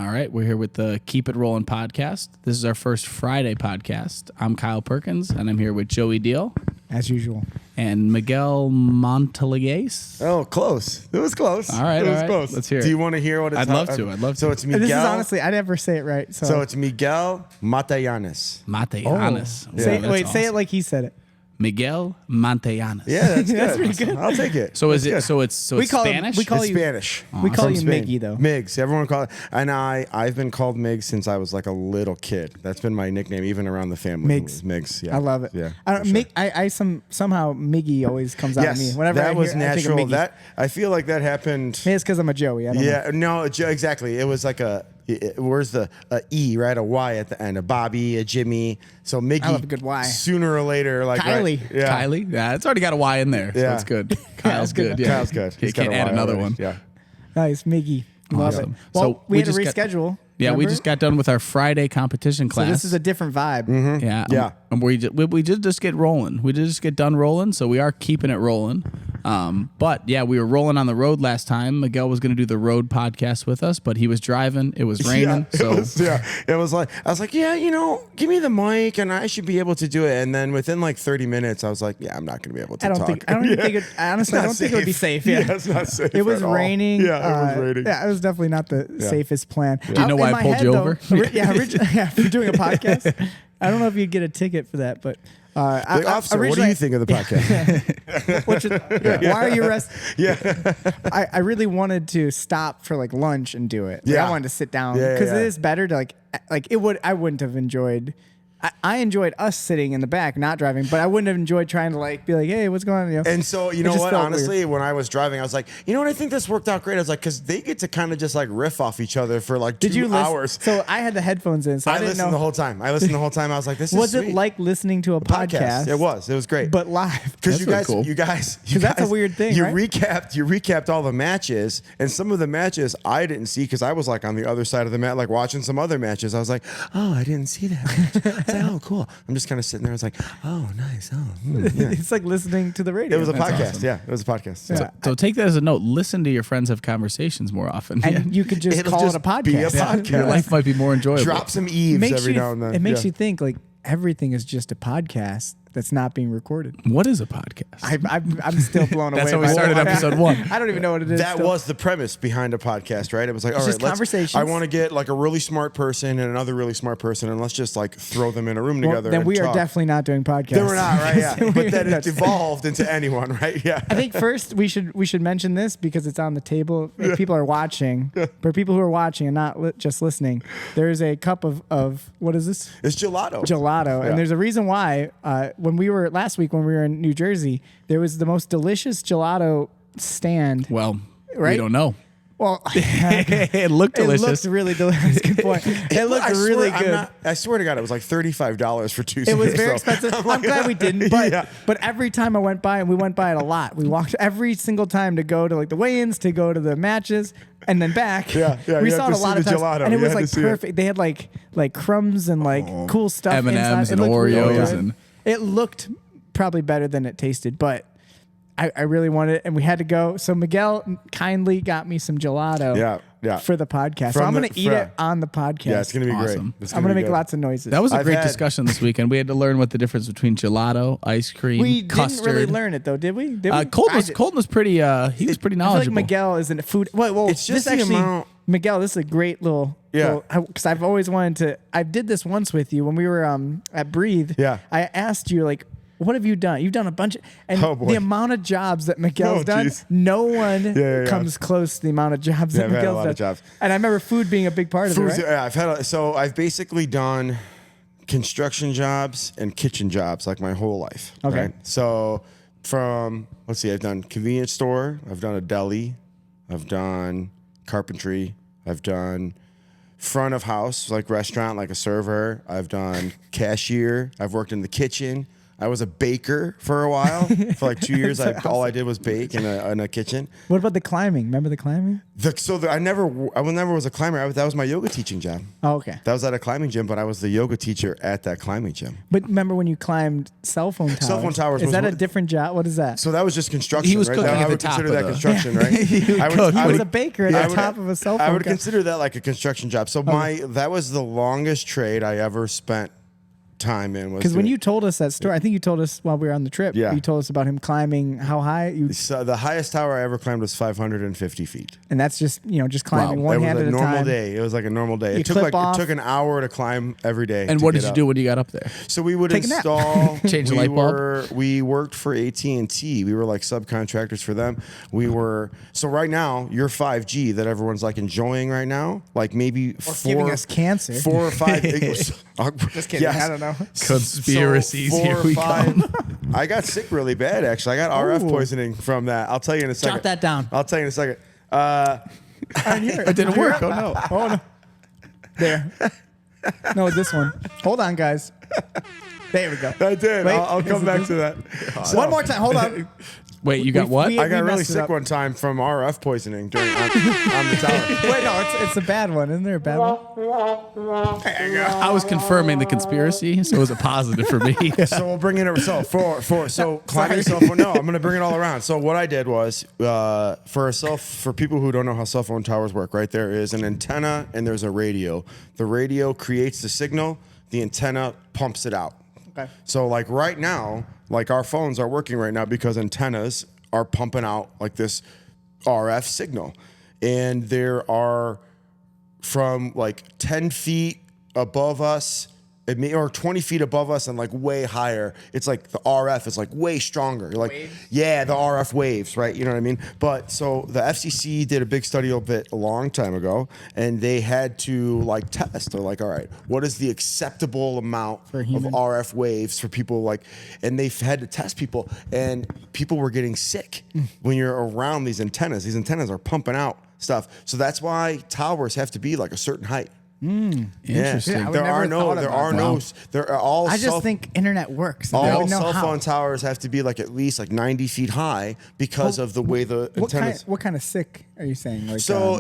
All right, we're here with the Keep It Rolling podcast. This is our first Friday podcast. I'm Kyle Perkins, and I'm here with Joey Deal. As usual. And Miguel Montelegues. Oh, close. It was close. All right, it was all right. close. Let's hear it. Do you want to hear what it's I'd love to. So it's Miguel. This is honestly, I never say it right. So it's Miguel Matellanes. Matellanes. Oh. Say it like he said it. Miguel Matellanes. Yeah, that's good. That's pretty good. I'll take it. So is That's it? good. So it's We call him- Spanish. we call It's you- Spanish. We call From you Spain. Miggy, though. Migs. Everyone call it. And I've been called Migs since I was like a little kid. That's been my nickname, even around the family. Migs. Migs. Yeah. I love it. Yeah. I don't. for sure. Somehow Miggy always comes out Yes, of me. Whenever that was I think of natural. Miggy. I feel like that happened. Maybe it's because I'm a Joey. I don't know. Yeah, no, exactly. It was like where's the E, right? A Y at the end, a Bobby, a Jimmy. So Miggy, I love a good Y. Sooner or later, like Kylie. Right, yeah. Kylie. Yeah, it's already got a Y in there. So Yeah. it's good. Kyle's good. good. Yeah. Kyle's good. You He's got can't a add Y another already. one. Yeah. Nice, Miggy. Love Awesome. it. Well, So we had to just got- reschedule. Yeah, we remember? just got done with our Friday competition So class. this is a different vibe. Yeah. Yeah. And we did just get rolling. We did just get done rolling, so we are keeping it rolling. But yeah, we were rolling on the road last time. Miguel was going to do the road podcast with us, but he was driving. It was raining. It was like I was like, yeah, give me the mic and I should be able to do it. And then within like 30 minutes, I was like, yeah, I'm not going to be able to. I don't talk. think. I don't even think. Honestly, I don't think it would be safe. Yeah, it's not safe. It was at all. raining. Yeah, it was raining. Yeah, it was definitely not the safest plan. Do you know why I pulled you over? Yeah, for doing a podcast. I don't know if you'd get a ticket for that, but Officer, what do you think of the podcast? Why are you arrested? Yeah. I really wanted to stop for like lunch and do it. Like, Yeah. I wanted to sit down Yeah, because yeah. it is better to like it would. I wouldn't have enjoyed. I enjoyed us sitting in the back, not driving, but I wouldn't have enjoyed trying to like be like, hey, what's going on? And so, you It know just what? felt Honestly, when I was driving, I was like, you know what? I think this worked out great. I was like, because they get to kind of just like riff off each other for like Did you 2 listen? hours. So I had the headphones in, so I, I didn't listened know. the whole time. I was like, this is Was sweet. it like listening to a podcast? It was great. but live. Because That's really cool. you guys, that's a weird thing, You right? recapped all the matches, and some of the matches I didn't see because I was like on the other side of the mat, like watching some other matches. I was like, oh, I didn't see that match. I was like, oh, cool. I'm just kind of sitting there. I was like, oh, nice. Oh, yeah. It's like listening to the radio. It was a That's podcast. awesome. Yeah, it was a podcast. Yeah. So take that as a note. Listen to your friends have conversations more often. And you could just It'll call just it a podcast. be a podcast. Your life might be more enjoyable. Drop some eaves every now and then. It makes Yeah. you think like everything is just a podcast that's not being recorded. What is a podcast? I'm still blown away. That's how we by started that. episode 1. I don't even know what it is. That still. was the premise behind a podcast, right? It was like, all It's right, just let's. conversations. I want to get like a really smart person and another really smart person, and let's just like throw them in a room Well, together. then and we are talk. definitely not doing podcasts. Then we're not, right? Yeah, So but then it that's- evolved into anyone, right? Yeah. I think first we should mention this because it's on the table. If people are watching, for people who are watching and not just listening, there is a cup of what is this? It's gelato. Gelato, Yeah. and there's a reason why. When we were last week when we were in New Jersey, there was the most delicious gelato stand. Well, Right? we don't know. Well, It looked it delicious. looked really delicious. Good point. It looked really good. I swear to God, it was like $35 for 2 It was seats, very so- expensive. I'm glad we didn't, but Yeah. but every time I went by, and we went by it a lot. We walked every single time to go to like the weigh-ins, to go to the matches, and then back. Yeah, we you saw had it to a lot see of the times, gelato. and it You was had to like see it. perfect. They had like crumbs and like cool stuff M&Ms inside. and It looked really Oreos good. and- It looked probably better than it tasted, but I really wanted it, and we had to go. So Miguel kindly got me some gelato. Yeah. For the podcast, so From I'm the- going to eat it on the podcast. Yeah, it's gonna be Awesome. great. It's I'm going to be make good. lots of noises. That was a I've great had- discussion this weekend. We had to learn what the difference between gelato, ice cream, we custard. didn't really learn it though, did we? Did we? Colton I did. was pretty. He was pretty I feel knowledgeable. like Miguel isn't a food. Well, It's just this the actually, amount- Miguel, this is a great little. Yeah. Because I've always wanted to. I did this once with you when we were at Breathe. Yeah. I asked you like, what have you done? You've done a bunch, and Oh, boy. the amount of jobs that Miguel's Oh, done, geez. no one yeah. comes close to the amount of jobs Yeah, that I've had a Miguel's lot done. of jobs. And I remember food being a big part of it. Foods- Right? Yeah, I've basically done construction jobs and kitchen jobs like my whole life. Okay. Right? So let's see, I've done convenience store, I've done a deli, I've done carpentry, I've done front of house, like restaurant, like a server, I've done cashier, I've worked in the kitchen, I was a baker for a while. For like 2 years, all I did was bake in a kitchen. What about the climbing? Remember the climbing? I never was a climber. That was my yoga teaching job. Oh, okay. That was at a climbing gym, but I was the yoga teacher at that climbing gym. But remember when you climbed cell phone towers? Cell phone towers. Is that a different job? What is that? So that was just construction. He was right? cooking I at would the top consider of that the- construction, right? He was a baker at the top of a cell phone. I would consider that like a construction job. So that was the longest trade I ever spent time in. Because when you told us that story, I think you told us while we were on the trip. Yeah. You told us about him climbing how high? So the highest tower I ever climbed was 550 feet. And that's just climbing one hand at a time. It was a normal day. It was like a normal day. It took an hour to climb every day. And what did you do when you got up there? So we would Take a nap. install. Change the light bulb? We worked for AT&T. We were like subcontractors for them. So right now, your 5G that everyone's like enjoying right now, like maybe giving us cancer. 4 or 5. Just kidding. Yes. I don't know. Conspiracies, So 4 here or we 5 come. I got sick really bad, actually. I got RF Ooh. poisoning from that. I'll tell you in a second. Jot that down. I'll tell you in a second. It didn't work. Oh, no. Oh, no. There. No, this one. Hold on, guys. There we go. I did. Wait, I'll is come it back this? to that. One more time. Hold on. Wait, you got what? we- I got really messed it sick up. one time from RF poisoning on the tower. Wait, no, it's a bad one. Isn't there a bad one? I was confirming the conspiracy, so it was a positive for me. So we'll bring it over. So climbing cell phone. No, I'm going to bring it all around. So what I did was for people who don't know how cell phone towers work, right? There is an antenna and there's a radio. The radio creates the signal. The antenna pumps it out. Okay. So like right now, like our phones are working right now because antennas are pumping out like this RF signal. And there are from like 10 feet above us, or 20 feet above us and like way higher. It's like the RF is like way stronger. Like, Waves? yeah, the RF waves, right? You know what I mean? But so the FCC did a big study of it a long time ago, and they had to like test. They're like, all right, what is the acceptable amount of human? RF waves for people like, and they've had to test people, and people were getting sick when you're around these antennas. These antennas are pumping out stuff. So that's why towers have to be like a certain height. Interesting. Yeah, I would There never are have thought about that. there are all I just cell- think internet works. I all don't know cell how. phone towers have to be like at least like 90 feet high because of the way the antennas. What kind of sick are you saying? Like, So,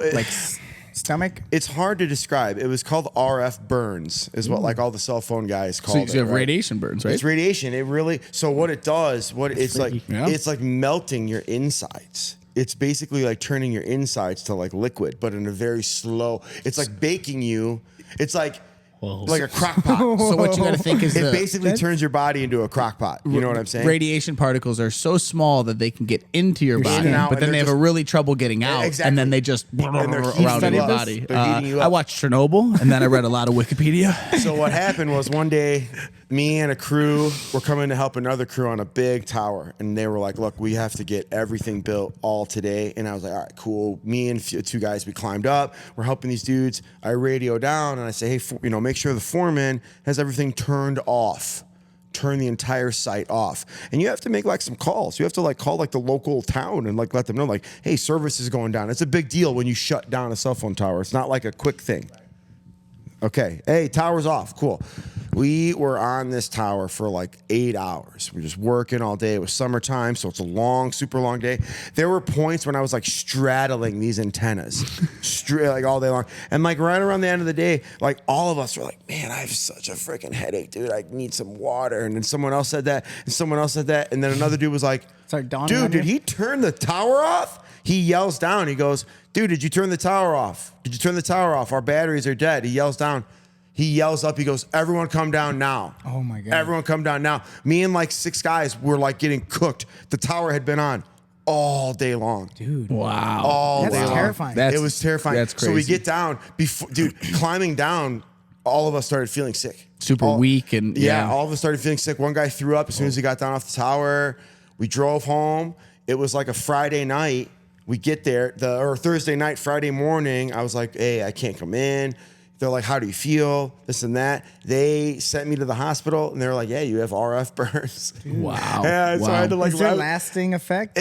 stomach? It's hard to describe. It was called RF burns, is what like all the cell phone guys call So it. you have right? radiation burns, right? It's radiation. It really. So what it does, it's like, Yeah. it's like melting your insides. It's basically like turning your insides to like liquid, but in a very slow. It's like baking you. It's like a crock pot. So what you got to think is It the basically turns your body into a crock pot. You know what I'm saying? radiation particles are so small that they can get into your body, and out, but and then they're they have just- really trouble getting out, Exactly. and then they just they're around heating your you up. body. They're heating you I up. watched Chernobyl, and then I read a lot of Wikipedia. So what happened was one day, me and a crew were coming to help another crew on a big tower, and they were like, "Look, we have to get everything built all today." And I was like, "All right, cool." Me and two guys, we climbed up. We're helping these dudes. I radio down and I say, "Hey, make sure the foreman has everything turned off." Turn the entire site off, and you have to make like some calls. You have to like call like the local town and like let them know like, "Hey, service is going down." It's a big deal when you shut down a cell phone tower. It's not like a quick thing. Okay. Hey, tower's off. Cool. We were on this tower for like 8 hours. We're just working all day. It was summertime, so it's a long, super long day. There were points when I was like straddling these antennas, like all day long. And like right around the end of the day, like all of us were like, "Man, I have such a freaking headache, dude. I need some water." And then someone else said that, and someone else said that. And then another dude was like, Started dawning "Dude, on did you? he turn the tower off?" He yells down. He goes, "Dude, did you turn the tower off? Did you turn the tower off? Our batteries are dead." He yells down. He yells up. He goes, "Everyone come down now." Oh, my God. Everyone come down now. Me and like 6 guys were like getting cooked. The tower had been on all day long. Dude. Wow, All That's day long. terrifying. It was terrifying. That's crazy. So we get down before, dude, climbing down, all of us started feeling sick. super weak and Yeah, all of us started feeling sick. One guy threw up as soon as he got down off the tower. We drove home. It was like a Friday night. We get there, or Thursday night, Friday morning. I was like, "Hey, I can't come in." They're like, "How do you feel?" This and that. They sent me to the hospital, and they were like, "Yeah, you have RF burns." Wow. Yeah, so I had to like. Is there lasting effect?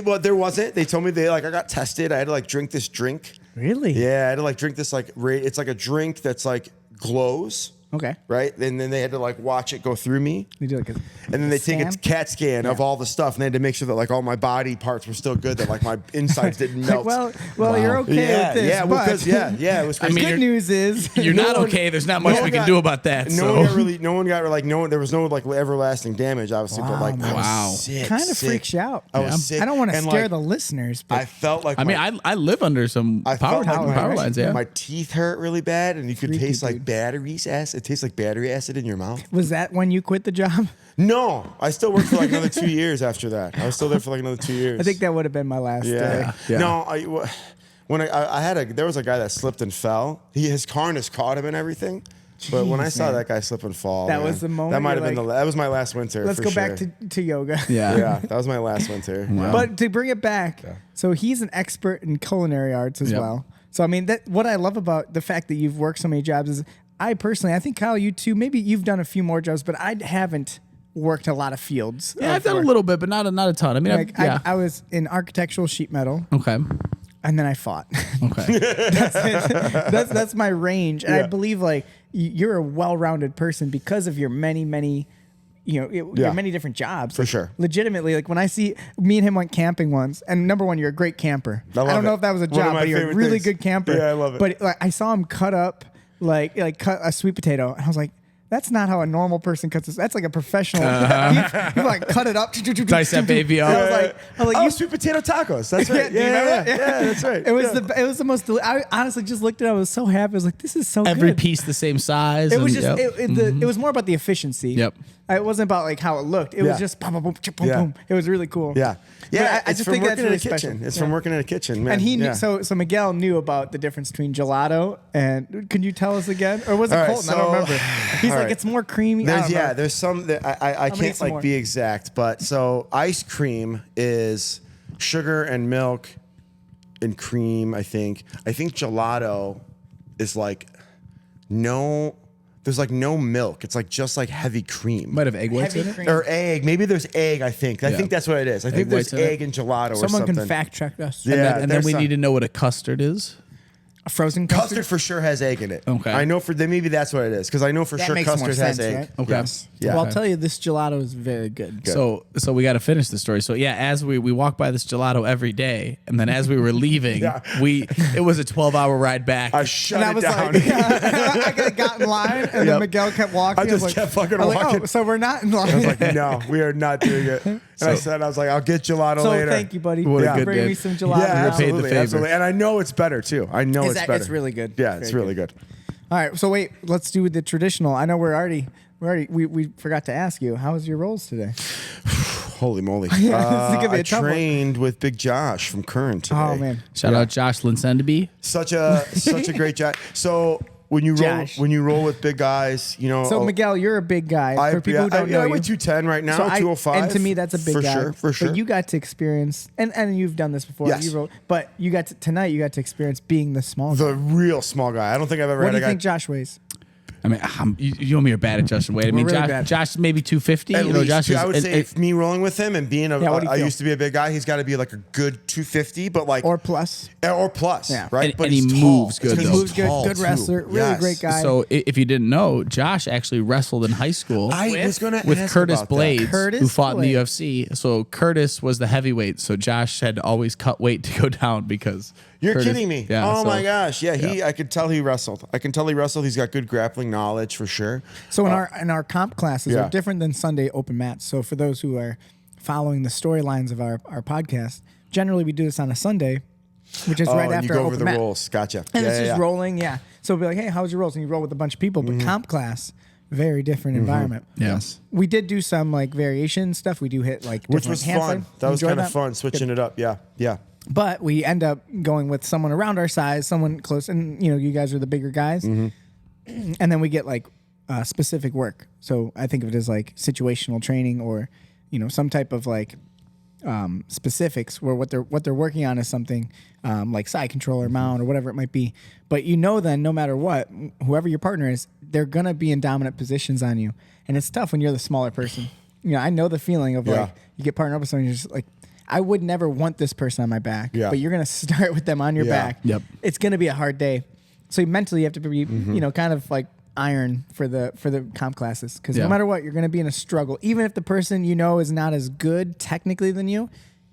Well, there wasn't. They told me I got tested. I had to like drink this drink. Really? Yeah, I had to like drink this it's like a drink that's like glows. Okay. Right? And then they had to like watch it go through me. They do like a And then they take a CAT scan of all the stuff, and they had to make sure that like all my body parts were still good, that like my insides didn't melt. well, you're okay with this. Yeah, but because it was crazy. good news is You're not okay. There's not much we can do about that. No one got like there was no like everlasting damage, obviously, but like I was sick, kind of freaks you out. I was sick. I don't want to And, scare like, the listeners, but I felt like I mean, I live under some power lines. Yeah. My teeth hurt really bad, and you could Freaky, taste like dude. battery acid. It tastes like battery acid in your mouth. was that when you quit the job? No, I still worked for like another 2 years after that. I was still there for like another 2 years. I think that would have been my last day. Yeah. No, there was a guy that slipped and fell. His harness caught him and everything. But when I saw man. that guy slip and fall, That was the moment That might you're have been like, that was my last winter. Let's for go sure. back to yoga. Yeah, that was my last winter. Wow. But to bring it back, so he's an expert in culinary arts as Yep. well. So I mean, what I love about the fact that you've worked so many jobs is, I think Kyle, you too. Maybe you've done a few more jobs, but I haven't worked a lot a Yeah, I've done a little bit, but not a ton. I mean, Like I was in architectural sheet metal, Okay. and then I fought. Okay. That's my range, and I believe like you're a well-rounded person because of your many your many different jobs. For sure. Legitimately, like when I see me and him went camping once, and number one, you're a great camper. I don't know it. if that was a One of job, my but you're a favorite really things. good camper. Yeah, I love it. But like, I saw him cut up like cut a sweet potato, and I was like, that's not how a normal person cuts this. That's like a professional. He like cut it up. Dice that baby up. And I was like, Oh, you sweet potato tacos. That's right. do you remember that? Yeah, that's right. It was the most. I honestly just looked at it. I was so happy. I was like, this is so Every good. piece the same size. It was just yep. it was more about the efficiency. Yep. It wasn't about like how it looked. It was just boom, boom, boom, boom, Yeah. boom. It was really cool. Yeah. But Yeah, I it's just from think that's working in really a kitchen. special. It's Yeah. from working in a kitchen, man. And he knew, Yeah. so Miguel knew about the difference between gelato and. Can you tell us again, or was it All right, Colton? I don't so- remember. He's all like, right. it's more creamy. I don't know. There's some that I need can't some like more. be exact, but so ice cream is sugar and milk and cream. I think gelato is like there's like no milk. It's like just like heavy cream. Might have egg whites Heavy in it. cream. Or egg. Maybe there's egg, I think. I Yeah. think that's what it is. I think there's whites in it. egg and gelato or Someone something. can fact check us. Yeah. And then there's we some- need to know what a custard is. A frozen Custard for sure has egg in it. Okay. I know maybe that's what it is because I know for That sure makes more custard has sense, egg. right? Okay. Yes. Yeah. Well, I'll tell you, this gelato is very good. So we got to finish the story. So yeah, as we walk by this gelato every day, and then as we were leaving, Yeah. it was a 12-hour ride back. I shut And I it was down. like, I got in line, and then Yep. Miguel kept walking. I just was like, kept fucking I was like, walking. oh, so we're not in line. I was like, no, we are not doing it. And I was like, I'll get gelato so later. thank you, buddy. What a Yeah. good Bring dude. me some gelato. Yeah, now. paid the absolutely, favor. absolutely. And I know it's better too. I know it's better. It's really good. Yeah, it's Very really good. All right, so wait, let's do the traditional. I know we forgot to ask you, how was your rolls today? Holy moly! This is gonna be a I tough one. trained with Big Josh from Current today. Oh man, Shout out Josh Linsendeby. such a great Josh. So when you Josh. roll with big guys, you know. so Miguel, you're a big guy. For people who don't know I you, weigh 210 right now, so 205. and to me, that's a big for guy. sure, for sure. But you got to experience, and you've done this before. Yes. You wrote, but you got to tonight. You got to experience being the small guy. the real small guy. I don't think I've ever What had do you a guy. think Josh weighs? I mean, you and me are bad at Justin Wade. I mean, really Josh, bad. Josh maybe 250. At You know, least, Josh is, I would say if me rolling with him and being Yeah, what do you I feel? used to be a big guy, he's got to be like a good 250, but like Or plus? or plus, Yeah. right? And- but and he he's moves tall. good, It's 'cause though. He he's moves good, tall, good too. wrestler, really Yes. great guy. So if you didn't know, Josh actually wrestled in high school. I was gonna with ask Curtis about that. Blades, Curtis who fought in the Blades. UFC. So Curtis was the heavyweight. So Josh had to always cut weight to go down because You're Curtis- kidding me. Yeah, oh so- my gosh. Yeah, I could tell he wrestled. I can tell he wrestled. He's got good grappling knowledge for sure. So in our comp classes yeah. are different than Sunday open mats. So for those who are following the storylines of our podcast, generally we do this on a Sunday, which is right and after you go our over open the mat. rolls. Gotcha. And yeah, it's just yeah. rolling, yeah. So we'll be like, hey, how's your rolls? And you roll with a bunch of people. But comp class, very different environment. Yeah. Yes. We did do some like variation stuff. We do hit like Which different was hand fun. fight. That was Enjoy kind of fun, switching it up. Yeah, yeah. But we end up going with someone around our size, someone close, and you guys are the bigger guys, and then we get like specific work. So I think of it as like situational training, or some type of like specifics where what they're working on is something like side control or mount or whatever it might be. But then no matter what, whoever your partner is, they're gonna be in dominant positions on you, and it's tough when you're the smaller person. I know the feeling of Yeah. like you get partnered up with someone, you're just like, I would never want this person on my back, Yeah. but you're gonna start with them on your Yeah. back. Yep. It's gonna be a hard day. So mentally, you have to be, kind of like iron for the comp classes, because Yeah. no matter what, you're going to be in a struggle. Even if the person you know is not as good technically than you,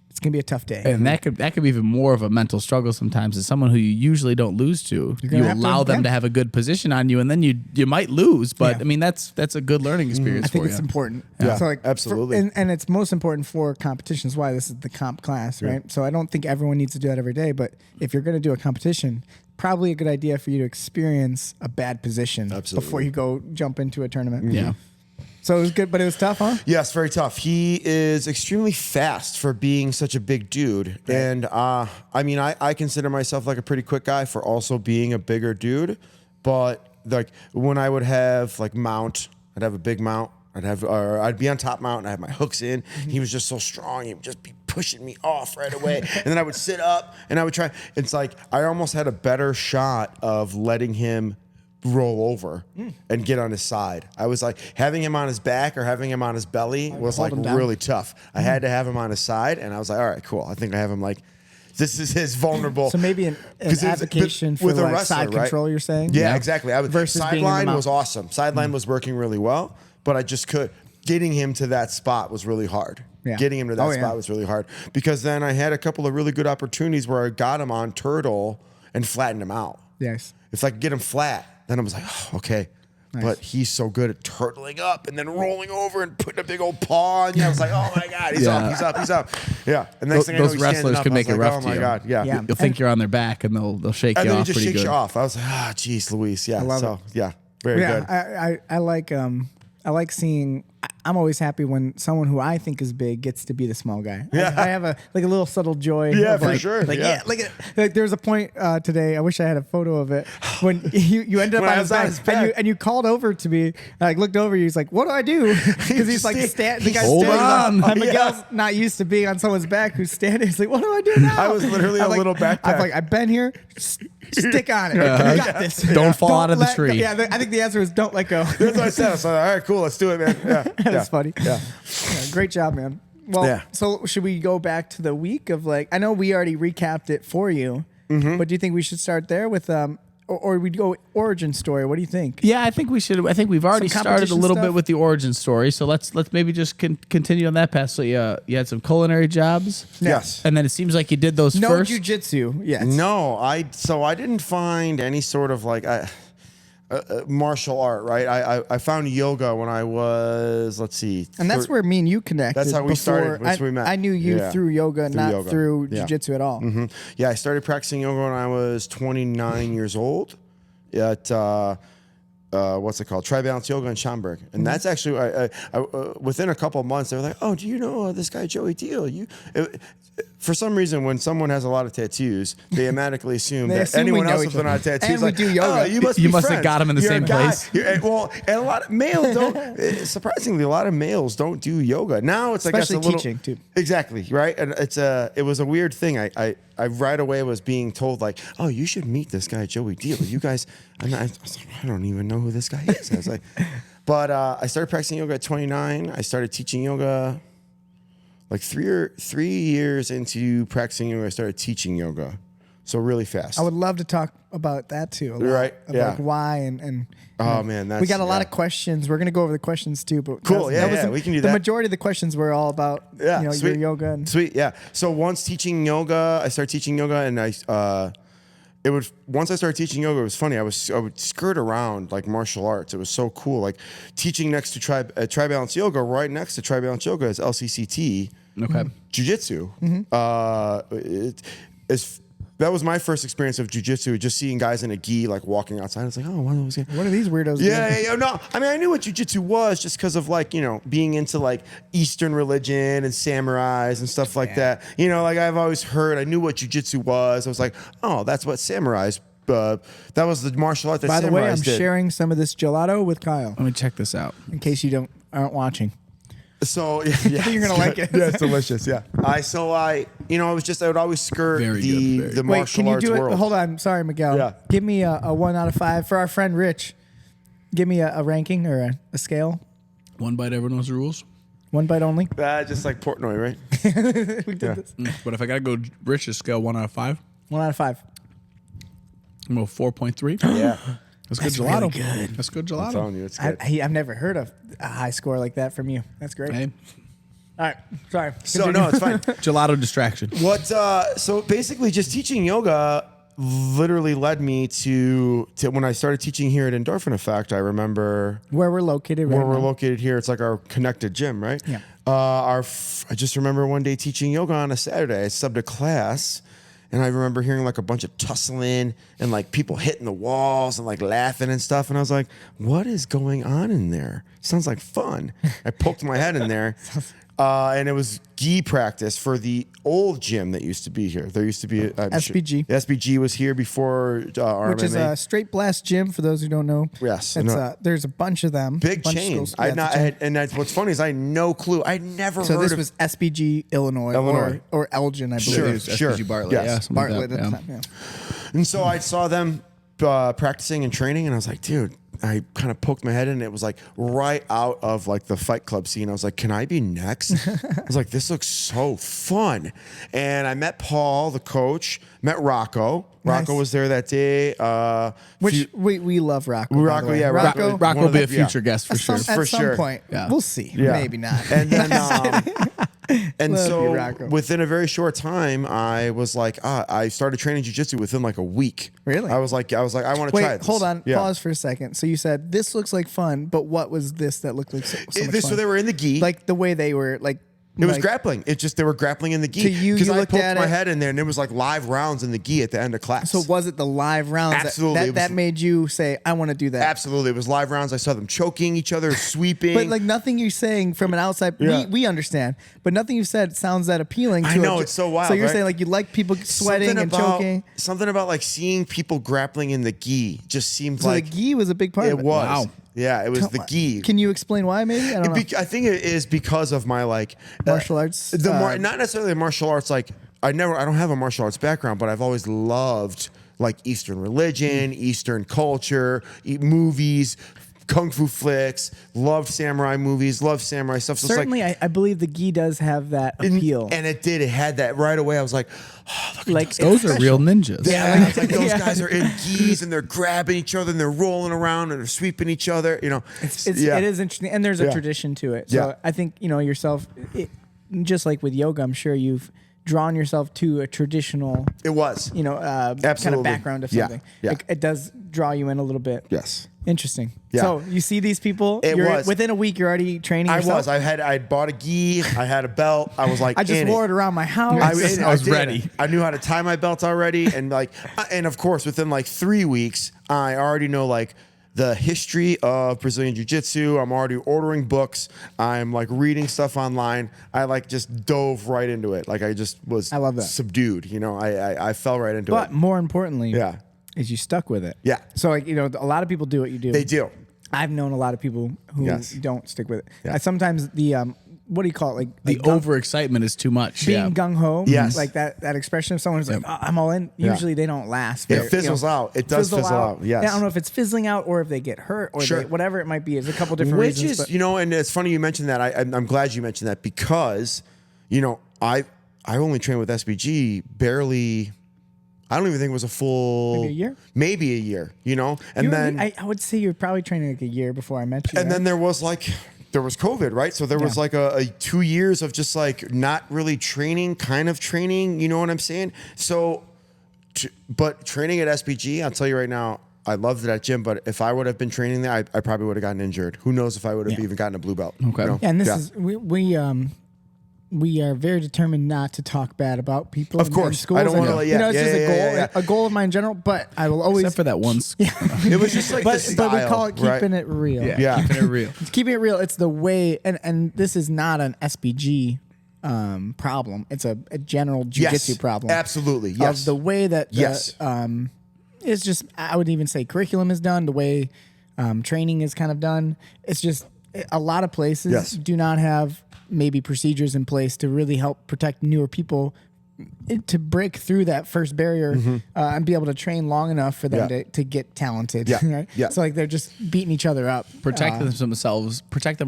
it's going to be a tough day. And that could be even more of a mental struggle sometimes. As someone who you usually don't lose to, you gonna have to- allow them yeah. to have a good position on you, and then you might lose. But Yeah. I mean, that's a good learning experience. I think for it's you. important. Yeah, So like absolutely. and it's most important for competitions. Why this is the comp class, right? So I don't think everyone needs to do that every day. But if you're going to do a competition, probably a good idea for you to experience a bad position Absolutely. before you go jump into a tournament. Yeah. So it was good, but it was tough, huh? Yes, very tough. He is extremely fast for being such a big dude. And I mean, I consider myself like a pretty quick guy for also being a bigger dude. But like when I would have like mount, I'd have a big mount. I'd be on top mount and I have my hooks in. He was just so strong. He would just be pushing me off right away. And then I would sit up and I would try. It's like I almost had a better shot of letting him roll over and get on his side. I was like having him on his back or having him on his belly was hold like him down. really tough. I had to have him on his side and I was like, all right, cool. I think I have him like, this is his vulnerable. So maybe an 'Cause it's- advocation but for with a like wrestler, side right? control, you're saying? Yeah, exactly. Versus being in the sideline mount. was awesome. Sideline was working really well, but I just getting him to that spot was really hard. Yeah. Getting him to that Oh, spot yeah. was really hard because then I had a couple of really good opportunities where I got him on turtle and flattened him out. Yes. If I could get him flat, then I was like, oh, okay. Nice. But he's so good at turtling up and then rolling over and putting a big old paw on you. I was like, oh my God, he's up, he's up, he's up. Yeah. And next thing I know, Those he's standing wrestlers up. can I was make it like, rough oh to my you. God, yeah. Yeah. You'll think you're on their back, and they'll shake And you then he off just pretty shakes good. you off. I was like, geez, Luis. Yeah. love So, yeah, very Yeah, good. I like seeing. I'm always happy when someone who I think is big gets to be the small guy. Yeah. I have a little subtle joy. Yeah, of for like, sure. Like Yeah. like there was a point today. I wish I had a photo of it when you ended up When I on was his on back, his back. and you called over to me. I like looked over. He's like, "What do I do?" Because he's like the guy's Hold standing on. up, and Yeah. Miguel's not used to being on someone's back who's standing. He's like, "What do I do now?" I was literally I'm a like- little backpack. I'm like, "I've been here. Stick on it. You got this. Don't fall out of the let go." tree. Yeah, I think the answer is don't let go. That's what I said. I was like, all right, cool. Let's do it, man. Yeah. That's funny. Yeah. Yeah, great job, man. Well, Yeah. so should we go back to the week of like? I know we already recapped it for you, Mm-hmm. but do you think we should start there with or we go origin story? What do you think? Yeah, I think we should. I think we've already Some started a competition little stuff? bit with the origin story. So let's maybe just continue on that path. So you had some culinary jobs, Yes. and then it seems like you did those No first. jujitsu. Yes. No, I didn't find any sort of like martial art, right? I found yoga when I was, let's see. And that's where me and you connected. That's how we started. before. That's where we met. I knew you Yeah. through yoga, not yoga. through Yeah. jujitsu at all. Yeah, I started practicing yoga when I was 29 years old at what's it called? Tri-Balance Yoga in Schaumburg. And that's actually, within a couple of months, they were like, oh, do you know this guy, Joey Deal? For some reason, when someone has a lot of tattoos, they automatically assume They that assume we anyone know else each with a lot of other. tattoos And we like, do yoga. oh, you must You be must have friends. got 'em in the You're same a guy." place. Well, and a lot of males don't, surprisingly, a lot of males don't do yoga. Now it's, I guess, a Especially little. teaching, too. Exactly, right? And it was a weird thing. I right away was being told like, oh, you should meet this guy, Joey Deal. You guys, and I was like, I don't even know who this guy is. I was like, but I started practicing yoga at 29. I started teaching yoga like 3 years into practicing yoga. I started teaching yoga, so really fast. I would love to talk about that too. A lot, Right, of yeah. like why and Oh man, that's we got a lot yeah. of questions. We're gonna go over the questions too. But Cool, we can do that. The majority of the questions were all about your sweet. yoga. And Sweet, yeah. So once teaching yoga, I started teaching yoga, and once I started teaching yoga, it was funny. I would skirt around like martial arts. It was so cool. Like teaching next to Tri-Balance Yoga, right next to Tri-Balance Yoga is LCCT. Okay. Jiu-Jitsu. That was my first experience of jiu-jitsu, just seeing guys in a gi like walking outside. I was like, oh, one of those guys. what are these weirdos? Yeah, no. I mean, I knew what jiu-jitsu was just because of like, being into like Eastern religion and samurais and stuff like that. Like I've always heard, I knew what jiu-jitsu was. I was like, oh, that's what samurais, that was the martial art that By the way, samurais I'm did. sharing some of this gelato with Kyle Let me check this out. in case you aren't watching. So yeah, You're gonna like it. Yeah, it's delicious. Yeah. I would always skirt Very the good, very good. Wait, martial can you arts do it? world. Hold on. Sorry, Miguel. Yeah. Give me a 1 out of 5 for our friend Rich. Give me a ranking or a scale. One bite, everyone knows the rules. 1 bite only. Just like Portnoy, right? We did this. But if I gotta go Rich's scale, 1 out of 5, 1 out of 5. I'm gonna go 4.3. Yeah. That's good That's gelato. really good. That's good I'm gelato. telling you, it's good. I've never heard of a high score like that from you. That's great. Hey, All right, sorry. So no, it's fine. gelato distraction. What? So basically, just teaching yoga literally led me to when I started teaching here at Endorphin Effect. I remember Where we're located right where we're now. located here. It's like our connected gym, right? Yeah. I just remember one day teaching yoga on a Saturday. I subbed a class, and I remember hearing like a bunch of tussling and like people hitting the walls and like laughing and stuff. And I was like, "What is going on in there? Sounds like fun." I poked my head in there. And it was gi practice for the old gym that used to be here. There used to be SBG. SBG was here before RMMA. Which is a straight blast gym for those who don't know. Yes, It's, no. There's a bunch of them. Big bunch of chain. schools. I Yeah, not, it's a I chain. had, and that's what's funny is I had no clue. I'd never So heard this of was SBG Illinois, Illinois. or Elgin, I believe. Sure, It was sure. SPG Bartlett. Yes. Yeah, something Bartlett like at the that. time. Yeah. And so I saw them practicing and training, and I was like, dude, I kind of poked my head in, and it was like right out of like the Fight Club scene. I was like, can I be next? I was like, this looks so fun. And I met Paul, the coach, met Rocco. Nice. Rocco was there that day. Which we love Rocco. by the Rocco, way. yeah, Rocco. Rock One will of be a the- yeah. future guest for At sure. some, For at some sure. point, Yeah. we'll see. Yeah. Maybe not. And then, and Love so you, Rocco. within a very short time, I was like, I started training jiu-jitsu within like a week. Really? I was like, I want to try Wait, this. hold on. Yeah. Pause for a second. So you said this looks like fun, but what was this that looked like so much fun? So they were in the gi. Like the way they were like. It was like, grappling. It just they were grappling in the gi. To you, because you I looked poked at my it- head in there, and it was like live rounds in the gi at the end of class. So was it the live rounds Absolutely, it was- that made you say, I want to do that? Absolutely, it was live rounds. I saw them choking each other, sweeping. But like nothing you're saying from an outside, Yeah. we understand. But nothing you said sounds that appealing. To I know, it. it's so wild, So you're right? saying like you like people sweating and choking. Something about like seeing people grappling in the gi just seemed So like the gi was a big part it of it. was. Wow. Yeah, it was the gi. Can you explain why? Maybe I don't know. I think it is because of my like Martial arts, not necessarily martial arts. Like I don't have a martial arts background, but I've always loved like Eastern religion, Eastern culture, movies, kung fu flicks. Loved samurai movies. Loved samurai stuff. So it's like, Certainly, I believe the gi does have that appeal. and it did. It had that right away. I was like, oh, look at like Those are real ninjas. Yeah, it's like those Yeah. guys are in gis and they're grabbing each other and they're rolling around and they're sweeping each other. You know, It is interesting, and there's a Yeah. tradition to it. So Yeah. I think yourself, just like with yoga, I'm sure you've drawn yourself to a traditional, It was. kind of Absolutely. background of Yeah. something. Yeah. It does draw you in a little bit. Yes. Interesting. Yeah. So you see these people. It was. Within a week. You're already training. I yourself? was. I bought a gi. I had a belt. I was like, I just in wore it. it around my house. I was did. ready. I knew how to tie my belt already, and like, and of course, within like 3 weeks, I already know like the history of Brazilian Jiu-Jitsu. I'm already ordering books. I'm like reading stuff online. I like just dove right into it. Like I just was. I love that. Subdued. You know, I fell right into But it. more importantly, Yeah. is you stuck with it. Yeah. So like a lot of people do what you do. They do. I've known a lot of people who Yes. don't stick with it. Yeah. Sometimes the what do you call it? Like The like gung- overexcitement is too much. being Yeah. gung ho. Yes. Like that expression of someone who's like, oh, I'm all in. Yeah. Usually they don't last. It very- fizzles out. It does fizzle out. Yes. I don't know if it's fizzling out or if they get hurt or Sure. whatever it might be. There's a couple different Which reasons. is, but- you know, and it's funny you mentioned that. I'm glad you mentioned that because, you know, I only trained with SBG barely. I don't even think it was a full Maybe a year? Maybe a year, you know, and You were- then I would say you're probably training like a year before I met you. and then there was COVID, right? So there was Yeah. like a 2 years of just like not really training, kind of training. You know what I'm saying? So, but training at SBG, I'll tell you right now, I loved that gym. But if I would have been training there, I probably would have gotten injured. Who knows if I would have Yeah. even gotten a blue belt? Okay. you know? Yeah, and this is we are very determined not to talk bad about people. Of in course. schools. I don't wanna, And, yeah, it's yeah, just yeah, a goal, yeah, yeah. a goal of mine in general. But I will always. Except for that one. It was just like but the but we style, call it right? keeping it real. Yeah. Keeping it real. Keeping it real. It's the way, and this is not an SBG problem. It's a general jiu-jitsu problem. Absolutely. Yes. Of the way that Yes. it's just, I would even say curriculum is done, the way training is kind of done. It's just a lot of places Yes. do not have maybe procedures in place to really help protect newer people to break through that first barrier and be able to train long enough for them to get talented. Yeah. Right? Yeah. So like they're just beating each other up. Protect them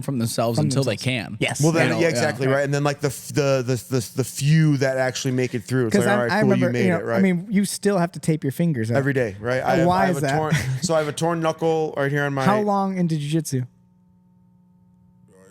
from themselves until they can. Yes. Well, then, You know, yeah, exactly right. And then like the few that actually make it through. It's like, all right, cool, remember, you made it, right? I mean, you still have to tape your fingers up. Every day, right? Why I have is a that? so I have a torn knuckle right here on my. How long into jiu-jitsu?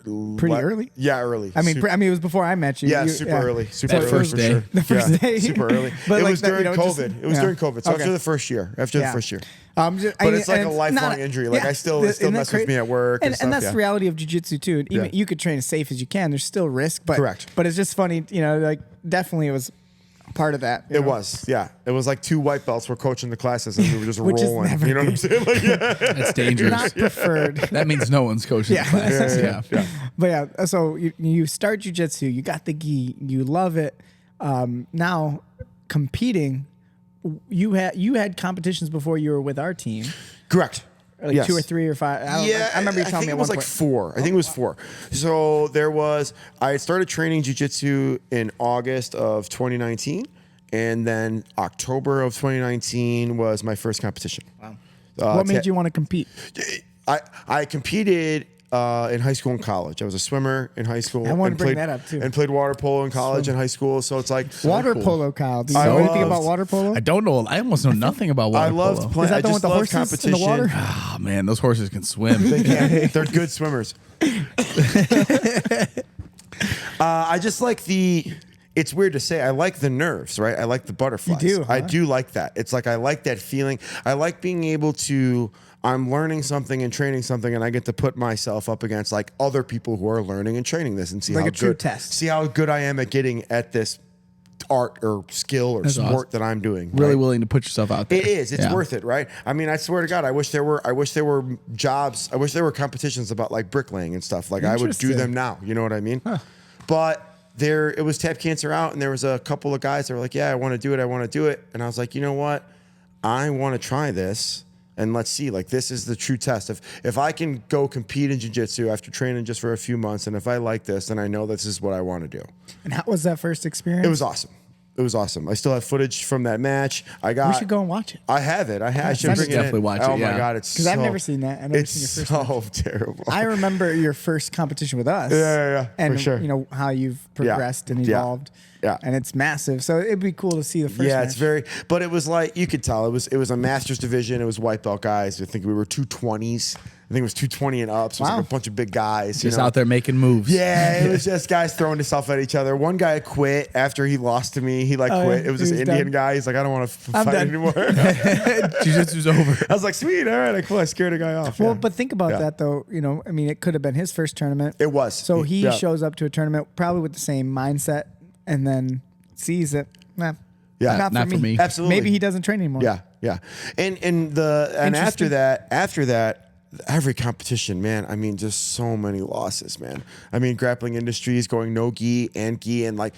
Pretty early. Yeah, early. I mean, it was before I met you. Yeah, You- super early. Super That early. first for day. Sure. The first day. Super early. But it like was that, during you know, just- COVID. It was yeah. during COVID. So Okay. after the first year. After the first year. But it's like a lifelong injury. Like I still Isn't that mess with me at work and stuff. and that's yeah. the reality of jiu-jitsu too. Even Yeah. you could train as safe as you can. There's still risk, but Correct. But it's just funny, you know. Like definitely, it was part of that. you It know? was, yeah. It was like 2 white belts were coaching the classes and we were just Which is rolling. never You know what I'm saying? Like, yeah. That's dangerous. Not preferred. That means no one's coaching Yeah. the classes. Yeah. But yeah, so you start jiu-jitsu, you got the gi, you love it. Now competing, you had competitions before you were with our team, Correct. like Yes. 2 or 3 or 5. I remember you telling think me it at was one like point. 4. I think it was 4. So I started training jiu-jitsu in August of 2019. And then October of 2019 was my first competition. Wow. What made you want to compete? I competed in high school and college. I was a swimmer in high school. I wanted and to bring played, that up, too. And played water polo in college and high school. So it's like Water cool. polo, Kyle. Do you I know anything loved- about water polo? I don't know. I almost know nothing about water I loved polo. playing. Is that I the one just with the loved horses in the competition. water? Oh man, those horses can swim. They're good swimmers. I just like it's weird to say. I like the nerves, right? I like the butterflies. You do, huh? I do like that. It's like I like that feeling. I like being able to. I'm learning something and training something, and I get to put myself up against like other people who are learning and training this, and see Like how a true good, test. see how good I am at getting at this art or skill or sport awesome. that I'm doing. Really right? willing to put yourself out there. It is. It's Yeah. worth it, right? I mean, I swear to God, I wish there were jobs. I wish there were competitions about like bricklaying and stuff. Like I would do Interesting. them now. You know what I mean? But it was Tap Cancer Out, and there was a couple of guys that were like, "Yeah, I want to do it," and I was like, you know what? I want to try this. And let's see, like this is the true test. If I can go compete in jiu-jitsu after training just for a few months, and if I like this, then I know this is what I want to do. And how was that first experience? It was awesome. It was awesome. I still have footage from that match. We should go and watch it. I have it. I should send bring it. it in. Definitely watch Oh it, my yeah. God, it's 'Cause I've never seen that. I've never it's seen your first so terrible. I remember your first competition with us. Yeah, And for sure. you know how you've progressed and Yeah. evolved. Yeah. And it's massive. So it'd be cool to see the first Yeah, match. it's very. But it was like you could tell it was a masters division. It was white belt guys. I think we were 220s. I think it was 220 and up. So it was Wow. like a bunch of big guys. Just you know? out there making moves. Yeah, it was just guys throwing himself at each other. One guy quit after he lost to me. He quit. yeah. It was He this was Indian done. guy. He's like, I don't want to I'm fight done. anymore. Jiu-Jitsu's over. I was like, sweet, all right, cool. I scared a guy off. Well, yeah. but think about Yeah. that though. You know, I mean, it could have been his first tournament. It was. So he Yeah. shows up to a tournament probably with the same mindset, and then sees it. Nah, Yeah, not for me. Absolutely. Maybe he doesn't train anymore. Yeah, yeah. And after that, every competition, man. I mean, just so many losses, man. I mean, grappling industries going no gi, and like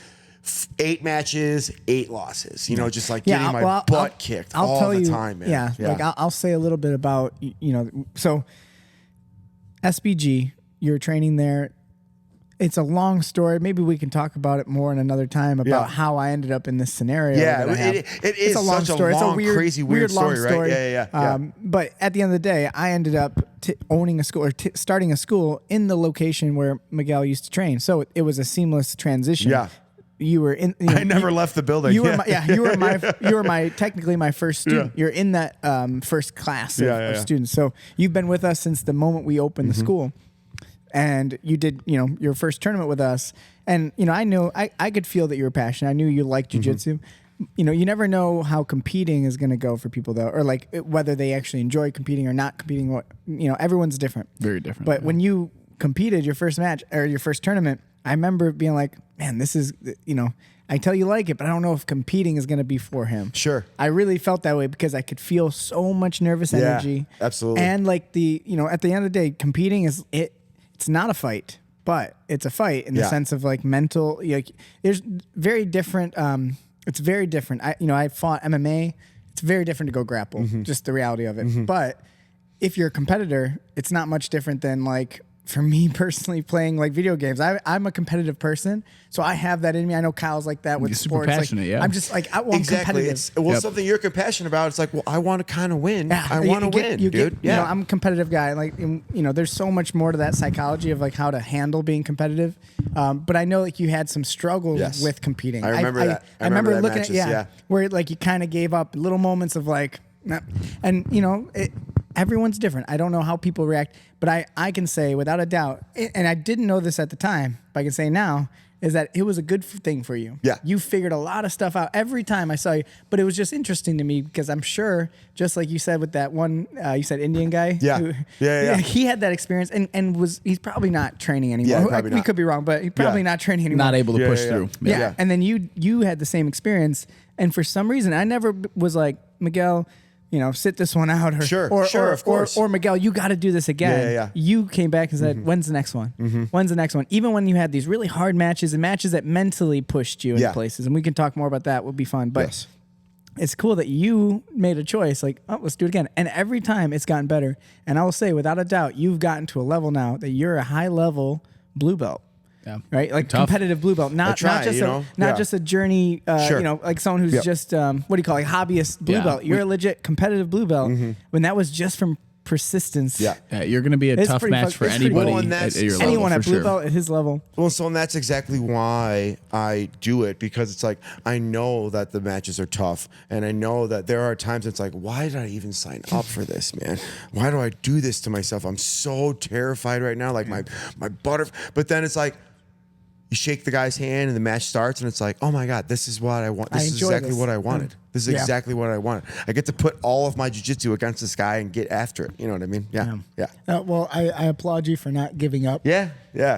8 matches, 8 losses. You know, just like getting my butt kicked all tell the you, time, man. Yeah, like I'll say a little bit about so SBG, you're training there. It's a long story. Maybe we can talk about it more in another time about how I ended up in this scenario. Yeah, that I have. it It's is a long such a story. long, it's a weird, crazy, weird long story, right? Yeah. But at the end of the day, I ended up owning a school or starting a school in the location where Miguel used to train. So it was a seamless transition. Yeah. You were in. I never left the building. You were my technically my first student. Yeah. You're in that first class of, Yeah, of yeah. students. So you've been with us since the moment we opened the school, and you did your first tournament with us. And I could feel that you were passionate. I knew you liked jiu-jitsu. You never know how competing is going to go for people though, or like whether they actually enjoy competing or not competing. What everyone's different. Very different. But when you competed your first match or your first tournament, I remember being like, man, this is, I tell you like it, but I don't know if competing is going to be for him. Sure. I really felt that way because I could feel so much nervous energy. Absolutely. And like at the end of the day, competing it's not a fight, but it's a fight in the sense of like mental, like there's very different, it's very different. I fought MMA. It's very different to go grapple, just the reality of it. But if you're a competitor, it's not much different than like for me personally, playing like video games, I'm a competitive person, so I have that in me. I know Kyle's like that with You're super sports. Like, passionate, yeah. I'm just like I'm Exactly. competitive. It's something you're compassionate about. It's like, well, I want to kind of win. Yeah, I want to win, dude. You know, I'm a competitive guy. Like, there's so much more to that psychology of like how to handle being competitive. But I know like you had some struggles with competing. I remember that. I remember that looking matches, at where like you kind of gave up little moments of like, nah. And everyone's different. I don't know how people react, but I can say without a doubt, and I didn't know this at the time, but I can say now, is that it was a good thing for you. Yeah. You figured a lot of stuff out every time I saw you, but it was just interesting to me because I'm sure, just like you said with that one, you said Indian guy. Yeah. Yeah. He had that experience and he's probably not training anymore. Yeah, probably We not. could be wrong, but he's probably not training anymore. Not able to push through. Yeah. And then you had the same experience. And for some reason, I never was like, Miguel, sit this one out. Or, of course. Or Miguel, you got to do this again. Yeah. You came back and said, when's the next one? When's the next one? Even when you had these really hard matches and matches that mentally pushed you into places. And we can talk more about that. Would be fun. But it's cool that you made a choice like, oh, let's do it again. And every time it's gotten better. And I will say, without a doubt, you've gotten to a level now that you're a high level blue belt. Yeah. Right, like Tough. competitive blue belt, not just a journey. Like someone who's just what do you call it, hobbyist blue belt. You're a legit competitive blue belt. When that was just from persistence. Yeah, you're going to be a It's tough pretty match fun- for it's pretty anybody fun. at your level. Anyone for at blue sure. belt at his level. Well, so and that's exactly why I do it, because it's like I know that the matches are tough, and I know that there are times it's like, why did I even sign up for this, man? Why do I do this to myself? I'm so terrified right now, like my butter. But then it's like, you shake the guy's hand and the match starts and it's like, oh my God, this is what I want. This is exactly what I wanted. This is exactly what I wanted. I get to put all of my jiu-jitsu against this guy and get after it. You know what I mean? Yeah. Well, I applaud you for not giving up. Yeah.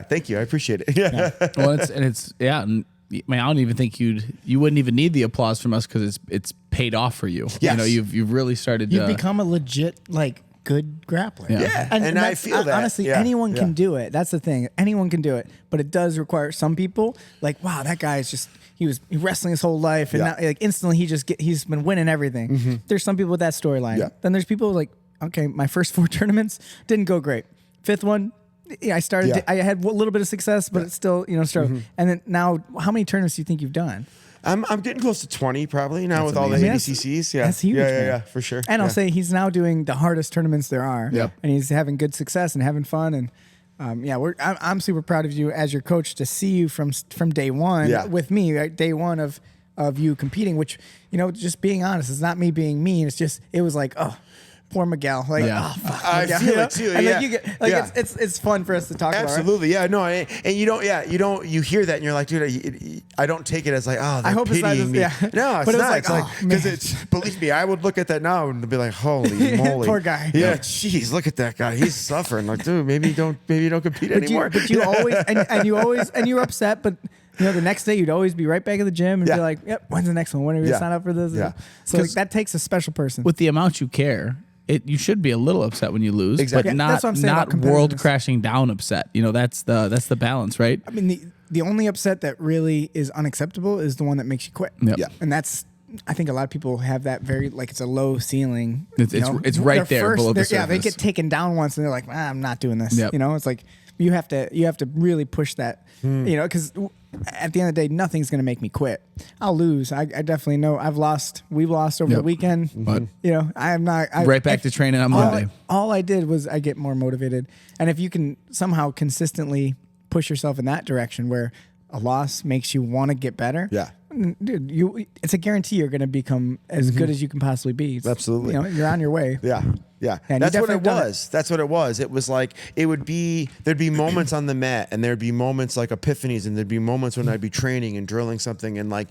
Thank you. I appreciate it. Yeah. Well, and I don't even think you wouldn't even need the applause from us because it's paid off for you. Yes. You've really started. You've become a legit good grappler. Yeah. And I feel that. Honestly, anyone can do it. That's the thing. Anyone can do it, but it does require some people. Like, wow, that guy is just he was wrestling his whole life, and now, like instantly he's been winning everything. There's some people with that storyline. Yeah. Then there's people like, okay, my first 4 tournaments didn't go great. 5th one, I started. I had a little bit of success, but it's still struggle. And then now, how many tournaments do you think you've done? I'm getting close to 20 probably now with all the amazing. ADCCs. Yeah. That's huge, man. Yeah, for sure. And I'll say he's now doing the hardest tournaments there are. Yep. And he's having good success and having fun. And I'm super proud of you as your coach to see you from day one with me, right? Day one of you competing, which, just being honest, it's not me being mean. It's just, it was like, oh, poor Miguel. Like, oh, fuck, I Miguel. feel it too. And yeah. you get, it's fun for us to talk about. Absolutely. Yeah. No. And you hear that and you're like, dude, I don't take it as like, oh, they're I hope it's not pitying me. just, No, it's but not. like, It's like, because it's, believe me, I would look at that now and be like, holy moly. Poor guy. Yeah. Jeez, look at that guy. He's suffering. Like, dude, maybe you don't compete anymore. But you always, and you were upset, but the next day you'd always be right back at the gym and be like, yep, when's the next one? When are we going to sign up for this? Yeah. So that takes a special person. With the amount you care, you should be a little upset when you lose, Exactly. but That's what I'm saying not about world crashing down upset. That's the balance, right? I mean, the only upset that really is unacceptable is the one that makes you quit. Yep. Yeah. And that's, I think a lot of people have that very, like, it's a low ceiling. It's right there below the surface. Yeah, they get taken down once and they're like, I'm not doing this. Yep. It's like you have to really push that, because at the end of the day, nothing's going to make me quit. I'll lose. I definitely know we've lost over the weekend. But I'm not. right back to training on Monday. All I did was I get more motivated. And if you can somehow consistently push yourself in that direction where a loss makes you want to get better. Yeah. Dude, it's a guarantee you're going to become as good as you can possibly be. Absolutely. You're on your way. Yeah. And That's you what definitely it done was. That's what it was. It was like, there'd be moments on the mat and there'd be moments like epiphanies, and there'd be moments when I'd be training and drilling something. And like,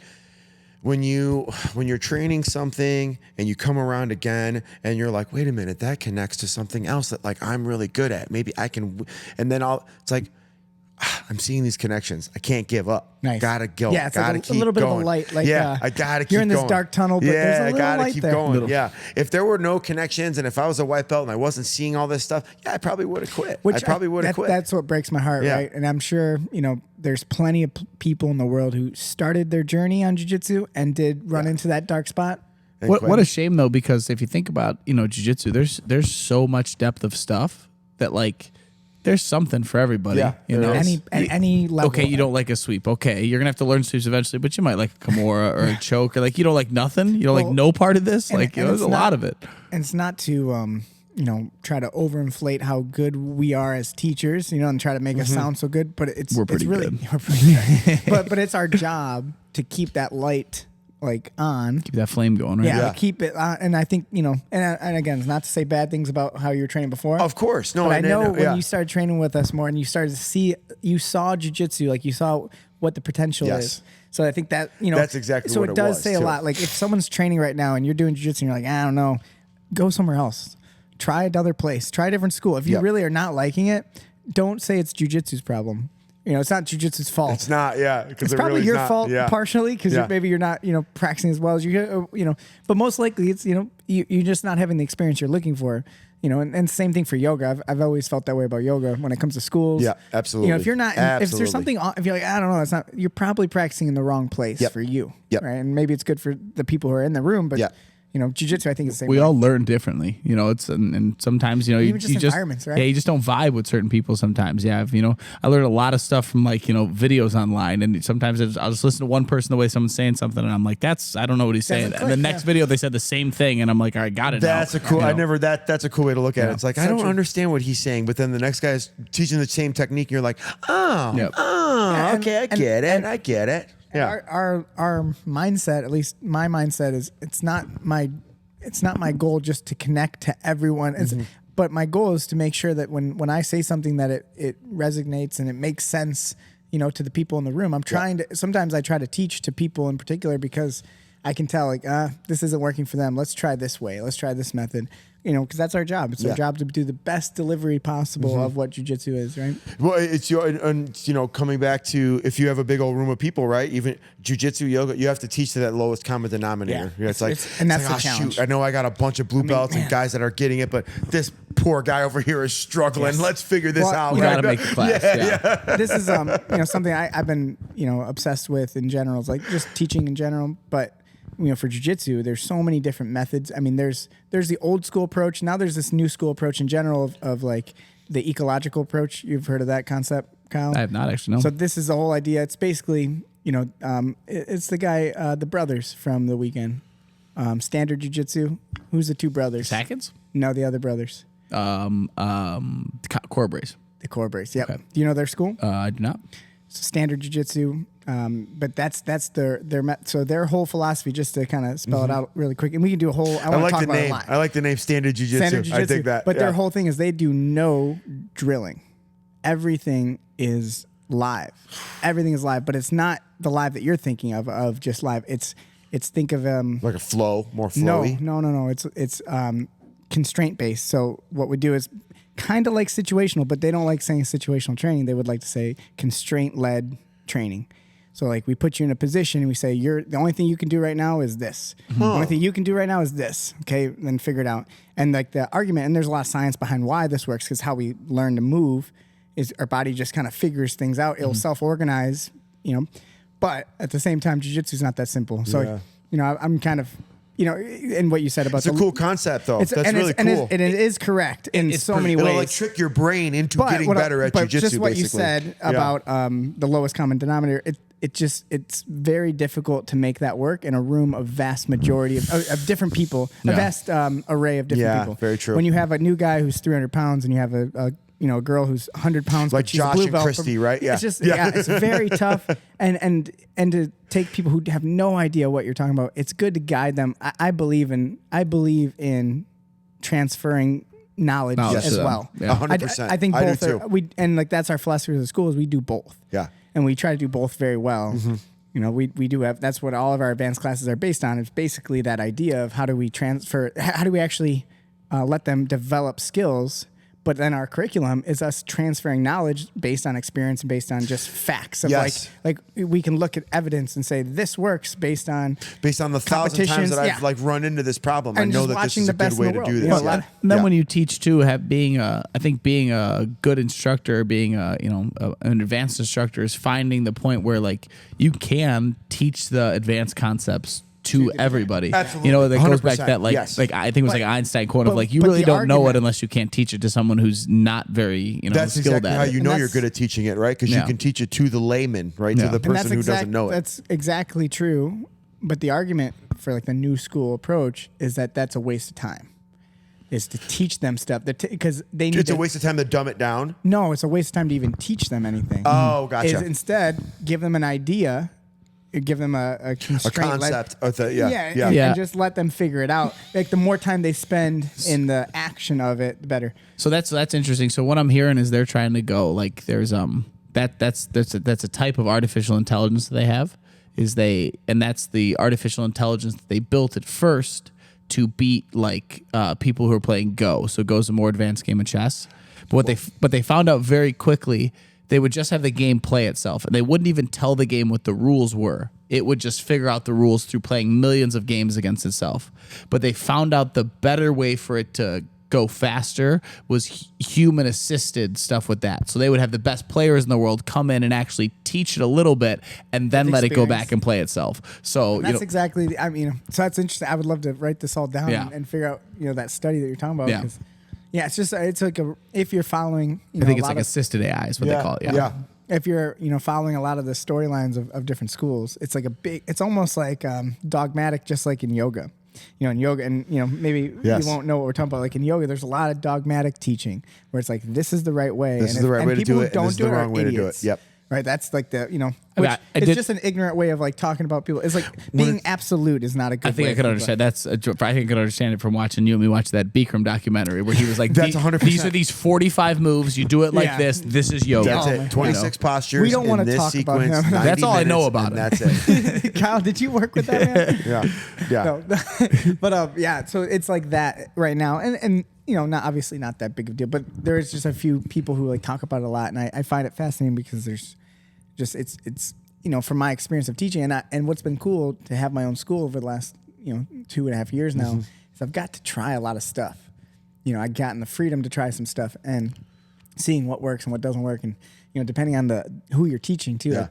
when you're training something and you come around again and you're like, wait a minute, that connects to something else that like I'm really good at. Maybe I can, and then it's like, I'm seeing these connections. I can't give up. Nice. Gotta go. Yeah, it's gotta like keep a little bit going. of a light. Like, I gotta keep going. You're in this dark tunnel, but there's a little I gotta light keep there. going. Yeah. If there were no connections and if I was a white belt and I wasn't seeing all this stuff, I probably would have quit. I probably would have quit. That's what breaks my heart, right? And I'm sure, there's plenty of people in the world who started their journey on jiu-jitsu and did run into that dark spot. What a shame though, because if you think about jiu-jitsu, there's so much depth of stuff that like there's something for everybody. Yeah, you know, there is. Any level. okay, you don't like a sweep. Okay, you're gonna have to learn sweeps eventually, but you might like a Kimura or a choke, or like you don't like nothing. You don't like no part of this. Like there's a lot of it. And it's not to try to overinflate how good we are as teachers, and try to make us sound so good. But We're pretty really good. We're pretty good. but it's our job to keep that light on. Keep that flame going, right? Yeah, keep it on. And I think, and again, it's not to say bad things about how you were training before. Of course. No, but I know when yeah. you started training with us more and you started to see, you saw jiu-jitsu, like you saw what the potential is. So I think that, That's exactly so what it it does was, say a too. lot. Like if someone's training right now and you're doing jiu-jitsu and you're like, I don't know, go somewhere else. Try another place. Try a different school. If you really are not liking it, don't say it's jiu-jitsu's problem. It's not jiu-jitsu's fault. It's not, yeah. It's probably your fault partially because maybe you're not, practicing as well as you, but most likely it's, you're just not having the experience you're looking for, and same thing for yoga. I've always felt that way about yoga when it comes to schools. Yeah, absolutely. If you're not, if there's something, if you're like, I don't know, it's not, you're probably practicing in the wrong place for you. Yep. Right. And maybe it's good for the people who are in the room, but jiu-jitsu, I think is the same We way. all learn differently, it's and sometimes you Even just you environments, right? Yeah, you just don't vibe with certain people sometimes. Yeah, I learned a lot of stuff from videos online, and sometimes I'll just listen to one person the way someone's saying something, and I'm like, I don't know what he's saying. Doesn't And the click, next video they said the same thing, and I'm like, all right, got it. That's now. a cool. That's a cool way to look at it. It's like I don't true. understand what he's saying, but then the next guy's teaching the same technique, and you're like, and- okay, I get it. I get it. Yeah. Our mindset, at least my mindset, is it's not my goal just to connect to everyone. But my goal is to make sure that when I say something that it resonates and it makes sense, to the people in the room. I'm trying to. Sometimes I try to teach to people in particular because I can tell this isn't working for them. Let's try this way. Let's try this method. Because that's our job. It's our job to do the best delivery possible of what jiu-jitsu is, right? Well, it's coming back to if you have a big old room of people, right? Even jiu-jitsu, yoga, you have to teach to that lowest common denominator. Yeah. It's and that's the "Oh, challenge. Shoot, I know I got a bunch of blue belts and guys that are getting it, but this poor guy over here is struggling. Yes. Let's figure this out. We right? gotta make the class. Yeah. This is something I've been obsessed with in general. It's like just teaching in general, but for jiu-jitsu, there's so many different methods. I mean, there's the old school approach. Now there's this new school approach in general of like the ecological approach. You've heard of that concept, Kyle? I have not actually. No. So this is the whole idea. It's basically, it's the guy, the brothers from the weekend. Standard Jiu-Jitsu. Who's the two brothers? Sackets? No, the other brothers. Core brace. The core brace. Yep. Okay. Do you know their school? I do not. So Standard Jiu-Jitsu. But that's so their whole philosophy, just to kind of spell it out really quick, and we can do a whole. I want to like talk the about it a name. lot. I like the name Standard Jiu-Jitsu. Standard Jiu-Jitsu. I dig that. But their whole thing is they do no drilling. Everything is live. Everything is live, but it's not the live that you're thinking of just live. It's think of like a flow, more flowy. No. It's constraint based. So what we do is kind of like situational, but they don't like saying situational training. They would like to say constraint led training. So like we put you in a position and we say the only thing you can do right now is this. The only thing you can do right now is this. Okay, then figure it out. And like the argument, and there's a lot of science behind why this works, because how we learn to move is our body just kind of figures things out. It'll self-organize, But at the same time, jiu-jitsu is not that simple. So I'm kind of in what you said about It's a cool concept, though. That's really cool. And it is correct in so many ways. It'll like trick your brain into getting better at jiu-jitsu, just what basically. you said about the lowest common denominator, it's very difficult to make that work in a room of vast majority of different people, a vast array of different people. Very true. When you have a new guy who's 300 pounds and you have a girl who's 100 pounds, like but she's Josh a blue and belt Christy, right? Yeah. It's just it's very tough, and to take people who have no idea what you're talking about, it's good to guide them. I believe in transferring knowledge as well. Yeah. 100%. I think I do both too. and like that's our philosophy of the school is we do both. Yeah. And we try to do both very well. We do have, that's what all of our advanced classes are based on. It's basically that idea of how do we actually let them develop skills. But then our curriculum is us transferring knowledge based on experience and based on just facts of like we can look at evidence and say this works based on the 1,000 times that I've run into this problem. I know that this is a good way to do this. And then when you teach too, being a good instructor, being an advanced instructor is finding the point where like you can teach the advanced concepts to everybody. Absolutely. You know, that goes back to 100%. that Yes. like I think it was like an Einstein quote of like you but really the don't know it argument- unless you can't teach it to someone who's not very That's skilled exactly at how it. you know And you're that's- good at teaching it, right? Because you Yeah. can teach it to the layman, right? Yeah. To the And person who doesn't know it. That's exactly true. But the argument for like the new school approach is that that's a waste of time. Is to teach them stuff because they need. It's a waste of time to dumb it down. No, it's a waste of time to even teach them anything. Oh, gotcha. Is instead give them an idea, give them a constraint, A concept. yeah, Yeah. and just let them figure it out. Like the more time they spend in the action of it, the better. So that's interesting. So what I'm hearing is they're trying to go like there's that's a type of artificial intelligence that they have and that's the artificial intelligence that they built at first to beat like people who are playing Go. So Go's a more advanced game of chess. But what they found out very quickly, they would just have the game play itself, and they wouldn't even tell the game what the rules were. It would just figure out the rules through playing millions of games against itself. But they found out the better way for it to go faster was human assisted stuff with that. So they would have the best players in the world come in and actually teach it a little bit and then let it go back and play itself. So That's exactly. I mean, so that's interesting. I would love to write this all down Yeah. and figure out that study that you're talking about. Yeah. 'Cause, yeah, it's just it's like if you're following. I think it's like assisted AI is what they call it. Yeah. If you're following a lot of the storylines of different schools, it's like it's almost like dogmatic, just like in yoga. In yoga, and maybe Yes. you won't know what we're talking about. Like in yoga, there's a lot of dogmatic teaching where it's like this is the right way. This is the right way to people do who it, and don't this is do the it are wrong way to do it. idiots. Yep. Right. That's like the mean, I it's did- just an ignorant way of like talking about people. It's like being absolute is not a good. I think way I could of understand. I think I could understand it from watching you and me watch that Bikram documentary where he was like, That's 100%. These are these 45 moves. You do it like Yeah. this. This is yoga. That's Oh, it. man. 26 postures. We don't in wanna this talk about sequence, him. 90 That's all I know minutes, about and it. That's it. Kyle, did you work with that man? Yeah. No. But yeah, so it's like that right now, and not obviously not that big of a deal, but there's just a few people who like talk about it a lot, and I find it fascinating because there's just it's from my experience of teaching, and what's been cool to have my own school over the last 2.5 years now is I've got to try a lot of stuff. I've gotten the freedom to try some stuff and seeing what works and what doesn't work, and depending on who you're teaching too, Yeah. like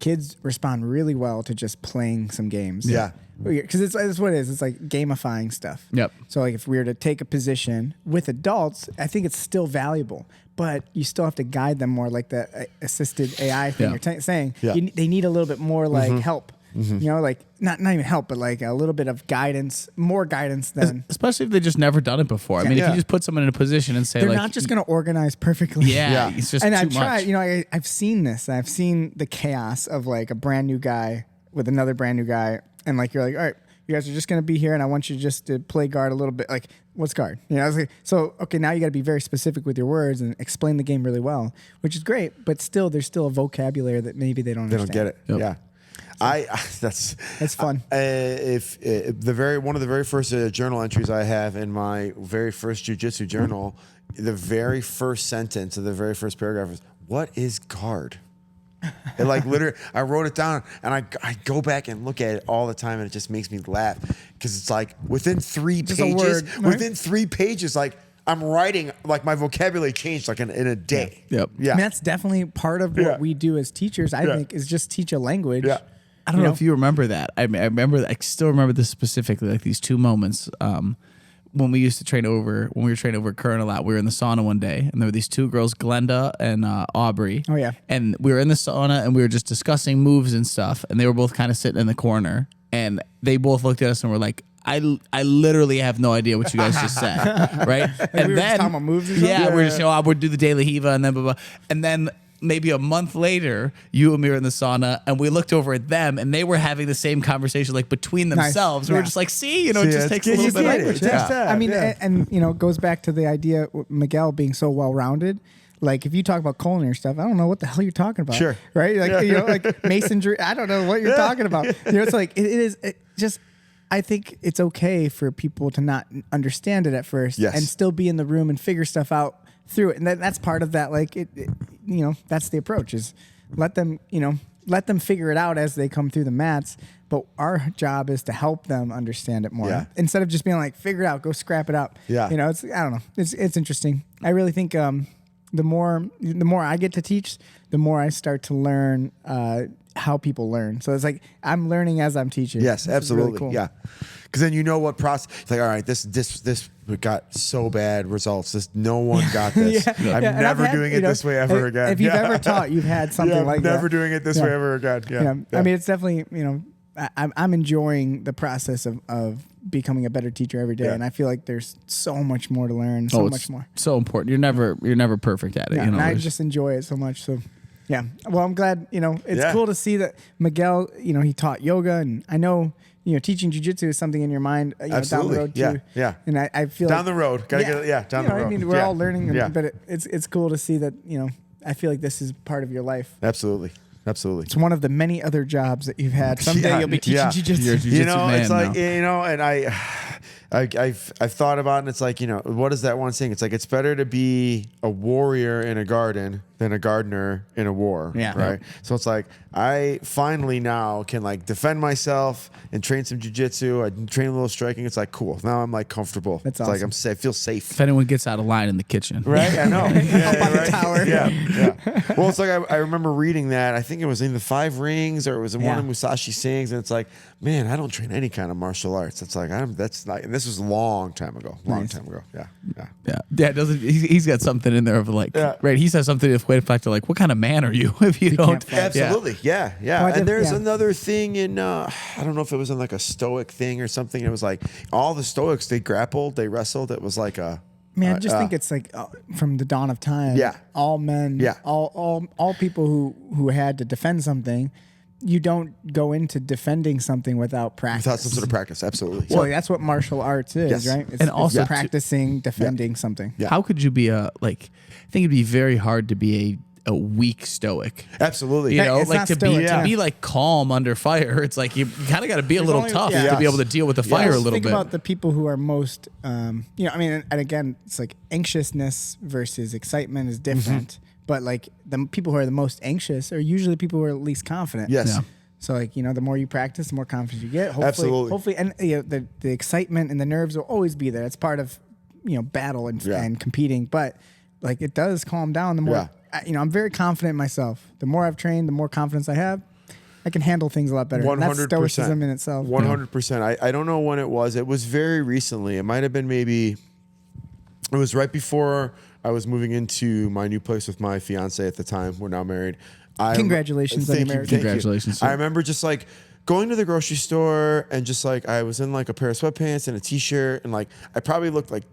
kids respond really well to just playing some games. Yeah. Because it's what it is. It's like gamifying stuff. Yep. So like if we were to take a position with adults, I think it's still valuable, but you still have to guide them more like the assisted AI thing Yeah. you're saying. Yeah. They need a little bit more like help. Like not even help, but like a little bit of guidance, more guidance than. Especially if they just never done it before. I mean, if Yeah. you just put someone in a position and say They're like, not just going to organize perfectly. yeah, Yeah. it's just And too I've tried, much. I've seen this. I've seen the chaos of like a brand new guy with another brand new guy. And like, you're like, all right, you guys are just going to be here. And I want you just to play guard a little bit. Like, what's guard? I was like, so, okay, now you got to be very specific with your words and explain the game really well, which is great. But still, there's still a vocabulary that maybe they don't They don't understand. get it. Yep. Yeah. That's fun. If one of the very first journal entries I have in my very first jiu-jitsu journal, the very first sentence of the very first paragraph is, "What is guard?" And like literally, I wrote it down, and I go back and look at it all the time, and it just makes me laugh because it's like within 3 Just a pages, word, right? within 3 pages, like I'm writing, like my vocabulary changed like in a day. Yep. Yeah. I mean, that's definitely part of what Yeah. we do as teachers, I Yeah. think, is just teach a language. Yeah. I don't know if you remember that. I remember. I still remember this specifically. Like these two moments when we used to train over. When we were training over Current a lot, we were in the sauna one day, and there were these two girls, Glenda and Aubrey. Oh, yeah. And we were in the sauna, and we were just discussing moves and stuff. And they were both kind of sitting in the corner, and they both looked at us and were like, I literally have no idea what you guys just said, right? And we were just talking about moves or something? yeah, Yeah, we're yeah, just I would do the daily Hiva and then blah, blah. And then maybe a month later, you and me were in the sauna, and we looked over at them, and they were having the same conversation like between themselves. We were Yeah. just like, see, it See, just it's takes a kids little bit. get of it. language. Yeah. I mean, Yeah. and it goes back to the idea with Miguel being so well-rounded. Like if you talk about culinary stuff, I don't know what the hell you're talking about. Sure. Right? Like like masonry. I don't know what you're talking about. It's like it just. I think it's okay for people to not understand it at first Yes. and still be in the room and figure stuff out through it. And that's part of that. Like that's the approach is let them figure it out as they come through the mats. But our job is to help them understand it more instead of just being like, figure it out, go scrap it out. Yeah. It's I don't know. It's interesting. I really think the more I get to teach, the more I start to learn how people learn. So it's like I'm learning as I'm teaching. Yes, This is really absolutely. cool. Yeah. Because then you know what process. It's like, all right, this got so bad results. No one got this. I'm And never I've had, doing it this way ever again. If you've ever taught, you've had something I'm like that. never doing it this way ever again. Yeah. I mean, it's definitely, I'm enjoying the process of becoming a better teacher every day. Yeah. And I feel like there's so much more to learn, so it's much more. so important. You're never perfect at it. Yeah, You know, and I there's- just enjoy it so much. So, yeah. Well, I'm glad, it's Yeah. cool to see that Miguel, he taught yoga. And I know, teaching jiu-jitsu is something in your mind down Absolutely. the road, Yeah, too. yeah. And I feel Down the road. Gotta get it. Down the road. I mean, we're Yeah. all learning, Yeah. but it's cool to see that, I feel like this is part of your life. Absolutely. Absolutely. It's one of the many other jobs that you've had. Someday Yeah, you'll be teaching yeah. jiu-jitsu. You're a jiu-jitsu man it's like, now. and I've thought about it, and it's like, what is that one saying? It's like, it's better to be a warrior in a garden than a gardener in a war. Yeah. Right. So it's like, I finally now can like defend myself and train some jiu-jitsu. I train a little striking. It's like, cool. Now I'm like comfortable. That's it's like, awesome. I'm safe. I feel safe. if anyone gets out of line in the kitchen, Right, I know. Yeah, Up on the right? tower. Yeah. Well, it's like I remember reading that. I think it was in the Five Rings, or it was in one Yeah. of Musashi Singh's, and it's like, man, I don't train any kind of martial arts. It's like that's not. And this was a long time ago. Yeah. Yeah, it doesn't. He's got something in there of like, Yeah. right? He says something to the equate factor like, what kind of man are you if you don't? can't fight. Absolutely. Yeah. Well, I and did- there's yeah. another thing in I don't know if it was in like a Stoic thing or something. It was like all the Stoics, they grappled, they wrestled. It was like a Man, I just think it's like from the dawn of time. Yeah. All men. Yeah. All people who had to defend something. You don't go into defending something without practice. without some sort of practice. Absolutely. So that's what martial arts is, Yes. right? It's, And also it's to- practicing defending something. Yeah. How could you be I think it'd be very hard to be a weak stoic. Absolutely. You know, it's like not to be stoic, to be like calm under fire. It's like you kind of got to be a little only- tough yeah. to be Yes. able to deal with the fire a little Think bit. about the people who are most, I mean, and again, it's like anxiousness versus excitement is different. But like the people who are the most anxious are usually people who are least confident. Yes. Yeah. So like, the more you practice, the more confidence you get. Hopefully, Absolutely. Hopefully, and the excitement and the nerves will always be there. It's part of, battle and Yeah. and competing. But like it does calm down the more. Yeah. I'm very confident in myself. The more I've trained, the more confidence I have. I can handle things a lot better. And that's 100%. stoicism in itself. 100%. I don't know when it was. It was very recently. It might have been it was right before I was moving into my new place with my fiance at the time. We're now married. Congratulations on your marriage. Thank you. Congratulations, sir. I remember just like going to the grocery store and just like I was in like a pair of sweatpants and a t-shirt and like I probably looked like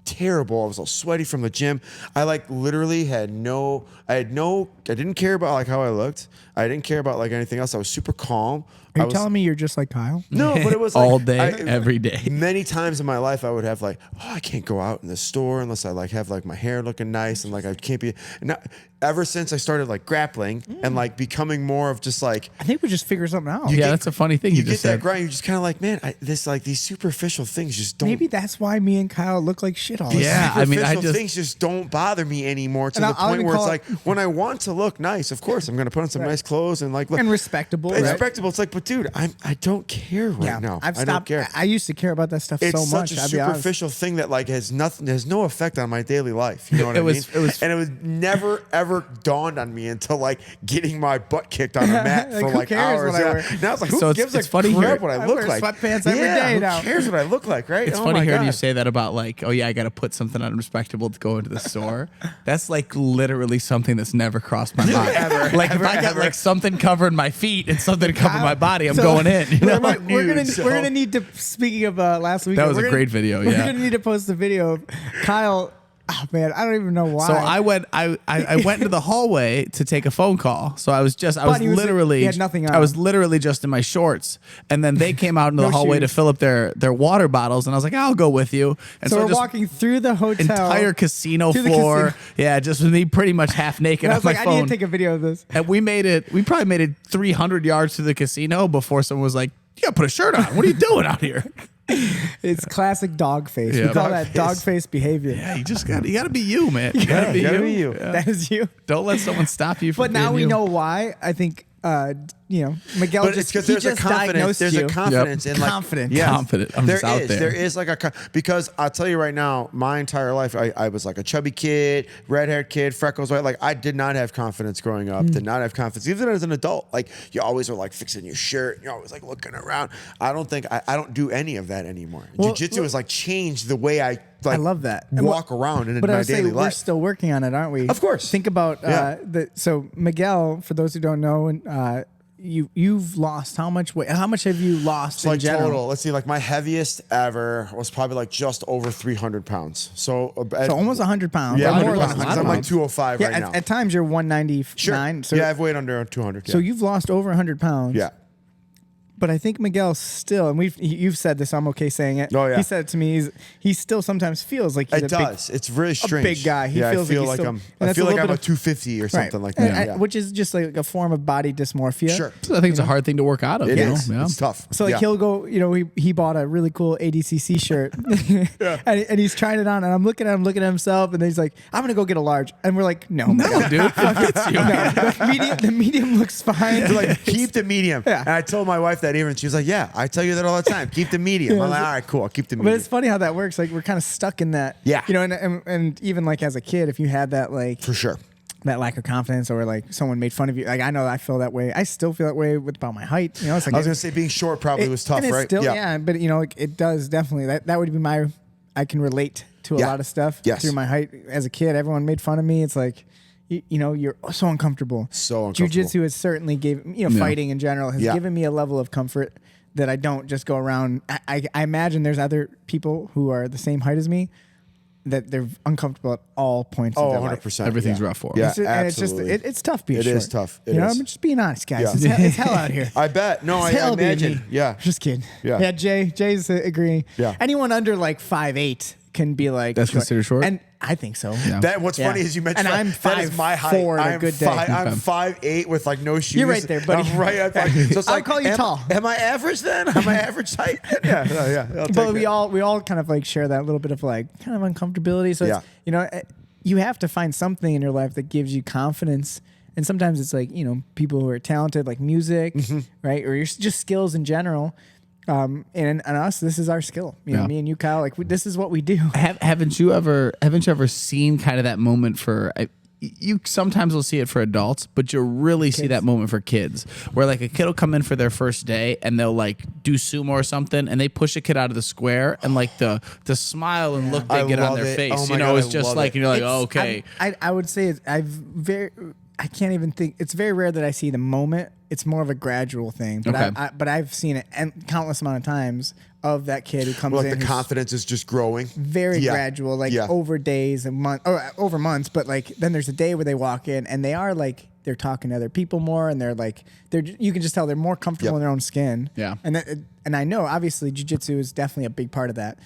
terrible. I was all sweaty from the gym. I like literally I didn't care about like how I looked. I didn't care about like anything else. I was super calm. Are I you was, telling me you're just like Kyle? No, but it was like, All day, every day. Many times in my life, I would have like, I can't go out in the store unless I like have like my hair looking nice and like I can't be. And now, ever since I started like grappling and like becoming more of just like, I think we just figure something out. Yeah, that's a funny thing you get just that said. grind. You're just kind of like, man, these superficial things just don't. Maybe that's why me and Kyle look like shit all the Yeah, time. I mean, superficial I just- things just don't bother me anymore to And the I'll point even where it's call like when I want to look nice, of course I'm gonna put on some nice clothes and like look And respectable, It's right? respectable. It's like, but dude, I don't care right now. I've I don't stopped. care. I used to care about that stuff It's so much. such a I'll be honest. superficial thing that like has no effect on my daily life. You know what It I was- mean? it was- and it was never ever dawned on me until like getting my butt kicked on a mat Like, for who like cares hours. what I Yeah. wear? Now it's like, who So it's- gives it's a funny crap here- what I I look wear like? sweatpants every yeah, day who now. cares what I look like, right? It's Oh funny my hearing you God. say that about like, oh yeah, I got to put something on respectable to go into the store. That's like literally something that's never crossed my mind. Like if I got like something covering my feet and something covering my body, I'm So- going in. You know? We're gonna need to. Speaking of last week, That was a great video, We're yeah. gonna need to post a video of Kyle. Oh man, I don't even know why. So I went into the hallway to take a phone call. So I was he had nothing on. I was literally just in my shorts. And then they came out into No the hallway to shoes. fill up their water bottles. And I was like, I'll go with you. And So I we're just- walking through the hotel. entire casino to the floor. casino. Yeah, just with me pretty much half naked And I on was my like, I phone. need to take a video of this. And we probably made it 300 yards to the casino before someone was like, you gotta put a shirt on. What are you doing out here? It's classic dog face. Yeah. We call Dog that face. dog face behavior. Yeah, you gotta be you, man. You gotta be you. Yeah. That is you. Don't let someone stop you from But now being we you. know why. I think Miguel But it's because there's a confidence. There's a confidence in like confident. Yeah, Confident. I'm just out there. There is like because I'll tell you right now, my entire life I was like a chubby kid, red-haired kid, freckles, right? Like I did not have confidence growing up. Did not have confidence even as an adult. Like you always are like fixing your shirt. You're always like looking around. I don't think I don't do any of that anymore. Well, Jiu-Jitsu has like changed the way I I love that. walk around in But I my would say daily we're life. still working on it, aren't we? Of course. Think about so Miguel. For those who don't know, you've lost how much weight? How much have you lost So in like general? total, let's see, like my heaviest ever was probably like just over 300 pounds. So almost 100 pounds. Yeah, or more 100 than pounds. 100 I'm like pounds. 205 Yeah, right now. at times you're 199. Sure. So, yeah, I've weighed under 200. so Yeah. you've lost over 100 pounds. Yeah. But I think Miguel still, and you've said this, I'm okay saying it. Oh, yeah. He said it to me. He still sometimes feels like he's It does. It's really strange. big guy. He yeah, feels I feel like he's like still- and I that's feel a like little I'm bit a 250 or something like And that. Yeah. which is just like a form of body dysmorphia. Sure. I think it's a hard thing to work out of. It you is. know? Yeah. It's tough. So like Yeah. he'll go, he bought a really cool ADCC shirt, and he's trying it on, and I'm looking at himself, and he's like, "I'm gonna go get a large," and we're like, "No, Miguel, dude. It's you. the medium looks fine." They're like, keep the medium. Yeah. And I told my wife that even. She was like, yeah, I tell you that all the time. Keep the medium. I'm like, all right, cool. I'll keep the But medium. it's funny how that works. Like we're kind of stuck in that. Yeah. And even like as a kid, if you had that like For sure. that lack of confidence, or like someone made fun of you, like I know I feel that way. I still feel that way about my height. It's like I was going to say being short probably was tough, and it's right? Still, yeah. But it does definitely. That would be I can relate to a Yeah. lot of stuff Yes. through my height. As a kid, everyone made fun of me. It's like, you're so uncomfortable. So uncomfortable. Jiu-Jitsu has certainly fighting in general has Yeah. given me a level of comfort that I don't just go around. I imagine there's other people who are the same height as me that they're uncomfortable at all points of their life. 100%. Everything's yeah. rough for 'em. Yeah, And it's just absolutely. it's tough being It short. is tough. It is. I'm just being honest, guys. Yeah. It's hell out here. I bet. No, I It's hell being imagine. me. Yeah. Just kidding. Yeah. Jay's agreeing. Yeah. Anyone under like 5'8" can be like That's considered short? And I think so. Yeah. That what's Yeah. funny is you mentioned And I'm that is my height. 5'4" I'm a good day. I'm Okay. 5'8" with like no shoes. You're right there, buddy. I'm right. So it's I'll like, call you tall. Am I average then? Am I average height? Yeah. I'll take But we that. all kind of like share that little bit of like kind of uncomfortability. So it's, you have to find something in your life that gives you confidence. And sometimes it's like, people who are talented, like music, right? Or just skills in general. And us, this is our skill. Yeah. Me and you, Kyle, like this is what we do. Haven't you ever seen kind of that moment for you sometimes will see it for adults, but you'll really see that moment for kids where like a kid will come in for their first day and they'll like do sumo or something and they push a kid out of the square and like the smile and look they I get on love their it. face, Oh my God, it's I just love like, it. and you're like, It's- oh, okay. I would say I can't even think. It's very rare that I see the moment. It's more of a gradual thing. But Okay. but I've seen it countless amount of times of that kid who comes Like in. the who's confidence is just growing. very Yeah. gradual, like Yeah. over days and months, or over months. But like then there's a day where they walk in and they are like they're talking to other people more, and you can just tell they're more comfortable Yep. in their own skin. Yeah. And I know obviously jiu-jitsu is definitely a big part of that.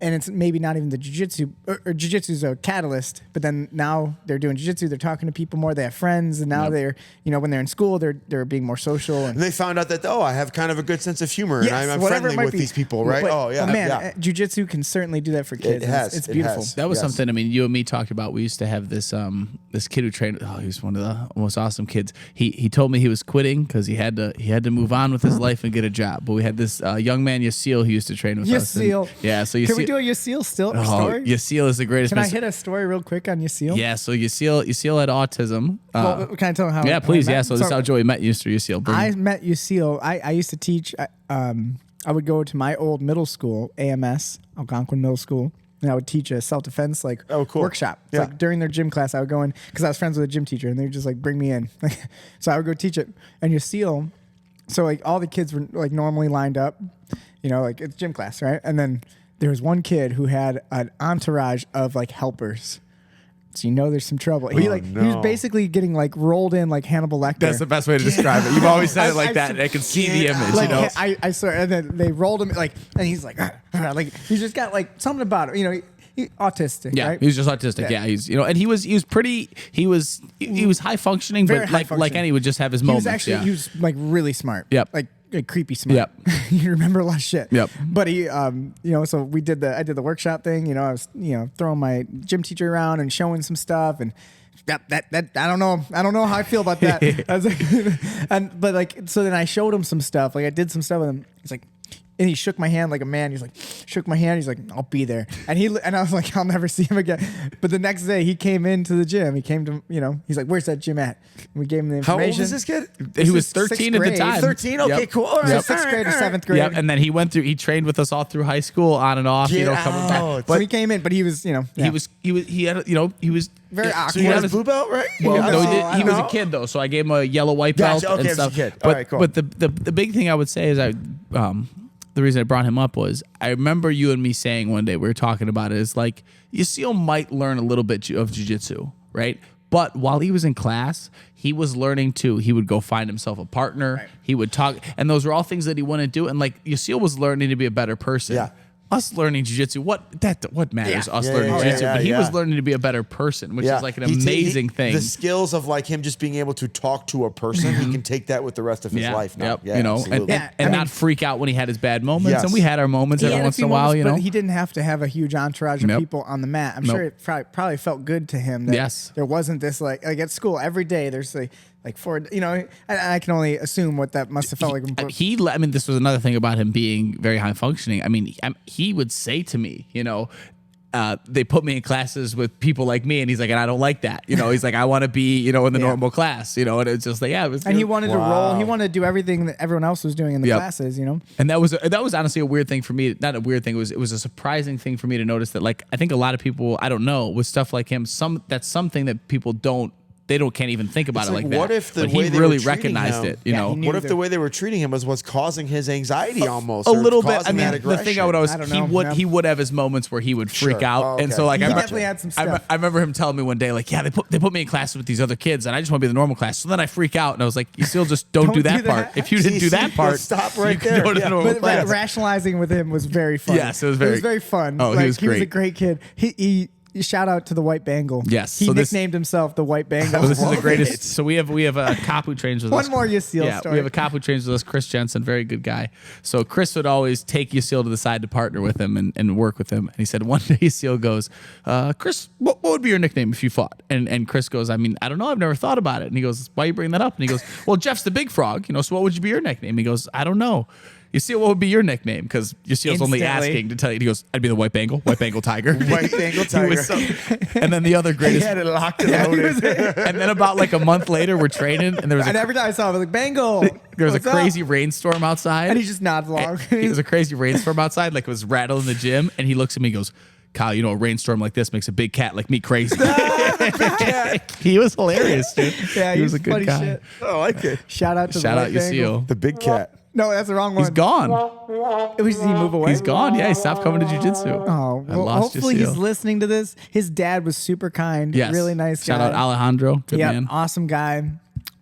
And it's maybe not even the jiu-jitsu, or jiu-jitsu is a catalyst, but then now they're doing jiu-jitsu, they're talking to people more, they have friends, and now they're, when they're in school, they're being more social. And they found out that I have kind of a good sense of humor Yes, and I'm whatever it friendly might with be. these people, right? But, man, jiu-jitsu can certainly do that for kids. It has. It's It beautiful. has. That was Yes. something. I mean, you and me talked about. We used to have this this kid who trained. Oh, he was one of the most awesome kids. He told me he was quitting because he had to move on with his life and get a job. But we had this young man Yasil who used to train with us. Yasil. Yeah. So Yasil. Can we do a Yasil story? Yasil is the greatest. Can I hit a story real quick on Yasil? Yeah. So Yasil had autism. Well, can I tell him how? Yeah, please. how I Yeah. met So him? this is how Joey met Mr. Yasil. I met Yasil. I used to teach. I would go to my old middle school, AMS, Algonquin Middle School, and I would teach a self-defense cool. workshop. It's Yeah. like during their gym class, I would go in because I was friends with a gym teacher, and they would just like bring me in. So I would go teach it. And Yasil, so like all the kids were like normally lined up, like it's gym class, right? And then there was one kid who had an entourage of like helpers. So there's some trouble. He was basically getting like rolled in like Hannibal Lecter. That's the best way to describe it. You've always said it like that. And I can see the image. Like, I swear, and then they rolled him like, and he's like he's just got like something about it, he autistic. Yeah, right? he was just autistic. Yeah, he's and he was high functioning, Very but high like functioning. any would just have his He moments. was actually he was like really smart. Yep. Like a creepy smart. Yep. You remember a lot of shit. Yep. But he, so I did the workshop thing. I was, throwing my gym teacher around and showing some stuff, and that I don't know how I feel about that. I was like, so then I showed him some stuff. Like I did some stuff with him. He's like. And he shook my hand like a man. He's like, shook my hand. He's like, I'll be there. And I was like, I'll never see him again. But the next day he came into the gym. He came to, he's like, where's that gym at? And we gave him the information. How old is this kid? He was 13 at the time. 13? Okay, cool. All right. Yep. Sixth grade or seventh grade. Yep. And then he trained with us all through high school, on and off, coming back. But he came in, but he was, he was very awkward. So you got his blue belt, right? Well, No, he was a kid though, so I gave him a yellow white belt Gotcha. Okay, and stuff. he was a kid. But, All right, cool. but the big thing I would say is the reason I brought him up was I remember you and me saying one day we were talking about it is like Yusef might learn a little bit of jiu-jitsu, right? But while he was in class, he was learning too. He would go find himself a partner. Right. He would talk, and those were all things that he wanted to do. And like Yusef was learning to be a better person. Yeah. Us learning jiu-jitsu, what matters? Yeah. Us Yeah, learning yeah, jiu-jitsu, yeah, but he yeah. was learning to be a better person, which is like an amazing thing. The skills of like him just being able to talk to a person, he can take that with the rest of his life now. Yep. Yeah, and absolutely. not freak out when he had his bad moments. Yes. And we had our moments every once in a while, But he didn't have to have a huge entourage of Nope. people on the mat. I'm Nope. sure it probably felt good to him that Yes. there wasn't this like at school every day there's like for I can only assume what that must have felt like. This was another thing about him being very high functioning. I mean, he would say to me, they put me in classes with people like me, and he's like, and I don't like that. He's like, I want to be, in the normal class, and it's just like, yeah, it was. And he wanted to roll. He wanted to do everything that everyone else was doing in the classes, And that was honestly a weird thing for me. Not a weird thing. It was a surprising thing for me to notice that, like, I think a lot of people, I don't know, with stuff like him, that's something that people can't even think about it like that. What if the but way he they really were treating recognized him, it? You know, what if the way they were treating him was causing his anxiety almost? a or little bit. causing that The thing I would always I don't know. he would have his moments where he would freak Sure. out, Oh, and okay. so like He I definitely had some stuff. I remember him telling me one day, like, yeah, they put me in classes with these other kids, and I just want to be the normal class. So then I freak out, and I was like, you still just don't do that part. If you didn't do that part, stop right you could there. go to the Yeah. normal But class. rationalizing with him was very fun. Yes, it was very fun. Oh, he was He was a great. great kid. He shout out to the White Bangle. Yes, he so this- nicknamed himself the White Bangle. So this is the Love greatest. it. So we have a cop who trains with us. One more Yusef story. We have a cop who trains with us, Chris Jensen, very good guy. So Chris would always take Yusef to the side to partner with him and work with him. And he said one day Yusef goes, Chris, what would be your nickname if you fought? And Chris goes, I mean, I don't know, I've never thought about it. And he goes, why you bring that up? And he goes, well, Jeff's the big frog, so what would you be your nickname? He goes, I don't know. Yusef, what would be your nickname? Because Yusef's only Instantly. asking to tell you. He goes, I'd be the White Bangle Tiger. White Bengal He was Tiger. and then the other He greatest. had it locked and loaded. And then about like a month later, we're training, and there was and a every time I saw him, I was like, Bangle. there was a what's up? crazy rainstorm outside. And he just nods along. It was a crazy rainstorm outside, like it was rattling the gym. And he looks at me and goes, Kyle, a rainstorm like this makes a big cat like me crazy. He was hilarious, dude. Yeah, he was a funny good guy. shit. I like it. Shout out to Shout the out White Bangle. Yusef. The big cat. No, that's the wrong one. He's gone. Did he move away? He's gone. Yeah, he stopped coming to jiu-jitsu. Oh, I well, lost hopefully Yusef. he's listening to this. His dad was super kind. Yes. Really nice guy. Shout out Alejandro. Good Yeah, man. awesome guy.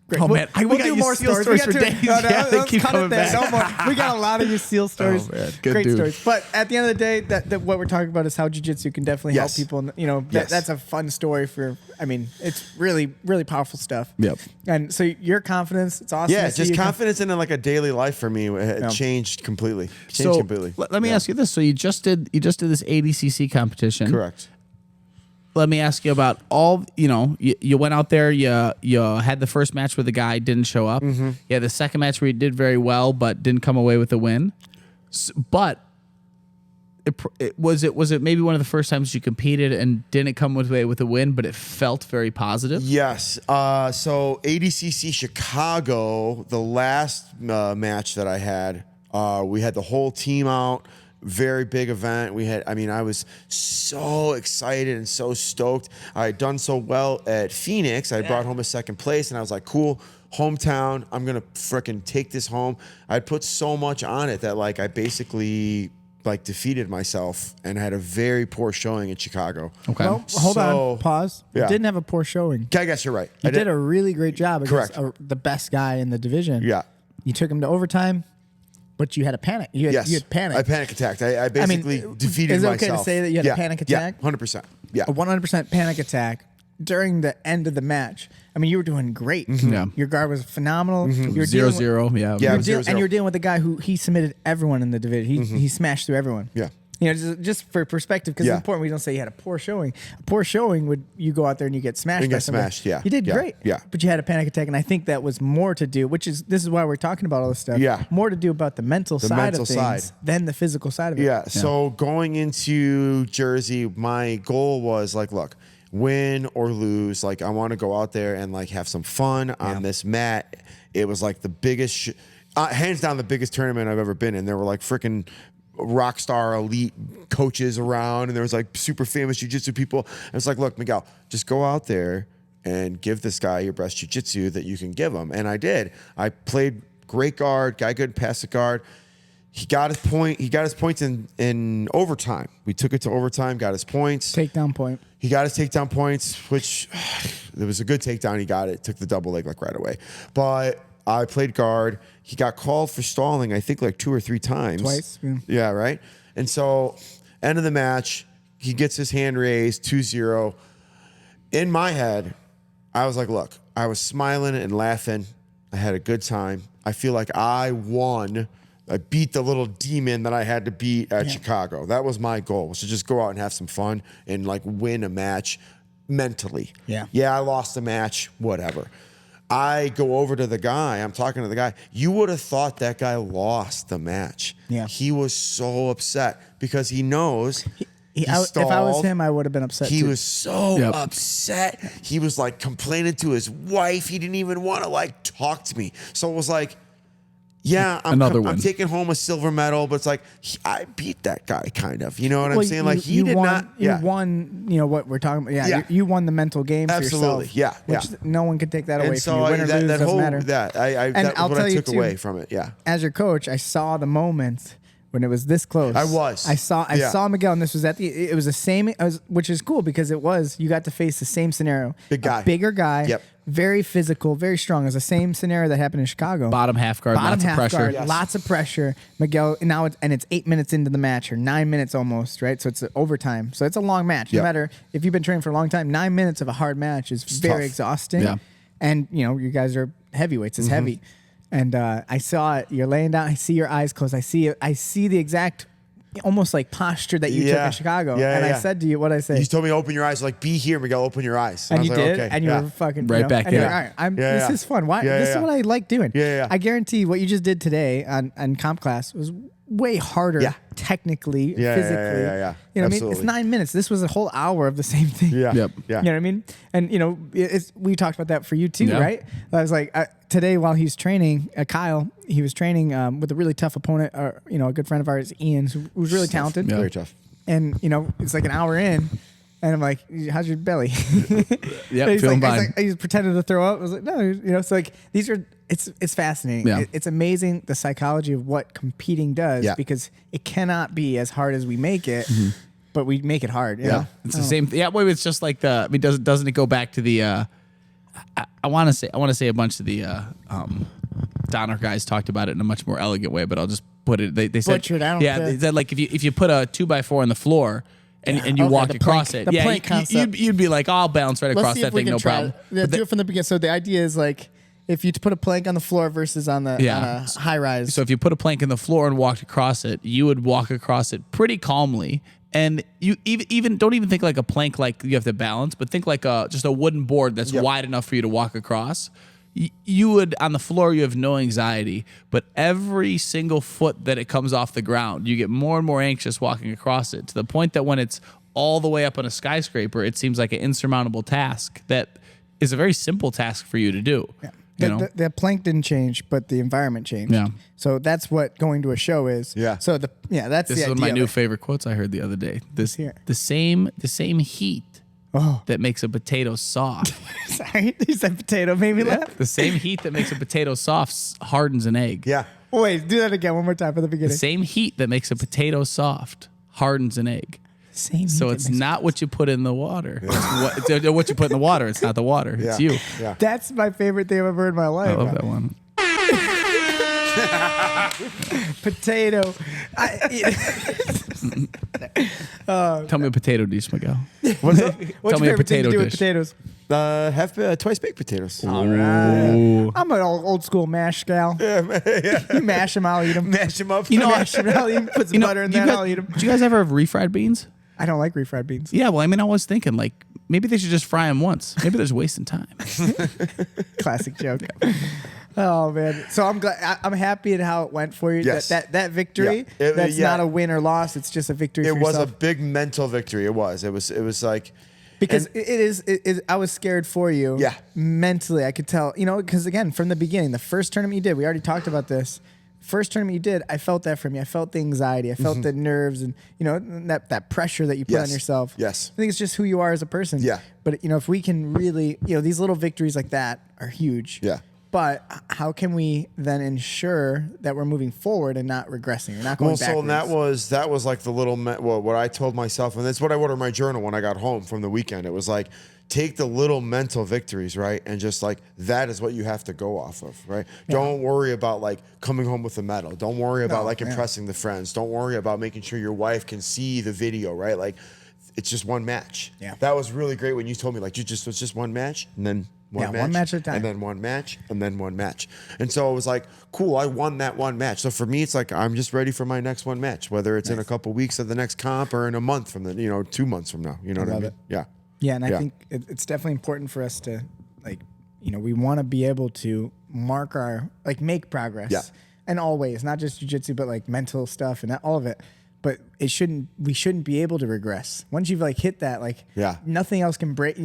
Great. Oh, man. We We'll got do more Yusef stories. stories We for got days. No, Yeah, they let's keep cut it coming there. back. No more. We got a lot of Yusef stories. Oh, man. Good Great dude. stories. But at the end of the day, that what we're talking about is how jiu-jitsu can definitely Yes. help people. Yes. That's a fun story it's really, really powerful stuff. Yep. And so your confidence, it's awesome. Yeah, to see just you. confidence in like a daily life for me it changed completely. Completely. Let me ask you this. So you just did this ADCC competition. Correct. Let me ask you about all, you went out there, you had the first match where the guy didn't show up. Mm-hmm. Yeah, the second match where you did very well but didn't come away with a win. But was it maybe one of the first times you competed and didn't come away with a win, but it felt very positive? Yes. So ADCC Chicago, the last match that I had, we had the whole team out. Very big event. I was so excited and so stoked. I had done so well at Phoenix. I brought home a second place, and I was like, cool, hometown. I'm going to frickin' take this home. I put so much on it that I basically defeated myself and had a very poor showing in Chicago. Okay. Well, hold on. Pause. Yeah. You didn't have a poor showing. I guess you're right. You I did a really great job against Correct. the best guy in the division. Yeah. You took him to overtime, but you had a panic. You had panic. I panic attacked. I basically defeated is it myself. okay to say that you had a panic attack? Yeah, 100%. Yeah. A 100% panic attack during the end of the match, I mean, you were doing great. Yeah. Your guard was phenomenal. You were 0-0. Yeah. Yeah. and you were dealing with a guy who he submitted everyone in the division. He smashed through everyone. Yeah. You know, just for perspective, because Yeah. it's important. We don't say you had a poor showing. A poor showing would you go out there and you get smashed. And by get somebody. smashed, yeah. You did Yeah. great. Yeah. But you had a panic attack, and I think that was more to do. This is why we're talking about all this stuff. Yeah. More to do about the mental side mental of things side. than the physical side of it. Yeah. So going into Jersey, my goal was like, look, win or lose. Like, I want to go out there and like have some fun on this mat. It was like the biggest, hands down, the biggest tournament I've ever been in. There were like freaking rock star elite coaches around, and there was like super famous jiu-jitsu people. And it's like, look, Miguel, just go out there and give this guy your best jiu-jitsu that you can give him. And I did. I played great guard, guy good pass the guard. He got his point. He got his points in overtime. We took it to overtime, got his points. Takedown point. He got his takedown points, which it was a good takedown. He got it. Took the double leg like right away. But I played guard. He got called for stalling, I think like 2 or 3 times. Twice. Yeah. Yeah, right? And so, end of the match, he gets his hand raised, 2-0. In my head, I was like, look, I was smiling and laughing. I had a good time. I feel like I won. I beat the little demon that I had to beat at Chicago. That was my goal, was to just go out and have some fun and like win a match mentally. Yeah. Yeah, I lost the match, whatever. I go over to the guy. I'm talking to the guy. You would have thought that guy lost the match. Yeah. He was so upset because he knows he If I was stalled. him, I would have been upset He too. was so upset. He was like complaining to his wife. He didn't even want to like talk to me. So it was like, yeah, I'm Another I'm win. taking home a silver medal, but it's like I beat that guy kind of. You know what I'm Well, saying? Like he did won, not. You Yeah. won. You know what we're talking about. Yeah. Yeah. You won the mental game for Absolutely. yourself. Yeah, Which yeah. no one could take that away And from so you. Win or lose that doesn't whole matter. that And that I'll was what tell I you took too, away from it. Yeah. As your coach, I saw the moment when it was this close. I was. I Yeah. saw Miguel, and this was it was the same, which is cool because you got to face the same scenario. Big guy. A bigger guy. Yep. Very physical, very strong. It was the same scenario that happened in Chicago. Bottom half guard, Bottom lots of half pressure. guard, Yes. lots of pressure. Miguel, it's 8 minutes into the match, or 9 minutes almost, right? So it's overtime. So it's a long match. No Yep. matter if you've been training for a long time, 9 minutes of a hard match is very tough. exhausting. Yeah. And you guys are heavyweights. It's heavy. And I saw it. You're laying down. I see your eyes closed. I see the exact, almost like posture that you took in Chicago. Yeah, and yeah. I said to you, what I say? You told me to open your eyes. Like, be here, Miguel. Open your eyes. And I was you like, did, okay, and you yeah. were fucking Right back and you're in. like, all right, Yeah, this yeah. is fun. Why? Yeah, This yeah. is what I like doing. Yeah, yeah. I guarantee what you just did today on comp class was way harder, Yeah. technically, Yeah, physically. yeah. You know what I mean? Absolutely. It's 9 minutes. This was a whole hour of the same thing. Yeah. Yep. Yeah. You know what I mean? And we talked about that for you too, Yeah. right? I was like, today while he's training, Kyle, he was training with a really tough opponent, or a good friend of ours, Ian, who was really talented. Yeah. Very tough. And it's like an hour in, and I'm like, "How's your belly?" Yep, And he's feeling like, fine. he's pretending to throw up. I was like, "No," so like these are it's fascinating. Yeah. It's amazing the psychology of what competing does, Yeah. because it cannot be as hard as we make it, but we make it hard. You know? It's the same. Yeah, well, it's just like the. I mean, doesn't it go back to the? I want to say a bunch of the Donner guys talked about it in a much more elegant way, but I'll just put it. They said, Butcher it, I don't yeah, care. they said like if you put a 2x4 on the floor and you Okay, walk the across plank- it, the yeah, plank concept. you'd be like, oh, I'll bounce right Let's across see that if we thing, can no try problem. it. Yeah, do it from the beginning. So the idea is like, if you put a plank on the floor versus on a high rise. So if you put a plank in the floor and walked across it, you would walk across it pretty calmly. And you even don't even think like a plank like you have to balance, but think like just a wooden board that's wide enough for you to walk across. You would, on the floor, you have no anxiety, but every single foot that it comes off the ground, you get more and more anxious walking across it, to the point that when it's all the way up on a skyscraper, it seems like an insurmountable task that is a very simple task for you to do. Yeah. You know? The plank didn't change, but the environment changed. Yeah. So that's what going to a show is. Yeah. So that's This the is one of idea my of new it. favorite quotes I heard the other day. hear it. The same heat that makes a potato soft. Sorry, he said potato. Made me laugh. The same heat that makes a potato soft hardens an egg. Yeah. Wait, do that again one more time for the The beginning. same heat that makes a potato soft hardens an egg. Same. So heat it's that makes- not what you put in the water. It's what you put in the water. It's not the water. Yeah. It's you. Yeah. That's my favorite thing I've ever heard in my life. I love that one. Potato. Tell me a potato dish, Miguel. What's up? What's me a your favorite thing to potato do with dish. potatoes? Have twice baked potatoes. All right. I'm an old school mash gal. You mash them, I'll eat them. Mash them up. You know, Mash them, I'll eat them. Put some butter in that, I'll eat them. Do you guys ever have refried beans? I don't like refried beans. Yeah, well, I mean, I was thinking like maybe they should just fry them once. Maybe there's wasting time. Classic joke. Oh man! So I'm glad. I'm happy at how it went for you. Yes. That victory. Yeah. That's not a win or loss. It's just a victory. It for was a yourself. big mental victory. It was like Because it is. I was scared for you. Yeah. Mentally, I could tell. Because again, from the beginning, the first tournament you did, we already talked about this. First tournament you did, I felt that from you. I felt the anxiety. I felt the nerves, and that pressure that you put on yourself. Yes. I think it's just who you are as a person. Yeah. But if we can really, these little victories like that are huge. Yeah. But how can we then ensure that we're moving forward and not regressing or not going backwards? So that was like the little what I told myself, and that's what I wrote in my journal when I got home from the weekend. It was like, take the little mental victories, right, and just like that is what you have to go off of, right? Yeah. Don't worry about like coming home with a medal. Don't worry about impressing the friends. Don't worry about making sure your wife can see the video, right? Like, it's just one match. Yeah, that was really great when you told me like it's just one match and then. One match at a time. And then one match, and then one match. And so it was like, cool, I won that one match. So for me, it's like, I'm just ready for my next one match, whether it's in a couple weeks of the next comp or in a month from 2 months from now. You know what I mean? Yeah. Yeah, and I think it's definitely important for us to, we want to be able to mark make progress. Yeah. And always, not just jiu-jitsu, but like mental stuff and all of it. But we shouldn't be able to regress. Once you've hit that, nothing else can break.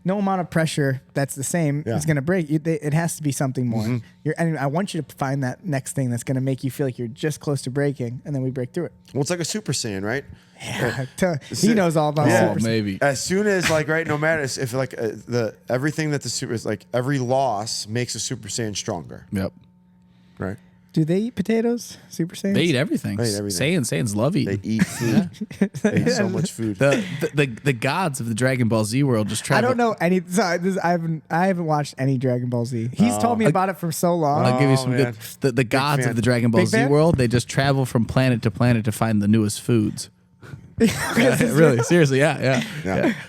No amount of pressure that's the same is going to break. It has to be something more. Mm-hmm. And I want you to find that next thing that's going to make you feel like you're just close to breaking, and then we break through it. Well, it's like a Super Saiyan, right? Yeah, he knows all about Super Saiyan. Maybe. As soon as no matter if everything that the super is every loss makes a Super Saiyan stronger. Yep. Right. Do they eat potatoes? Super Saiyans? They eat everything. Saiyans love eating. They eat food. They eat so much food. The gods of the Dragon Ball Z world just travel. I don't know any. I haven't watched any Dragon Ball Z. He's told me about it for so long. I'll give you some man. good. The gods of the Dragon Ball Big Z fan? world, they just travel from planet to planet to find the newest foods. Really, seriously, yeah.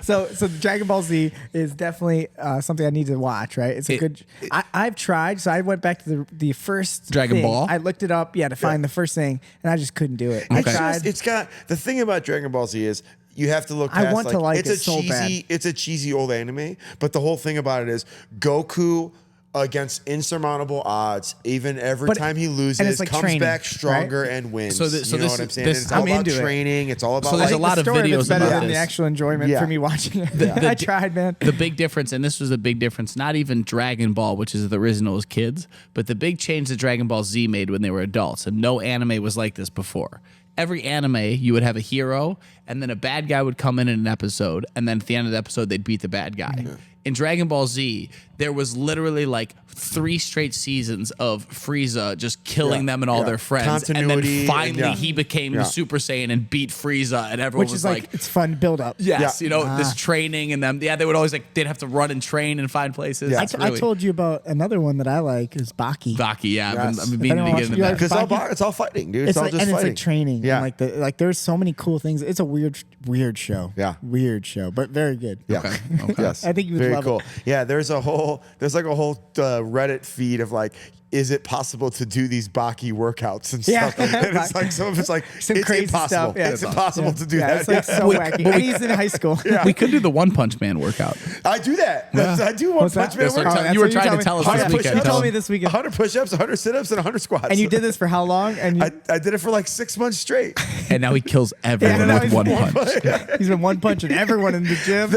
So Dragon Ball Z is definitely something I need to watch. Right? It's a good. I've tried. So I went back to the first Dragon thing. Ball? I looked it up, to find the first thing, and I just couldn't do it. I tried. It's got the thing about Dragon Ball Z is you have to look past, I want to like it's it a so cheesy bad. it's a cheesy old anime, but the whole thing about it is Goku against insurmountable odds, even every time he loses, like comes training, back stronger and wins. So you know what I'm saying? And it's I'm all about into it. training. It's all about So there's a lot of the story videos it's better about than the this. actual enjoyment for me watching it. I tried, man. The big difference, and this was a big difference, not even Dragon Ball, which is the original as kids, but the big change that Dragon Ball Z made when they were adults, and no anime was like this before. Every anime, you would have a hero, and then a bad guy would come in an episode, and then at the end of the episode, they'd beat the bad guy. Mm-hmm. In Dragon Ball Z, there was literally 3 straight seasons of Frieza just killing them and all their friends. Continuity, and then finally he became the Super Saiyan and beat Frieza, and everyone Which was is it's fun build up. yes, this training and them. Yeah, they would always they'd have to run and train and find places. Yeah. I told you about another one that I like is Baki. Baki, yeah. Yes. I've been meaning to get into that. because it's all fighting, dude. It's all just and fighting. it's training. Yeah. And there's so many cool things. It's a weird show. Yeah. Weird show, but very good. Yeah. Okay. Yes. I think you would Very love cool. it. Yeah. There's a whole Reddit feed of is it possible to do these Baki workouts and Yeah. stuff? And it's some of it's Some it's crazy impossible. stuff. Yeah. It's impossible to do Yeah, that. it's so wacky. And he's in high school. We could do the One Punch Man workout. I do that. I do one What's that? punch man That's what workout. I'm you were trying to tell us this 100 weekend. You push-ups. told me this weekend. 100 push-ups, 100 sit-ups, and 100 squats. And you did this for how long? And I did it for 6 months straight. And now he kills everyone now with he's one one punch. he's been one punching everyone in the gym.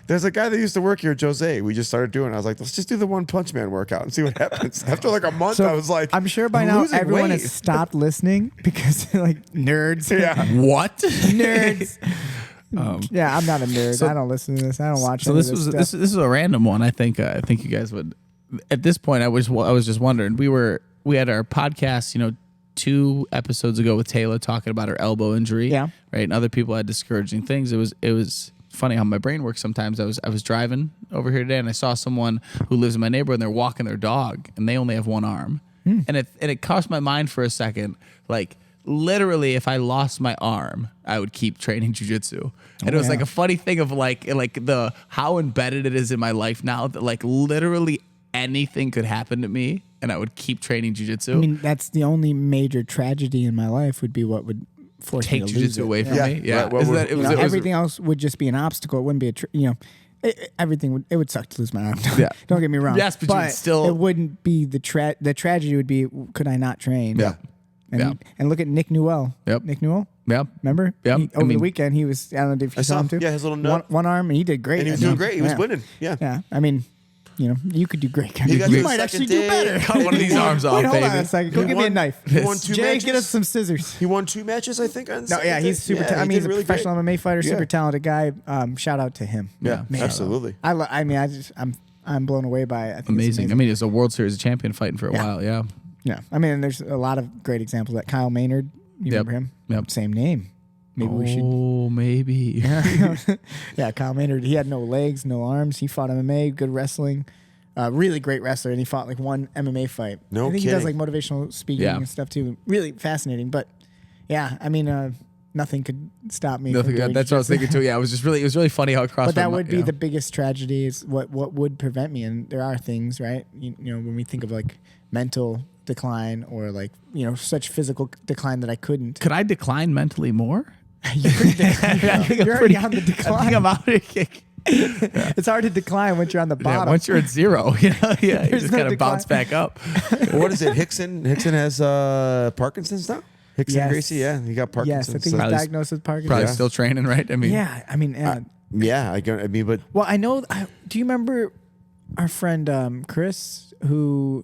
There's a guy that used to work here, Jose. We just started doing it. I was like, let's just do the One Punch Man workout and see what happens. After a month, I was like, I'm sure by now losing everyone weight. has stopped listening because nerds. Yeah. What? Nerds. Yeah, I'm not a nerd. I don't listen to this. I don't watch. So any this of was stuff. this is a random one. I think you guys would. At this point, I was just wondering. We had our podcast, 2 episodes ago with Taylor talking about her elbow injury. Yeah. Right. And other people had discouraging things. It was funny how my brain works sometimes. I was driving over here today and I saw someone who lives in my neighborhood and they're walking their dog and they only have one arm. And it crossed my mind for a second, literally, if I lost my arm, I would keep training jiu-jitsu. And it was like a funny thing of like the how embedded it is in my life now that like literally anything could happen to me and I would keep training jiu-jitsu. I mean, that's the only major tragedy in my life would be what would force me Take to jiu-jitsu lose away it. from me. Yeah. Right, well, Isn't we're- that- it You was- know, it was- everything else would just be an obstacle. It wouldn't be everything would, it would suck to lose my arm. Yeah. Don't get me wrong. Yes, but you would still- it wouldn't be the tragedy would be, could I not train? Yeah. And, Yeah. and look at Nick Newell. Yep. Nick Newell. Yep. Remember? Yep. Over the weekend, he was, I don't know if you saw him too. Yeah, his little nut. One arm, and he did great. And he was I doing think. great. He was winning. Yeah. Yeah. I mean, you know, you could do great. He got You to might the actually second do day. better. Cut one of these arms off, Wait, hold on baby. a second. Go He give me a won- knife. he won 2 Jay, matches. get us some scissors. He won 2 matches, I think. On No, second yeah, day. he's super. Yeah, I mean, he he's did a really professional great. MMA fighter, Yeah. super talented guy. Shout out to him. Yeah, Man. absolutely. I mean, I'm blown away by it. I think it's Amazing. I mean, it's a World Series champion fighting for a while. Yeah. yeah. I mean, there's a lot of great examples. Like Kyle Maynard, you remember him? Yep. Same name. Maybe we should. Oh, maybe. Yeah, Kyle Maynard. He had no legs, no arms. He fought MMA, good wrestling. Really great wrestler, and he fought like one MMA fight. No I think he does kidding. like motivational speaking Yeah. and stuff too. Really fascinating. But yeah, I mean, nothing could stop me. Nothing, from doing that's what I was jiu-jitsu. thinking too. Yeah, it was really funny how it crossed. But that my would mind. be Yeah. the biggest tragedy is what would prevent me. And there are things, right? You know, when we think of like mental decline or like, you know, such physical decline that I couldn't. Could I decline mentally more? You're already on the decline. I think I'm out of kick. It's hard to decline once you're on the Yeah, bottom. once you're at 0, you There's just no kind of decline. bounce back up. What is it? Hickson has Parkinson's now? Hickson Yes. Gracie? Yeah, he got Parkinson's. Yes, I think he's so- Probably- diagnosed with Parkinson's. Probably Yeah. still training, right? I mean, Yeah, I mean, yeah, I mean, but well, I know. Do you remember our friend Chris, who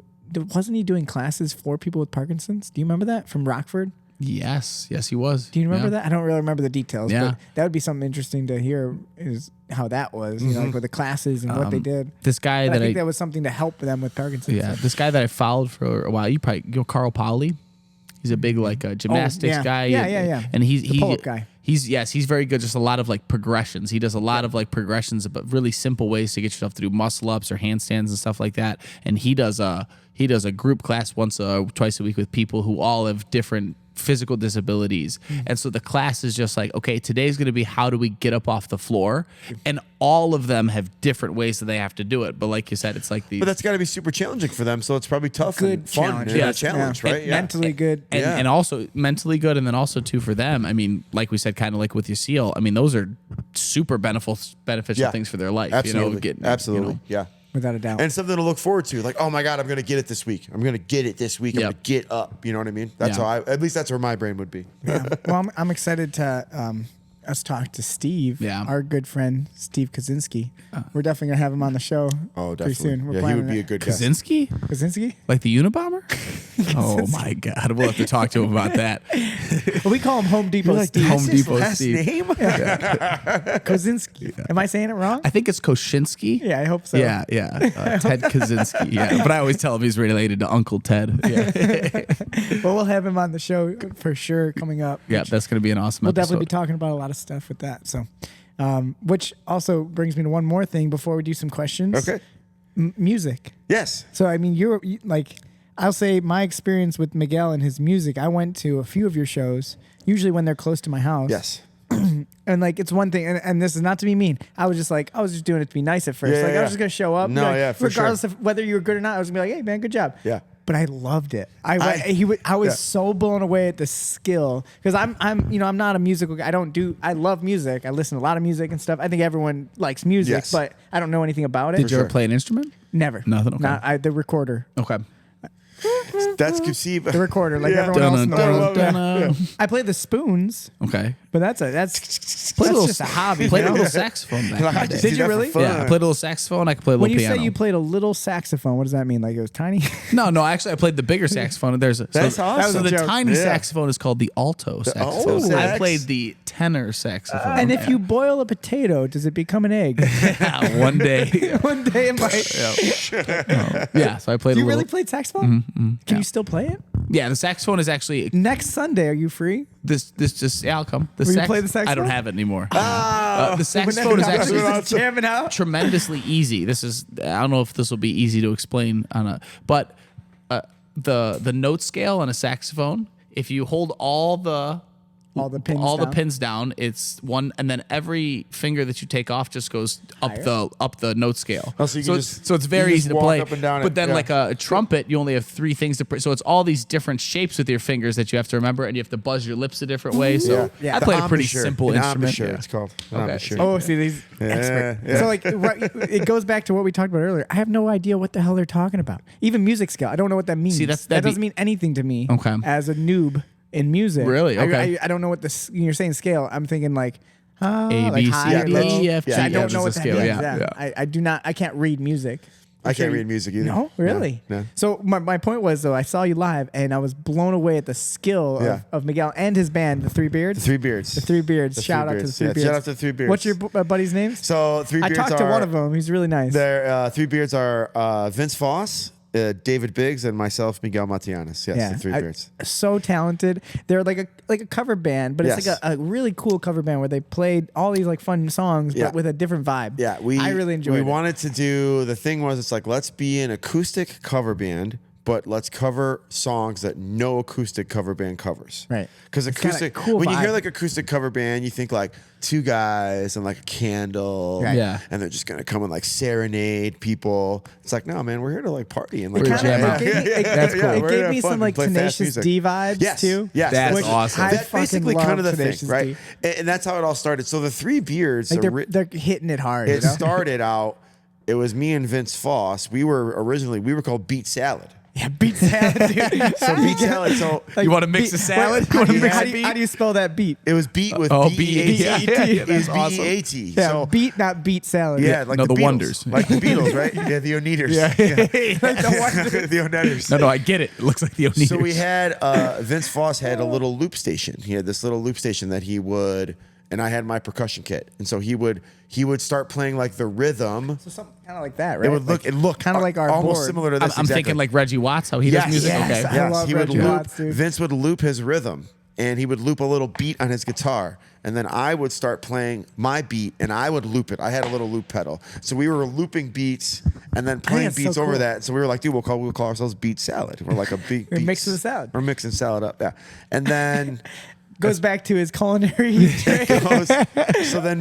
wasn't he doing classes for people with Parkinson's? Do you remember that from Rockford? yes, he was. Do you remember Yeah. that? I don't really remember the details, Yeah. but that would be something interesting to hear is how that was, you know, like with the classes and what they did. This guy But I that think that was something to help them with Parkinson's. yeah, this guy that I followed for a while. You know Carl Pauli. He's a big like gymnastics yeah. guy. Yeah. And he's pull-up guy. He's very good. Just a lot of like progressions. He does a lot of like progressions, but really simple ways to get yourself to do muscle ups or handstands and stuff like that. And he does a group class twice a week with people who all have different physical disabilities. And so the class is just like, okay, today's going to be how do we get up off the floor? And all of them have different ways that they have to do it. But like you said, it's like but that's got to be super challenging for them. So it's probably tough Good and fun. challenge. And Yeah. a challenge, right? Yeah. Mentally good. and, Yeah. and also mentally good, and then also too for them. I mean, like we said, kind of like with your seal. I mean, those are super beneficial Yeah. things for their life. Absolutely. You know, getting, Absolutely. You know. Yeah. Without a doubt. And something to look forward to. Like, oh my God, I'm going to get it this week. I'm going to get it this week. I'm Yep. going to get up. You know what I mean? That's Yeah. at least that's where my brain would be. Yeah. Well, I'm excited to us talk to Steve, Yeah. our good friend Steve Kaczynski. We're definitely gonna have him on the show Oh, pretty definitely. soon. We're Yeah, he planning would be a it. good guy. Kaczynski? Kaczynski. Like the Unabomber? Oh my God. We'll have to talk to him about that. Well, we call him Home Depot Steve. Home Depot last Steve. name? Kaczynski. Am I saying it wrong? I think it's Koshinsky. Yeah, I hope so. Yeah. Ted Kaczynski. Yeah. But I always tell him he's related to Uncle Ted. Yeah. Well, we'll have him on the show for sure coming up. Yeah, that's going to be an awesome We'll episode. definitely be talking about a lot of stuff with that. So, which also brings me to one more thing before we do some questions. Okay. Music. Yes. So, I mean, like, I'll say my experience with Miguel and his music, I went to a few of your shows, usually when they're close to my house. Yes. And like, it's one thing, and this is not to be mean. I was just doing it to be nice at first. Yeah, like, I yeah. was just going to show up. No, be like, yeah, for regardless sure. of whether you were good or not, I was going to be like, hey, man, good job. Yeah. But I loved it. I was yeah. so blown away at the skill because I'm not a musical guy. I love music. I listen to a lot of music and stuff. I think everyone likes music, Yes. but I don't know anything about it. Did you ever sure. play an instrument? Never. Nothing? Okay. Not the recorder. Okay. That's conceived. The recorder, like Yeah. everyone else in the Dun, world. dun, dun. I play the spoons, Okay. but that's just a hobby. Played you a know? little saxophone back in the day. Did Do you that for really? fun. Yeah, I played a little saxophone. I could play a When little you piano. say you played a little saxophone, what does that mean? Like it was tiny? No, actually, I played the bigger saxophone. That's So awesome. the joke. tiny Yeah. saxophone is called the alto saxophone. alto I sax. played the tenor saxophone. And if you boil a potato, does it become an egg? one day, One day it might. yeah. So I played. You a little, really played saxophone? Can you still play it? Yeah, the saxophone is actually Next Sunday, are you free? this. Just yeah, I'll come. Will you play the I don't saxophone? have it anymore. Ah. The saxophone is actually Just jamming out. tremendously easy. This is I don't know if this will be easy to explain on a but the note scale on a saxophone if you hold all the pins down, it's one, and then every finger that you take off just goes up the note scale. Oh, so you can it's very easy to walk play. up and down but it, then yeah. like a trumpet, you only have 3 things to. So it's all these different shapes with your fingers that you have to remember, and you have to buzz your lips a different way. So Yeah. I The played a pretty embouchure. simple An instrument. embouchure, Yeah. it's called. An Okay. embouchure. Oh, see, these expert. yeah. So like, it goes back to what we talked about earlier. I have no idea what the hell they're talking about. Even music scale, I don't know what that means. See, that that'd doesn't be- mean anything to me. Okay. As a noob in music, Really? Okay. I don't know what this. You're saying scale. I'm thinking like A, like B, C, high or D, low. E, F, G, I don't H know what is a that scale, means. yeah. I do not. I can't read music. I can't read music either. No, really. No. So my point was though, I saw you live and I was blown away at the skill of Miguel and his band, the Three Beards. The Three Beards. The Three Beards. The Shout Three out to the Beards. Three Yeah, Beards. shout out to the Three Beards. What's your buddy's names? So Three I Beards talked to one of them. He's really nice. Their Three Beards are Vince Foss, David Biggs, and myself, Miguel Matianis. Yes, the Three Beards. So talented. They're like a cover band, but it's Yes. like a really cool cover band where they played all these like fun songs, Yeah. but with a different vibe. Yeah, I really enjoyed it. We wanted to do, the thing was, it's like, let's be an acoustic cover band, but let's cover songs that no acoustic cover band covers. Right. Because It's got a acoustic, cool when you hear vibe. like acoustic cover band, you think like 2 guys and like a candle. Right. Yeah. And they're just going to come and like serenade people. It's like, no, man, we're here to like party and like We're kinda- jam out. That's cool. It we're gave gonna me have fun some and like play fast Tenacious music. D vibes Yes. too. Yes. That's Which awesome. I That's fucking basically love kind of the Tenacious thing, right? D. And that's how it all started. So the Three Beards, Like they're hitting it hard. it you know? started out, it was me and Vince Foss. We were called Beat Salad. Yeah, beat salad, dude. So Beat Salad, so Like, You wanna mix a salad? How do you, mix how a do you- beat? how do you spell that beat? it was beat with Oh, B-E-A-T. B-E-A-T. It was That's awesome. B-E-A-T. Yeah, So, beat, not beat salad. yeah, like No, the the Beatles. Wonders. Like the Beatles, right? Yeah, the Oneaters. Yeah. the Oneaters. No, I get it. It looks like the Oneaters. So we had, Vince Foss had a little loop station. He had this little loop station that he would, and I had my percussion kit. And so he would start playing like the rhythm. So something kind of like that, right? It looked kind of like our almost board. similar to this. I'm thinking like Reggie Watts, how he does music. yes. Okay. I love he would Reggie loop. Watts, dude. Vince would loop his rhythm, and he would loop a little beat on his guitar, and then I would start playing my beat, and I would loop it. I had a little loop pedal, so we were looping beats and then playing that's so beats over cool. that. So we were like, dude, we'll call ourselves Beat Salad. We're like a beat. We're mixing the salad. We're mixing salad up, yeah. And then Goes back to his culinary. so then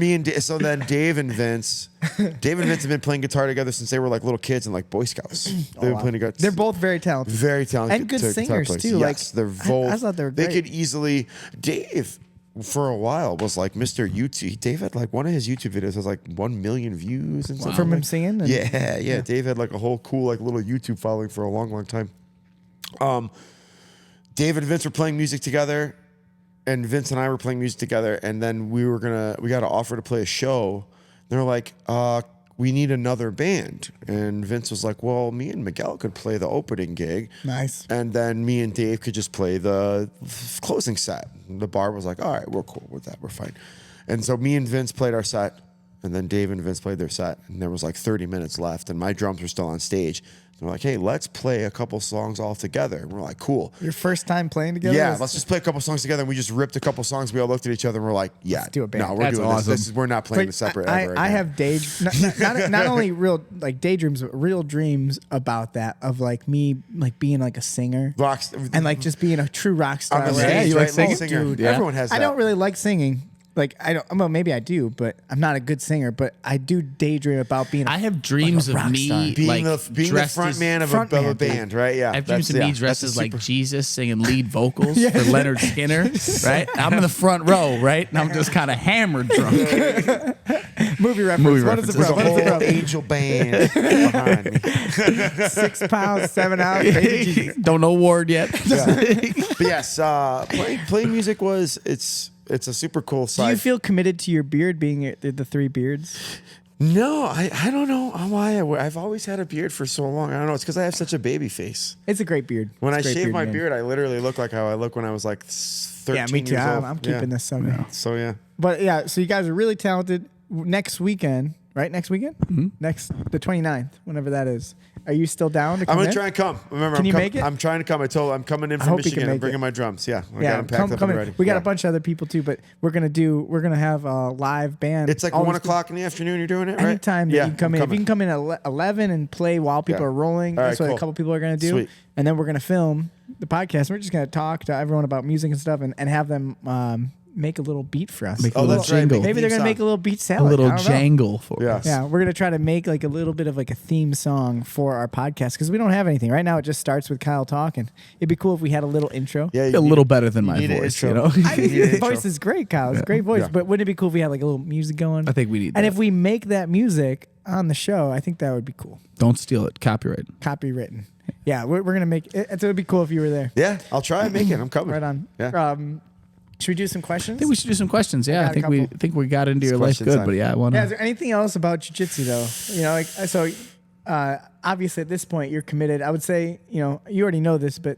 Dave and Vince have been playing guitar together since they were like little kids and like Boy Scouts. They've been playing together. They're both very talented. Very talented And good guitar singers, players. too. Like, Yes, they're both. I thought they were They great. could easily. Dave, for a while, was like Mr. YouTube. Dave had like one of his YouTube videos has like 1 million views and something. From him singing? And- Yeah. Dave had like a whole cool like little YouTube following for a long time. Dave and Vince were playing music together, and Vince and I were playing music together, and then we got an offer to play a show. They're like, we need another band. And Vince was like, well, me and Miguel could play the opening gig. Nice. And then me and Dave could just play the closing set. And the bar was like, all right, we're cool with that. We're fine. And so me and Vince played our set, and then Dave and Vince played their set, and there was like 30 minutes left, and my drums were still on stage. They're like, hey, let's play a couple songs all together. And we're like, cool. Your first time playing together? Yeah, was- let's just play a couple songs together. And we just ripped a couple songs. We all looked at each other and we're like, yeah, Let's do a band. no, we're That's doing awesome. this. We're not playing the separate ever I again. have not only real like daydreams, but real dreams about that of like me like being like a singer and like just being a true rock star. on the where- stage, you like right? singing? Singer. Dude, Everyone has that. I don't really like singing. Like I don't. Well, maybe I do, but I'm not a good singer. But I do daydream about being. I have dreams like a of rock me star. being like the dressed front as- man of front a man, band, right? Yeah. I have dreams of me dressed as like super- Jesus singing lead vocals for Leonard Skinner, right? I'm in the front row, right? And I'm just kind of hammered drunk. movie reference. Movie What is the There's bro? a What is the whole bro? angel band behind me. 6 pounds, 7 ounces. Baby Jesus. Don't know word yet. But yes, playing music it's a super cool Do side. you feel committed to your beard being the 3 beards? No, I don't know why. I've always had a beard for so long. I don't know. It's because I have such a baby face. It's a great beard. When It's I a great shave my man. beard, I literally look like how I look when I was like 13 Yeah, me too. years old. I'm keeping this summer. So yeah. But yeah, so you guys are really talented. Next weekend, right? Next weekend? Mm-hmm. The 29th, whenever that is. Are you still down to come I'm gonna in? try and come. Remember, Can you make it? I'm trying to come. I told I'm coming in I from hope you can Michigan. I'm make bringing it. my drums. Yeah, I got Yeah, them packed up come and in. ready. We got Yeah. a bunch of other people too, but we're gonna have a live band. It's like All 1 these o'clock in the afternoon. You're doing it, right? Anytime that Yeah, you can come I'm in. If you coming. can come in at 11 and play while people Yeah. are rolling, All right, that's what cool. a couple people are going to do. Sweet. And then we're going to film the podcast. We're just going to talk to everyone about music and stuff and have them make a little beat for us. Make a Oh, little that's right. jingle. Maybe they're Theme going to make song. a little beat A salad. little I don't know. jangle for Yeah. us. Yeah, we're going to try to make like a little bit of like a theme song for our podcast because we don't have anything. Right now it just starts with Kyle talking. It'd be cool if we had a little intro. Yeah, A little better than my need an voice, intro. you know. I think Yeah, his intro. voice is great, Kyle. It's a great voice. Yeah. But wouldn't it be cool if we had like a little music going? I think we need And that. if we make that music on the show, I think that would be cool. Don't steal it. Copyright. Copywritten. Yeah, we're gonna make it. It would be cool if you were there. Yeah, I'll try and make it. I'm coming. Right on. Yeah. Should we do some questions? I think we should do some questions. Yeah, got I a think we got into It's your life question good, time. but yeah, I want Yeah. Is to. there anything else about jiu-jitsu though? You know, like so. Obviously, at this point, you're committed. I would say, you know, you already know this, but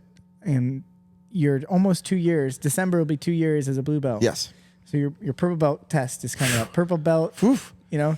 you're almost 2 years. December will be 2 years as a blue belt. Yes. So your purple belt test is coming up. Purple belt. You know,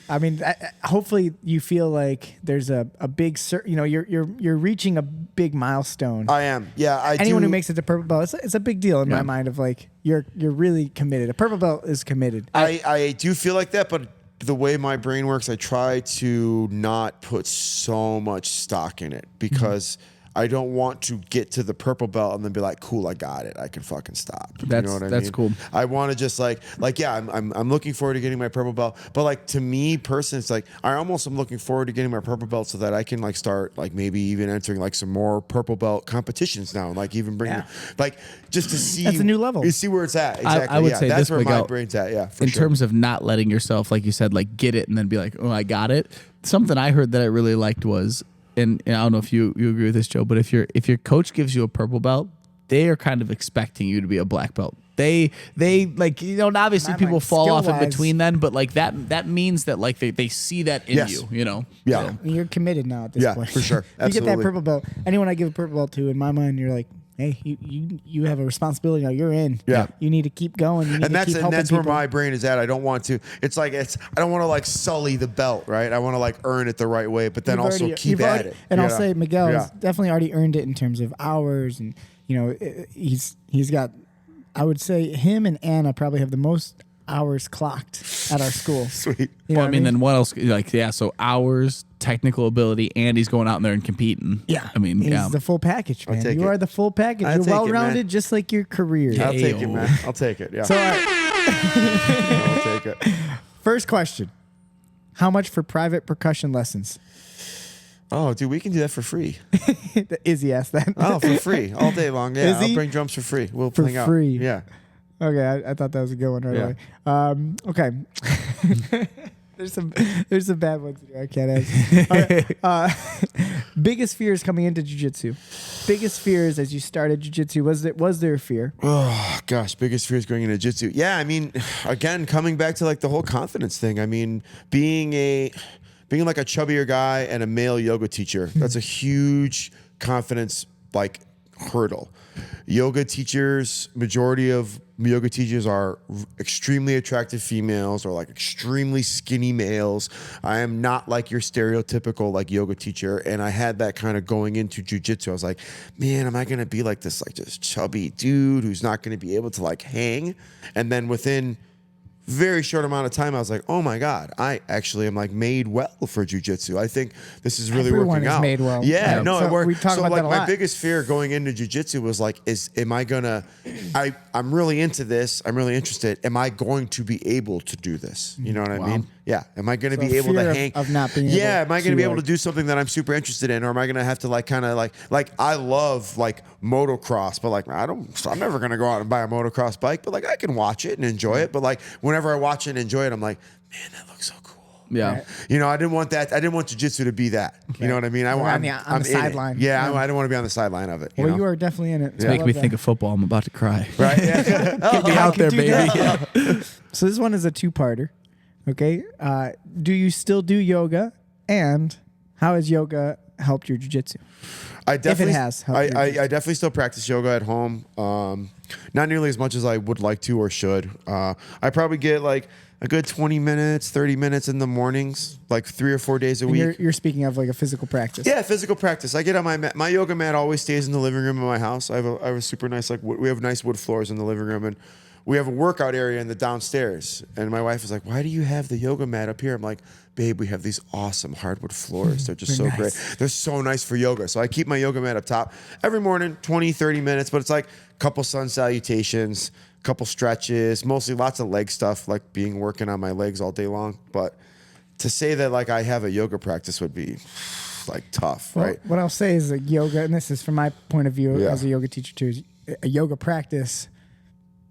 I mean, hopefully you feel like there's a big, you know, you're reaching a big milestone. I am. Yeah. Anyone do. who makes it to purple belt, it's a big deal in my mind. Of like you're really committed. A purple belt is committed. I do feel like that, but the way my brain works, I try to not put so much stock in it because I don't want to get to the purple belt and then be like, cool, I got it. I can fucking stop. You know what I That's mean? cool. I want to just like yeah, I'm looking forward to getting my purple belt. But like to me personally, it's like I almost am looking forward to getting my purple belt so that I can like start like maybe even entering like some more purple belt competitions now and like even bring like just to see That's a new level. You see where it's at. Exactly. I would say that's this, where my Miguel, brain's at. Yeah. For in sure. terms of not letting yourself, like you said, like get it and then be like, oh, I got it. Something I heard that I really liked was, and I don't know if you agree with this, Joe, but if your coach gives you a purple belt, they are kind of expecting you to be a black belt. They like, you know, and obviously My people mind, fall off in skill-wise. between then, but like that means that like they see that in Yes. you, you know. Yeah. So, You're committed now at this Yeah, point. for sure. If you get that Absolutely. purple belt, anyone I give a purple belt to, in my mind, you're like, hey, you have a responsibility now. You're in. Yeah. You need to keep going. You need And to keep helping that's where people. my brain is at. I don't want to. It's like I don't want to like sully the belt, right? I want to like earn it the right way, but then You've also already- keep you've at already- it. And I'll Yeah. say Miguel has Yeah. definitely already earned it in terms of hours, and you know he's got. I would say him and Anna probably have the most hours clocked at our school. Sweet. You know well, I what mean, then what else? Like, yeah, so hours, technical ability, and he's going out there and competing. Yeah, I mean, he's yeah. the full package, man. take You it. are the full package. I'll You're take it, well man. rounded, just like your career. I'll take it, Ayo. man. I'll take it. Yeah. So, I'll take it. first question: how much for private percussion lessons? Oh, dude, we can do that for free. Izzy asked that. Oh, for free all day long. Yeah, Is he? I'll bring drums for free. We'll For hang out. free. Yeah. Okay, I thought that was a good one right Yeah. away. Okay. there's some bad ones here. I can't answer. All right, biggest fears coming into jiu-jitsu. Biggest fears as you started jiu-jitsu. Was there a fear? Oh gosh, biggest fears going into jiu-jitsu. Yeah, I mean, again, coming back to like the whole confidence thing. I mean, being like a chubbier guy and a male yoga teacher, that's a huge confidence like hurdle. Yoga teachers, majority of yoga teachers are extremely attractive females or like extremely skinny males. I am not like your stereotypical like yoga teacher. And I had that kind of going into jiu-jitsu. I was like, man, am I going to be like this chubby dude who's not going to be able to like hang? And then within very short amount of time, I was like, oh my God, I actually am like made well for jiu-jitsu. I think this is really Everyone working is out. made well. Yeah, Yeah. no, So it worked. we talk So about like that a my lot. biggest fear going into jiu-jitsu was like, I'm really into this. I'm really interested. Am I going to be able to do this? You know what I mean? Yeah. Am I going to So be able to fear hang? of not being Yeah. able Am I going to to, be able like- to do something that I'm super interested in, or am I going to have to like kind of like I love like motocross, but like I'm never going to go out and buy a motocross bike, but like I can watch it and enjoy it. But like whenever I watch it and enjoy it, I'm like, man, that looks so cool. Yeah. Right. You know, I didn't want that. I didn't want jiu-jitsu to be that. You know what I mean? We're on I'm the in it. sideline. Yeah, Yeah. I don't want to be on the sideline of it. Well, know? you are definitely in it. So I Make love me that. think of football. I'm about to cry. right. Yeah. Get me I out can there, do baby. that. Yeah. So this one is a two-parter. Okay. Do you still do yoga? And how has yoga helped your jiu-jitsu? I definitely has helped I you. definitely still practice yoga at home. Not nearly as much as I would like to or should. I probably get like a good 20 minutes, 30 minutes in the mornings, like 3 or 4 days a week. You're speaking of like a physical practice. Yeah, physical practice. I get on my mat. My yoga mat always stays in the living room of my house. I have a super nice, like, we have nice wood floors in the living room, and we have a workout area in the downstairs. And my wife is like, why do you have the yoga mat up here? I'm like, babe, we have these awesome hardwood floors. They're just so nice. great. They're so nice for yoga. So I keep my yoga mat up top every morning, 20, 30 minutes, but it's like a couple sun salutations, a couple stretches, mostly lots of leg stuff, like working on my legs all day long. But to say that like I have a yoga practice would be like tough, Well, right? what I'll say is that yoga, and this is from my point of view Yeah. as a yoga teacher too, is a yoga practice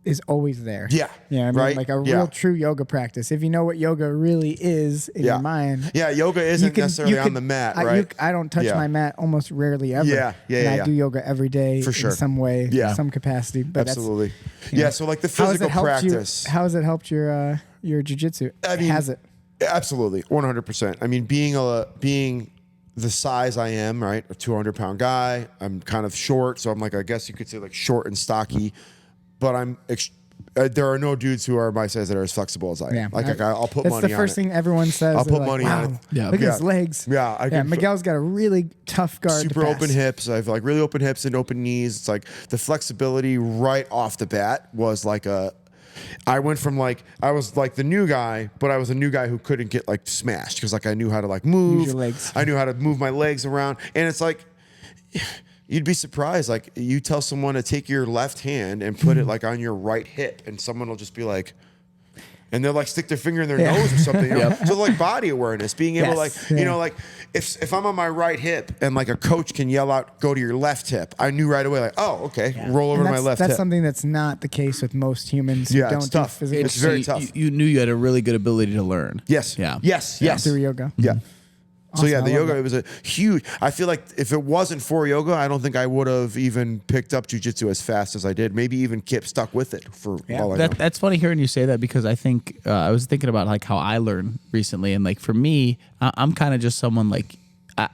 is always there. Yeah. Yeah, I mean, right? like a Yeah. real true yoga practice. If you know what yoga really is in your mind. Yeah, yoga isn't necessarily on the mat, right? I don't touch Yeah. my mat almost rarely ever. Yeah, and I yeah. do yoga every day For sure. in some way, Yeah. in some capacity. But Absolutely. you know, Yeah, so like the how has physical it helped practice. how has it helped your jiu-jitsu? I mean, has it? Absolutely, 100%. I mean, being the size I am, right, a 200-pound guy, I'm kind of short, so I'm like, I guess you could say like short and stocky, but there are no dudes who are my size that are as flexible as I am. Yeah. Like I'll put That's money the on first it. thing everyone says. I'll They're put like, money wow, on it. Yeah. Look at Yeah. his legs. Yeah, I can- Miguel's got a really tough guard. Super to pass. open hips. I have like really open hips and open knees. It's like the flexibility right off the bat was like I went from like I was like the new guy, but I was a new guy who couldn't get like smashed because like I knew how to like move. Use your legs. I knew how to move my legs around, and it's like you'd be surprised. Like you tell someone to take your left hand and put it like on your right hip, and someone will just be like. And they'll like stick their finger in their nose or something. You know? So like body awareness, being able to like, you know, like if I'm on my right hip and like a coach can yell out, go to your left hip, I knew right away like, oh, okay, roll over And to my left that's hip. something that's not the case with most humans who Yeah, don't it's do tough. physical It's very tough. You knew you had a really good ability to learn. Yes. Yeah. Yes. Yes. through yoga. Yeah. So yeah, Awesome, the I love yoga, that. it was a huge, I feel like if it wasn't for yoga, I don't think I would have even picked up jiu-jitsu as fast as I did. Maybe even kept stuck with it for all I know. That's funny hearing you say that because I think I was thinking about like how I learned recently, and like for me, I'm kind of just someone like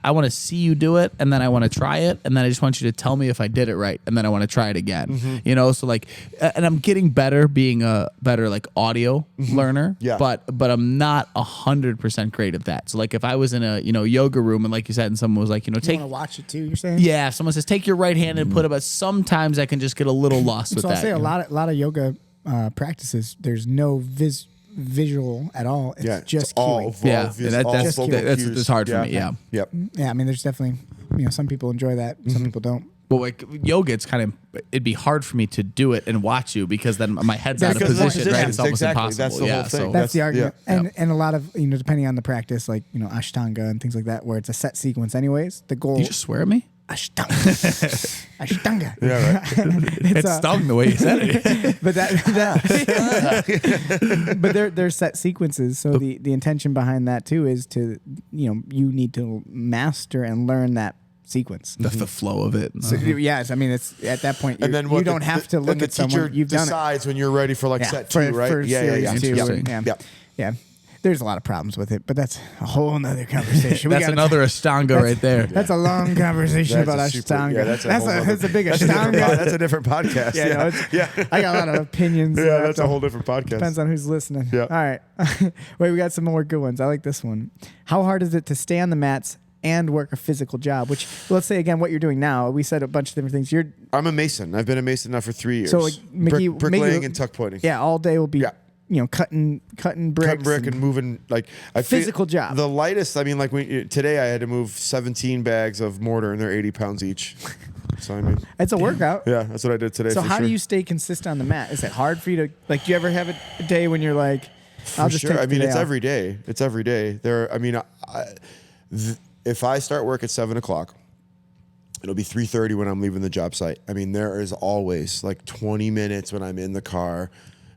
I want to see you do it, and then I want to try it, and then I just want you to tell me if I did it right, and then I want to try it again. You know, so like, and I'm getting better being a better like audio learner. Yeah. But I'm not 100% great at that. So like if I was in a yoga room and like you said, and someone was like You take want to watch it too? You're saying? if someone says take your right hand and put it, but sometimes I can just get a little lost with So that. I'll say a you know? lot of yoga practices. There's no visual at all. It's Yeah, just it's all cueing. Yeah, it's that- all that's- vocal that's- cues. that's hard for me, yeah. Yep. Yeah, I mean, there's definitely some people enjoy that, some people don't. Well, like yoga, it's kind of it'd be hard for me to do it and watch you because then my head's out of Because of the position, right? positions, It's almost exactly. impossible. That's the whole yeah, thing. so That's the argument, yeah. and a lot of depending on the practice, like Ashtanga and things like that, where it's a set sequence. Anyways, the goal you just swear at me. Ashtanga, Ashtanga. Yeah, right. It stung the way you said it. But but they're set sequences. So the intention behind that too is to you need to master and learn that sequence. the flow of it. So, yes, I mean it's at that point And then what you don't have to look the at someone. teacher You've done it. decides when you're ready for like set for, two, right? For series two. Interesting. Yeah. Yeah. Yeah. There's a lot of problems with it, but that's a whole nother conversation. That's another Ashtanga right there. That's a long conversation That's about a super- Ashtanga. yeah, that's a whole that's a big That's a different Ashtanga. that's a different podcast. Yeah, no, Yeah. I got a lot of opinions. Yeah, that's a whole different podcast. Depends on who's listening. Yeah. All right. Wait, we got some more good ones. I like this one. How hard is it to stay on the mats and work a physical job? Which, let's say again, what you're doing now. We said a bunch of different things. I'm a mason. I've been a mason now for 3 years. So, like, Miggy- bricklaying Miggy- and tuck pointing. yeah, all day will be cutting bricks. Cut brick and moving like I Physical job. The lightest. I mean, like today I had to move 17 bags of mortar and they're 80 pounds each. So I mean, It's a workout. yeah, that's what I did today. So for how sure. do you stay consistent on the mat? Is it hard for you to do you ever have a day when you're like, I'll For just sure. take I mean, the it's day off? every day. It's every day. If I start work at 7:00, it'll be 3:30 when I'm leaving the job site. I mean, there is always like 20 minutes when I'm in the car,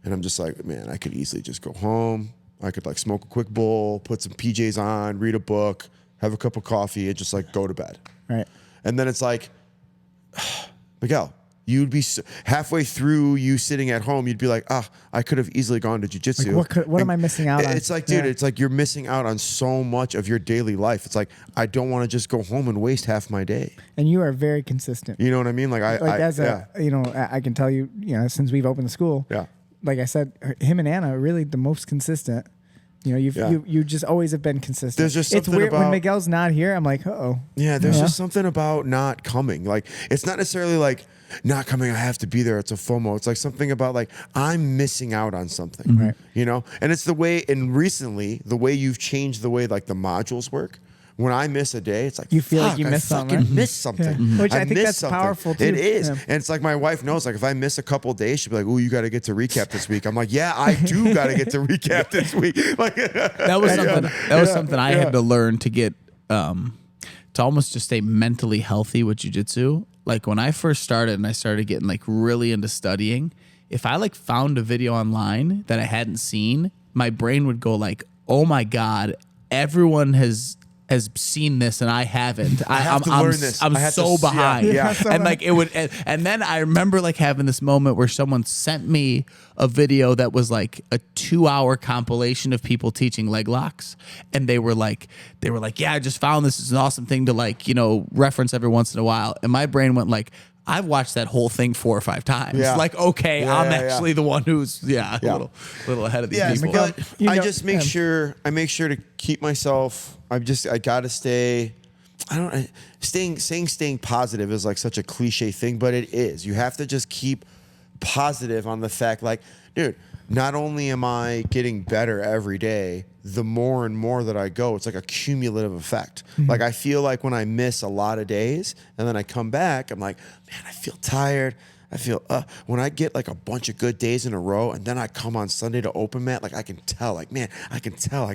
and I'm just like, man, I could easily just go home. I could like smoke a quick bowl, put some PJs on, read a book, have a cup of coffee, and just like go to bed. Right. And then it's like, Miguel, you'd be halfway through you sitting at home, you'd be like, I could have easily gone to jiu-jitsu. Like, what am I missing out on? It's like, dude, Yeah. it's like you're missing out on so much of your daily life. It's like, I don't want to just go home and waste half my day. And you are very consistent. You know what I mean? Like I can tell you, since we've opened the school, yeah. like I said, him and Anna are really the most consistent. You know, you just always have been consistent. There's just it's something weird when about- Miguel's not here. I'm like, oh. Yeah, there's just something about not coming. Like, it's not necessarily like not coming, I have to be there. It's a FOMO. It's like something about like, I'm missing out on something. Right. You know? And it's the way, and recently, the way you've changed the way like the modules work. When I miss a day, it's like, You feel like fuck, you I missed something, fucking right? missed something. Yeah. Which I think missed that's something. powerful, too. It is. Yeah. And it's like my wife knows, like if I miss a couple of days, she'll be like, oh, you got to get to recap this week. I'm like, yeah, I do got to get to recap this week. Like, That was something. That was something I had to learn to get to almost just stay mentally healthy with jiu-jitsu. Like when I first started and I started getting like really into studying, if I like found a video online that I hadn't seen, my brain would go like, "Oh my god, everyone has seen this and I haven't. I have to learn this. I'm I have so to- behind." yeah. And like it would, and then I remember like having this moment where someone sent me a video that was like a 2-hour compilation of people teaching leg locks, and they were like, yeah, I just found this is an awesome thing to like, you know, reference every once in a while, and my brain went like, I've watched that whole thing 4 or 5 times. Yeah. Like, okay, Yeah, I'm yeah, actually the one who's a little ahead of these people. but You know- I just make sure to keep myself. I gotta stay. Staying positive is like such a cliche thing, but it is. You have to just keep positive on the fact, like, dude, not only am I getting better every day, the more and more that I go, it's like a cumulative effect. Like I feel like when I miss a lot of days and then I come back, I'm like, man, I feel tired. I feel when I get like a bunch of good days in a row and then I come on Sunday to open mat, like I can tell I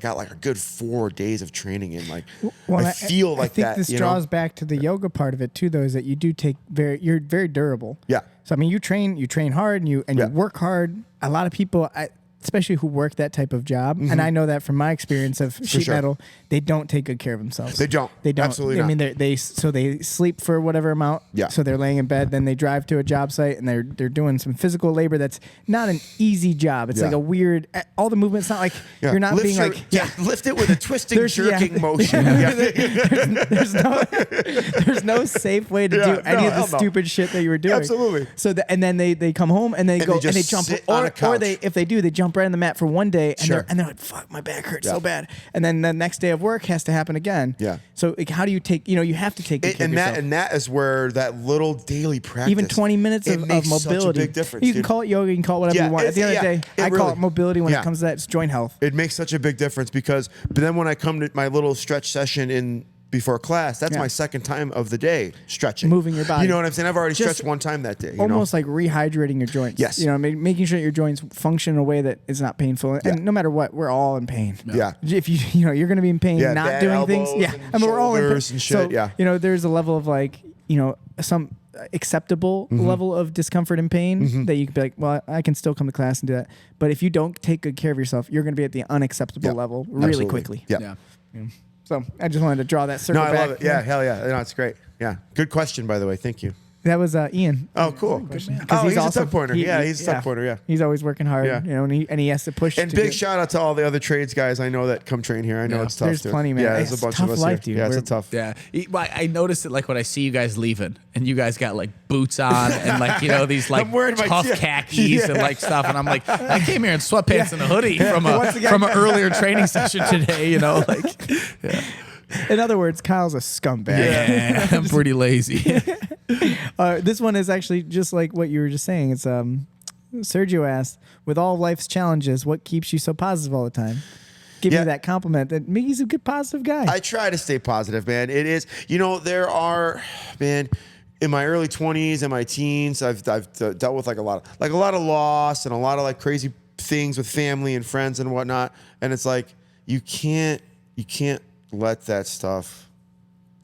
got like a good 4 days of training in. Like I feel like that. I think this you draws know? back to the yoga part of it too, though, is that you do take you're very durable. Yeah. So I mean, you train hard and you work hard. A lot of people, especially who work that type of job, and I know that from my experience of sheet sure. metal, they don't take good care of themselves. They don't. They don't. Absolutely I not. mean, they sleep for whatever amount. Yeah. So they're laying in bed, then they drive to a job site, and they're doing some physical labor that's not an easy job. It's Yeah. like a weird. All the movements not like you're not Lift being your- like lift it with a twisting, There's- yeah. jerking motion. there's no safe way to Yeah, do any no, of the hell no. stupid shit that you were doing. Absolutely. So and then they come home and they And go they just and they jump sit on a or couch. if they do, they jump right on the mat for one day and Sure. they're like, fuck, my back hurts so Yeah. bad. And then the next day of work has to happen again. Yeah. So like, how do you take? You have to take good care of yourself. And that is where that little daily practice, Even 20 minutes it of makes mobility. such a big difference. You can dude. call it yoga, you can call it whatever Yeah, you want. At the end of the day, it I call really- it mobility when yeah. it comes to that. It's joint health. It makes such a big difference but then when I come to my little stretch session before class, that's Yeah. my second time of the day stretching, Moving your body. You know what I'm saying? I've already Just stretched one time that day. Almost like rehydrating your joints. Yes. Making sure that your joints function in a way that is not painful. Yeah. And no matter what, we're all in pain. Yeah. If you're going to be in pain, Yeah, not bad doing things. elbows Yeah. and I mean, we're all in pain. shoulders and shit, So, yeah. there's a level of like, some acceptable level of discomfort and pain that you can be like, well, I can still come to class and do that. But if you don't take good care of yourself, you're going to be at the unacceptable Yeah. level really Absolutely. quickly. Yeah. So I just wanted to draw that circle No, I back. love it. Yeah, hell yeah. No, it's great. Yeah. Good question, by the way. Thank you. That was Ian. Oh, cool. Because Oh, he's a tuck pointer. Yeah, he's a tuck pointer. Yeah. He's always working hard, Yeah. and he has to push. And to big get- shout out to all the other trades guys I know that come train here. I know Yeah. it's tough. There's dude. plenty, man. Yeah, It's there's a bunch tough of us life, here. dude. Yeah, it's a We're- tough. Yeah, I noticed it like when I see you guys leaving, and you guys got like boots on and like these like I'm wearing my- tough yeah. khakis and like stuff, and I'm like, I came here in sweatpants and a hoodie from Once again- from an earlier training session today, like. In other words, Kyle's a scumbag. Yeah, I'm pretty lazy. This one is actually just like what you were just saying. It's Sergio asked, with all life's challenges, what keeps you so positive all the time? Give me that compliment that Miggy's a good positive guy. I try to stay positive, man. It is, there are, man, in my early 20s and my teens, I've dealt with like a lot of loss and a lot of like crazy things with family and friends and whatnot. And it's like, you can't let that stuff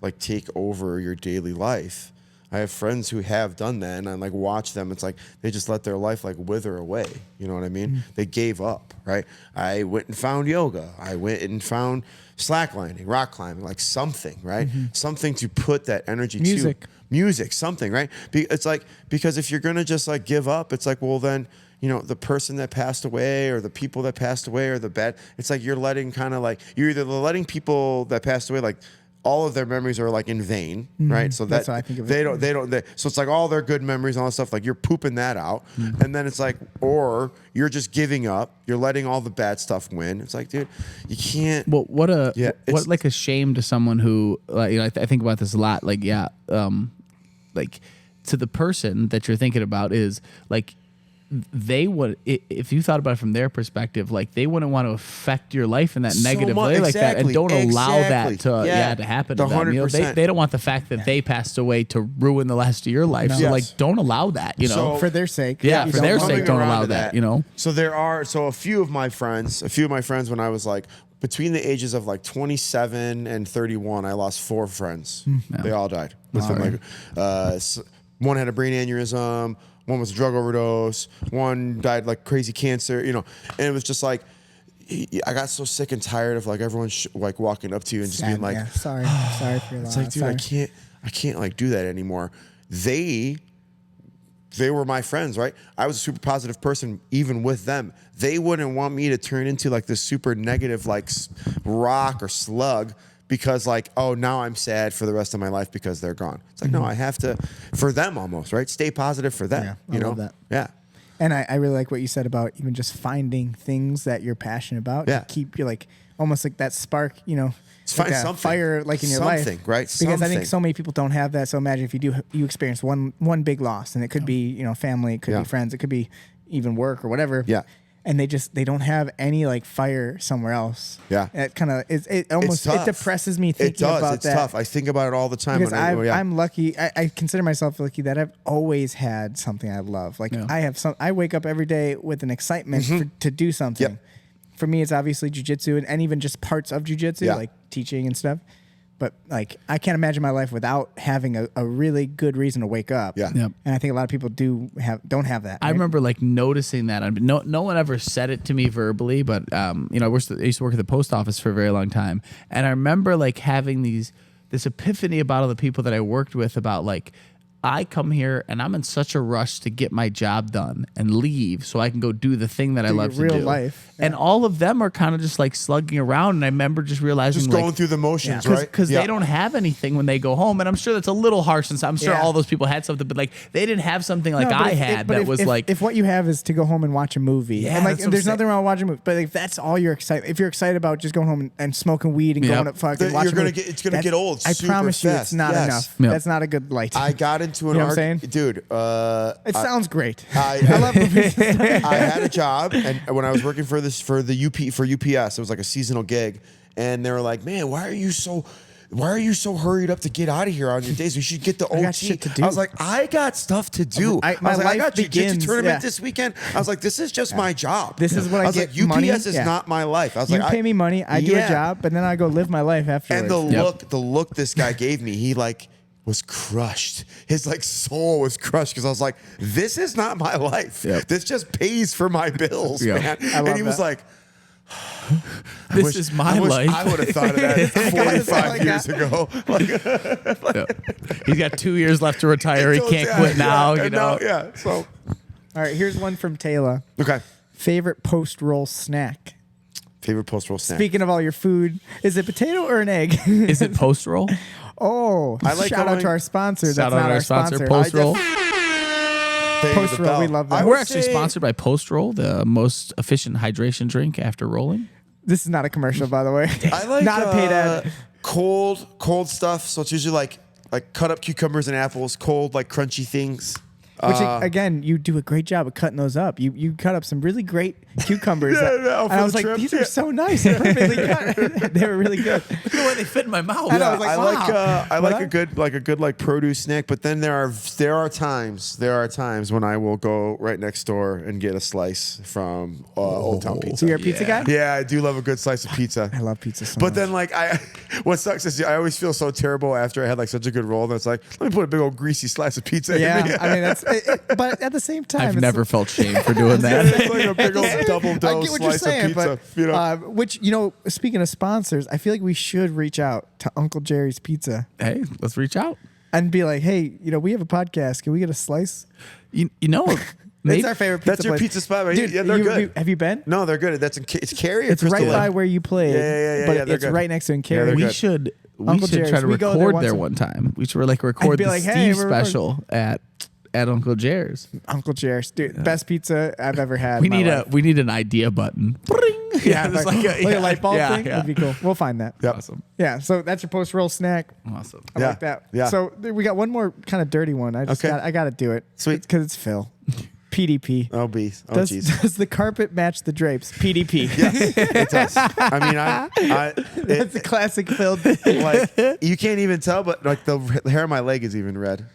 like take over your daily life. I have friends who have done that, and I like watch them. It's like they just let their life like wither away. You know what I mean? They gave up, right? I went and found yoga. I went and found slacklining, rock climbing, like something, right? Something to put that energy Music. to. Music, something, right? It's like, because if you're gonna just like give up, it's like, well then, the person that passed away or the people that passed away or the bad, it's like you're letting kind of like, you're either letting people that passed away like all of their memories are like in vain, right? So That's how I think of they it. don't. So it's like all their good memories and all that stuff. Like you're pooping that out, and then it's like, or you're just giving up. You're letting all the bad stuff win. It's like, dude, you can't. Well, what it's- like a shame to someone who like, I think about this a lot. Like like to the person that you're thinking about is like they would, if you thought about it from their perspective, like they wouldn't want to affect your life in that negative way like that, and don't allow that to to happen to them. You know, they don't want the fact that they passed away to ruin the last of your life. So like, don't allow that. You know, So- for their sake. yeah, for their sake, don't around allow to that. You know, So a few of my friends when I was like between the ages of like 27 and 31, I lost 4 friends. They all died. One had a brain aneurysm. One was a drug overdose. One died like crazy cancer. You know, and it was just like I got so sick and tired of like everyone like walking up to you and just being like, yeah. sorry for your loss. it's like, dude, I can't like do that anymore. They were my friends, right? I was a super positive person even with them. They wouldn't want me to turn into like this super negative like rock or slug because like, oh, now I'm sad for the rest of my life because they're gone. It's like, no, I have to, for them almost, right? Stay positive for them. Yeah, you I know? love that. Yeah. And I really like what you said about even just finding things that you're passionate about Yeah. to keep you like almost like that spark, you know, Find like a something. fire like in your life. Something, right? Because I Something. think so many people don't have that. So imagine if you experience one big loss, and it could be, you know, family, it could Yeah. be friends, it could be even work or whatever. Yeah. And they don't have any like fire somewhere else. Yeah. It kind of it almost tough. depresses me thinking It does. about It's that. tough. I think about it all the time. Because when I'm lucky. I consider myself lucky that I've always had something I love. Like I wake up every day with an excitement to do something. Yep. For me, it's obviously jiu-jitsu and even just parts of jiu-jitsu, Yeah. like teaching and stuff. But like I can't imagine my life without having a really good reason to wake up. Yeah. Yep. And I think a lot of people don't have that. I right? remember like noticing that. No one ever said it to me verbally, but you know, I used to work at the post office for a very long time, and I remember like having this epiphany about all the people that I worked with about like, I come here and I'm in such a rush to get my job done and leave so I can go do the thing that I love to your do. real life. And all of them are kind of just like slugging around. And I remember just realizing just like, going through the motions, Yeah. right? because they don't have anything when they go home, and I'm sure that's a little harsh. And I'm sure Yeah. all those people had something, but like they didn't have something like No, but I had that was like. if what you have is to go home and watch a movie, Yeah, and like that's what I'm there's saying. nothing wrong with watching a movie, but if that's all you're excited, if you're excited about just going home and smoking weed and Yep. going to fucking You're watching, gonna it's gonna get old. I super promise you, fast. it's not Yes. enough. Yep. That's not a good light. I got into an You know what I'm argument, dude. it sounds great. I love movies. I had a job, and when I was working for UPS, it was like a seasonal gig, and they were like, "Man, why are you so hurried up to get out of here on your days? We should get the OT." got shit to do. I was like, "I got stuff to do." My I was like, "I life got jiu-jitsu begins- tournament yeah. this weekend." I was like, "This is just my job. This is what I was get like, UPS money- is yeah. not my life." I was You like, pay me money, I do a Yeah. job, but then I go live my life afterwards. And the look this guy gave me, he like was crushed. His like soul was crushed because I was like, "This is not my life. Yep. This just pays for my bills, Yeah. man." I love And he was that. like, This is my life. I would have thought of that 45 years ago. Like, He's got 2 years left to retire. He can't quit now. You know. Yeah. So All right, here's one from Taylor. okay. Favorite post-roll snack? Favorite post-roll snack. Speaking of all your food, is it potato or an egg? Is it post roll? Oh, I like shout out going- to our sponsor. That's Shout out not to our our sponsor, sponsor. Post Roll. Post Roll, we love them. I We're would actually say- sponsored by Post Roll, the most efficient hydration drink after rolling. This is not a commercial, by the way. I like not a paid ad. cold stuff. So it's usually like cut up cucumbers and apples, cold like crunchy things. Which again, you do a great job of cutting those up. You cut up some really great cucumbers. Yeah, that- yeah, and for I was the like, trip, these yeah. are so nice and perfectly cut. They were really good. Look at the way they fit in my mouth. I was like, I wow. like a good produce snack, but then there are times when I will go right next door and get a slice from Old Town So Pizza. you're a pizza guy? Yeah, I do love a good slice of pizza. I love pizza so But much. then what sucks is I always feel so terrible after I had like such a good roll that it's like, let me put a big old greasy slice of pizza in me. yeah, I mean that's. But at the same time, I've it's- never felt shame for doing that. It's like a big old double I dough get what you're slice saying, of pizza. but You know? which speaking of sponsors, I feel like we should reach out to Uncle Jerry's Pizza Hey, let's reach out. and be like, hey, we have a podcast. Can we get a slice? You know, maybe It's our favorite pizza That's your place. pizza spot, right? Dude, Yeah, they're good. Have you been? No, they're good. It's Cary or It's Crystal right by Lake? where you played. Yeah, but they're it's good. right next to in Yeah, they're Cary. good. Uncle should Jerry's. try to We go there record once there a- one time. We should record be the like, hey, Steve we're recording. special at Uncle Jerry's. Uncle Jerry's, dude, best pizza I've ever had. We in my need life. we need an idea button. Yeah, it's like a light bulb thing. Yeah. Would be cool. We'll find that. Yep. Awesome. Yeah, so that's your post roll snack. Awesome. I like that. Yeah. So we got one more kind of dirty one. I just Okay. I got to do it. Sweet. Because it's Phil. PDP. Oh, bees. Oh, Does, jeez. does the carpet match the drapes? PDP. It does. I mean, That's a classic Phil. like you can't even tell, but like the hair on my leg is even red.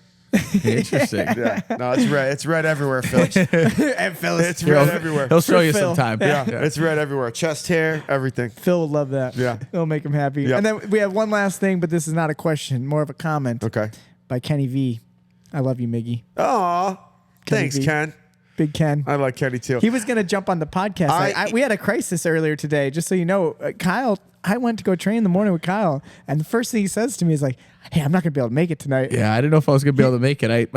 Interesting. Yeah, no, it's red. It's red everywhere, Phil. And Phil, It's red everywhere. He'll show you Phil. sometime. Yeah, it's red everywhere. Chest hair, everything. Phil will love that. Yeah. It'll make him happy. Yeah. And then we have one last thing, but this is not a question, more of a comment. Okay. By Kenny V. I love you, Miggy. Aw, thanks, V. Ken. Big Ken. I like Kenny too. He was going to jump on the podcast. We had a crisis earlier today, just so you know. Kyle, I went to go train in the morning with Kyle, and the first thing he says to me is like, hey, I'm not going to be able to make it tonight. Yeah, I didn't know if I was gonna be able to make it. And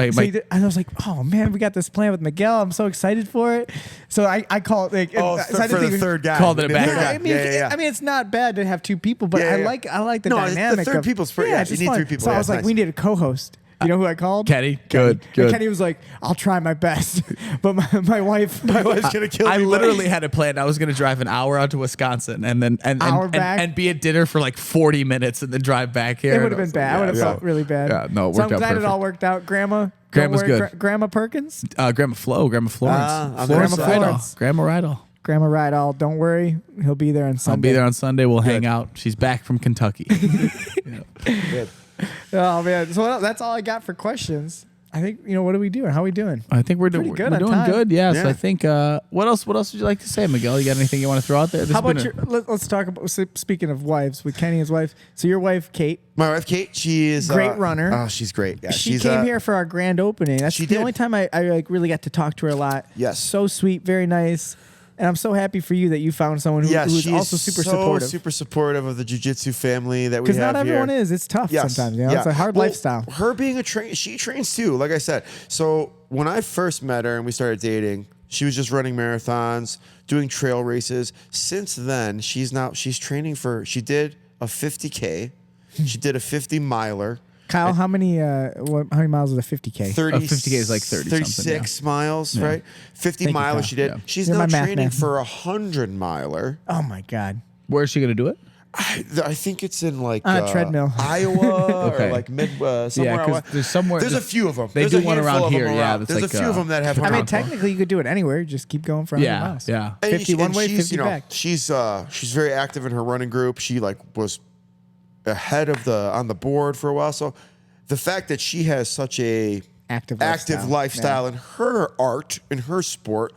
I was like, oh man, we got this plan with Miguel. I'm so excited for it. So I called. Like, oh, so I didn't for think the we- third guy. Called it a The back third guy. guy. I mean, I mean, it's not bad to have two people, but Yeah, I yeah. like the No, the dynamic. third of, people's pretty- yeah, it's you just need fun. three people. So Yeah, I was it's like, nice. we need a co-host. You know who I called? Kenny. Good. And Kenny was like, I'll try my best, but my wife. My wife's gonna kill me. I buddy. literally had it planned. I was going to drive an hour out to Wisconsin and then Hour back? and be at dinner for like 40 minutes and then drive back here. It would And have been I was bad. I would have yeah. felt really bad. Yeah, no, it so worked I'm out glad it perfect. all worked out. Grandma's Grandma's good. Grandma Perkins, Grandma Flo, Grandma Florence, on Florence their side. Rydell. Florence. Grandma Rydell. Grandma Rydell. Don't worry, he'll be there on Sunday. I'll be there on Sunday. We'll hang Good. out. She's back from Kentucky. Good. Oh man, so that's all I got for questions. I think what are we doing? How are we doing? I think we're, Pretty we're good on doing time. good. Yeah. So Yeah. I think what else would you like to say, Miguel? You got anything you want to throw out there? This How has about been your? Let's talk about. Speaking of wives, with Kenny and his wife. So your wife, Kate, My wife, Kate, she is Great runner. Oh, she's great. Yeah, she she's came here for our grand opening. That's she the did. only time I like really got to talk to her a lot. Yes. So sweet, very nice. And I'm so happy for you that you found someone who's she also is super so supportive. super supportive of the jiu-jitsu family that we have Because not everyone here. is. It's tough Yes. sometimes. Yeah. It's a hard Well, lifestyle. Her being she trains too, like I said. So when I first met her and we started dating, she was just running marathons, doing trail races. Since then, she's training she did a 50K. She did a 50 miler. Kyle, how many miles is a 50K? 50K is like 30 something, 36 miles, right? 50 Thank you, miler Kyle. she did. Yeah. She's You're now my math training man. for a 100 miler. Oh my God. Where is she going to do it? I think it's in like treadmill. Iowa Okay. or like somewhere. Yeah, because there's somewhere. There's a few of them. They There's do a one handful around of them here, yeah, that's There's like, a few of them that have. I mean, 100. technically, you could do it anywhere. Just keep going for 100 Yeah, miles. yeah. And 50 one way, she's, 50 back. She's very active in her running group. She was ahead of on the board for a while. So the fact that she has such a Active lifestyle in her art, in her sport,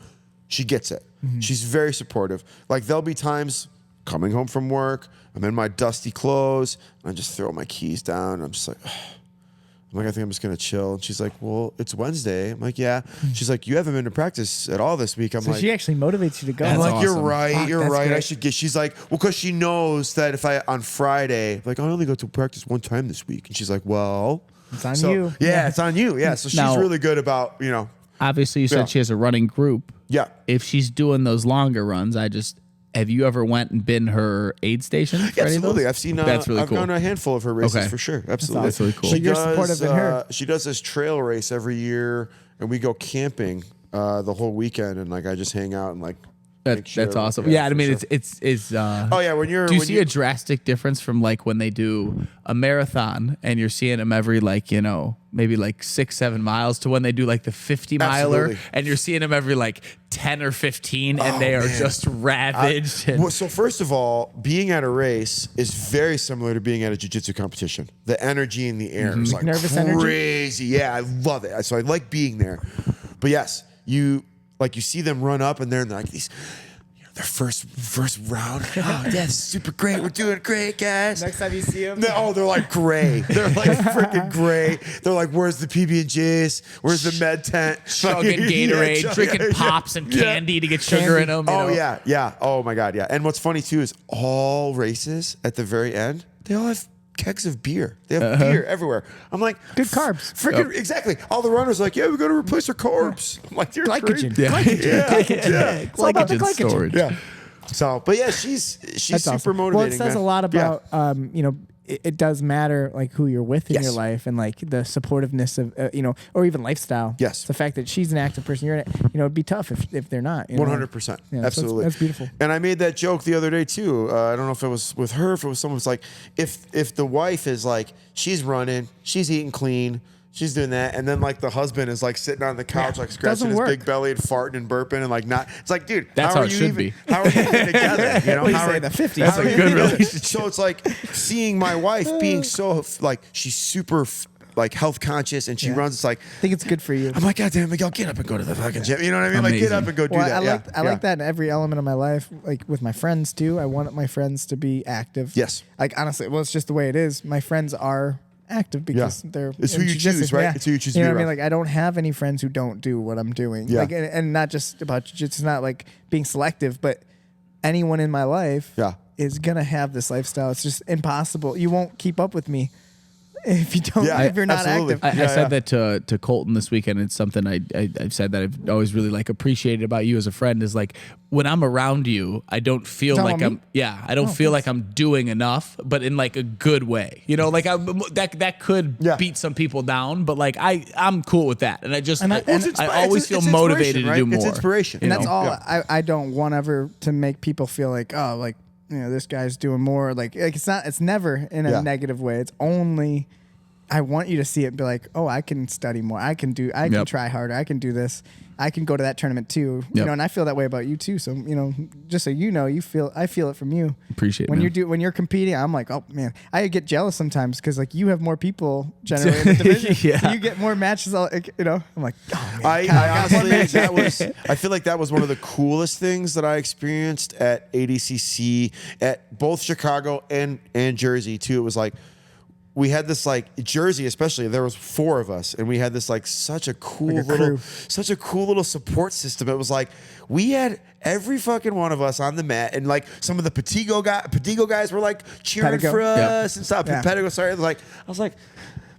she gets it. Mm-hmm. She's very supportive. Like there'll be times coming home from work, I'm in my dusty clothes, and I just throw my keys down. And I'm just like, I think I'm just gonna chill. And she's like, well, it's Wednesday. I'm like, yeah. She's like, you haven't been to practice at all this week. I'm So like, she actually motivates you to go. I'm That's like, you're awesome. right. Fuck, You're that's right. I great. should get. She's like, well, because she knows that if on Friday, like I only go to practice one time this week, and she's like, well, It's on so- you. Yeah, it's on you. Yeah, so she's Now- really good about Obviously, you said Yeah. she has a running group. Yeah. If she's doing those longer runs, have you ever went and been her aid station? For any of Absolutely, those? I've seen. That's really I've cool. gone to a handful of her races Okay. for sure. Absolutely, That's really cool. So you're supportive in her. She does this trail race every year, and we go camping the whole weekend, and like I just hang out and like. make sure- That's awesome. Yeah, I for mean, sure. it's. Oh yeah, when you're. Do you when see a drastic difference from like when they do a marathon and you're seeing them every maybe like 6-7 miles to when they do like the 50 miler Absolutely. and you're seeing them every like 10 or 15 and Oh, they are man. just ravaged. and- Well, so first of all, being at a race is very similar to being at a jiu-jitsu competition. The energy in the air is like Nervous energy? crazy. Yeah, I love it. So I like being there. But yes, you see them run up and they're like these. Their first round. Oh, yeah, this is super great. We're doing great, guys. Next time you see him, They're like gray. They're like freaking gray. They're like, where's the PB&Js? Where's the med tent? chugging Gatorade, Yeah, drinking yeah, pops and yeah. candy to get sugar in them. Oh yeah. Oh my god, yeah. And what's funny too is all races at the very end, they all have kegs of beer. They have beer everywhere. I'm like, Good carbs. Freaking exactly. All the runners are like, yeah, we got to replace our carbs. I'm like, you're Glycogen. crazy. Yeah. Yeah. all about the Glycogen glycogen. storage. Yeah. So, but yeah, she's That's super awesome. motivating. Well, it says man. a lot Yeah. about it does matter like who you're with in Yes. your life and like the supportiveness of or even lifestyle. Yes. The fact that she's an active person, it'd be tough if they're not. 100%. Yeah, so Absolutely. that's beautiful. And I made that joke the other day too. I don't know if it was with her, if it was someone who's like, if the wife is like, she's running, she's eating clean, she's doing that, and then like the husband is like sitting on the couch, like scratching his work. big belly and farting and burping and like not. It's like, dude, That's how how are it you should even, be. How are you even together? You know, What do you how say, are- the 50s? how are That's a you good together? relationship. So it's like seeing my wife being so like she's super like health conscious and she runs. It's like I think it's good for you. I'm like, God damn, Miguel, get up and go to the fucking gym. You know what I mean? Like, get Amazing. up and go do Well, that. I like that in every element of my life, like with my friends too. I want my friends to be active. Yes. Like honestly, well, it's just the way it is. My friends are active because they're It's who in you jiu-jitsu. choose, right? Yeah. It's who you choose to You know be what I mean? around. Like I don't have any friends who don't do what I'm doing. Yeah. Like and not just about jiu-jitsu. It's not like being selective, but anyone in my life Yeah. is gonna have this lifestyle. It's just impossible. You won't keep up with me if you don't. Yeah, if you're not absolutely. active. I said that to Colton this weekend. It's something I've said that I've always really like appreciated about you as a friend is like when I'm around you, I don't feel Talking like about me? I don't feel like I'm doing enough, but in like a good way. You know, like that could Yeah. beat some people down, but like I'm cool with that, and I just And I, I- and it's I inspi- always it's- feel it's motivated inspiration, to do right? more. It's inspiration. you And that's know? all. Yeah. I don't want ever to make people feel like, oh, like this guy's doing more. Like it's not. It's never in a Yeah. negative way. It's only. I want you to see it and be like, oh, I can study more. I can Yep. try harder. I can do this. I can go to that tournament too. You Yep. know, and I feel that way about you too. So, just so you know, I feel it from you. Appreciate it, when man. when you're competing, I'm like, oh man, I get jealous sometimes because like you have more people generally in the division. Yeah. So you get more matches. I'm like, oh man, I honestly, I feel like that was one of the coolest things that I experienced at ADCC at both Chicago and Jersey too. It was like, we had this like Jersey, especially there was 4 of us, and we had this like such a cool little support system. It was like we had every fucking one of us on the mat, and like some of the Petigo guys were like cheering Pedigo. for Yep. us and stuff. Yeah. Pedigo, sorry, I was like,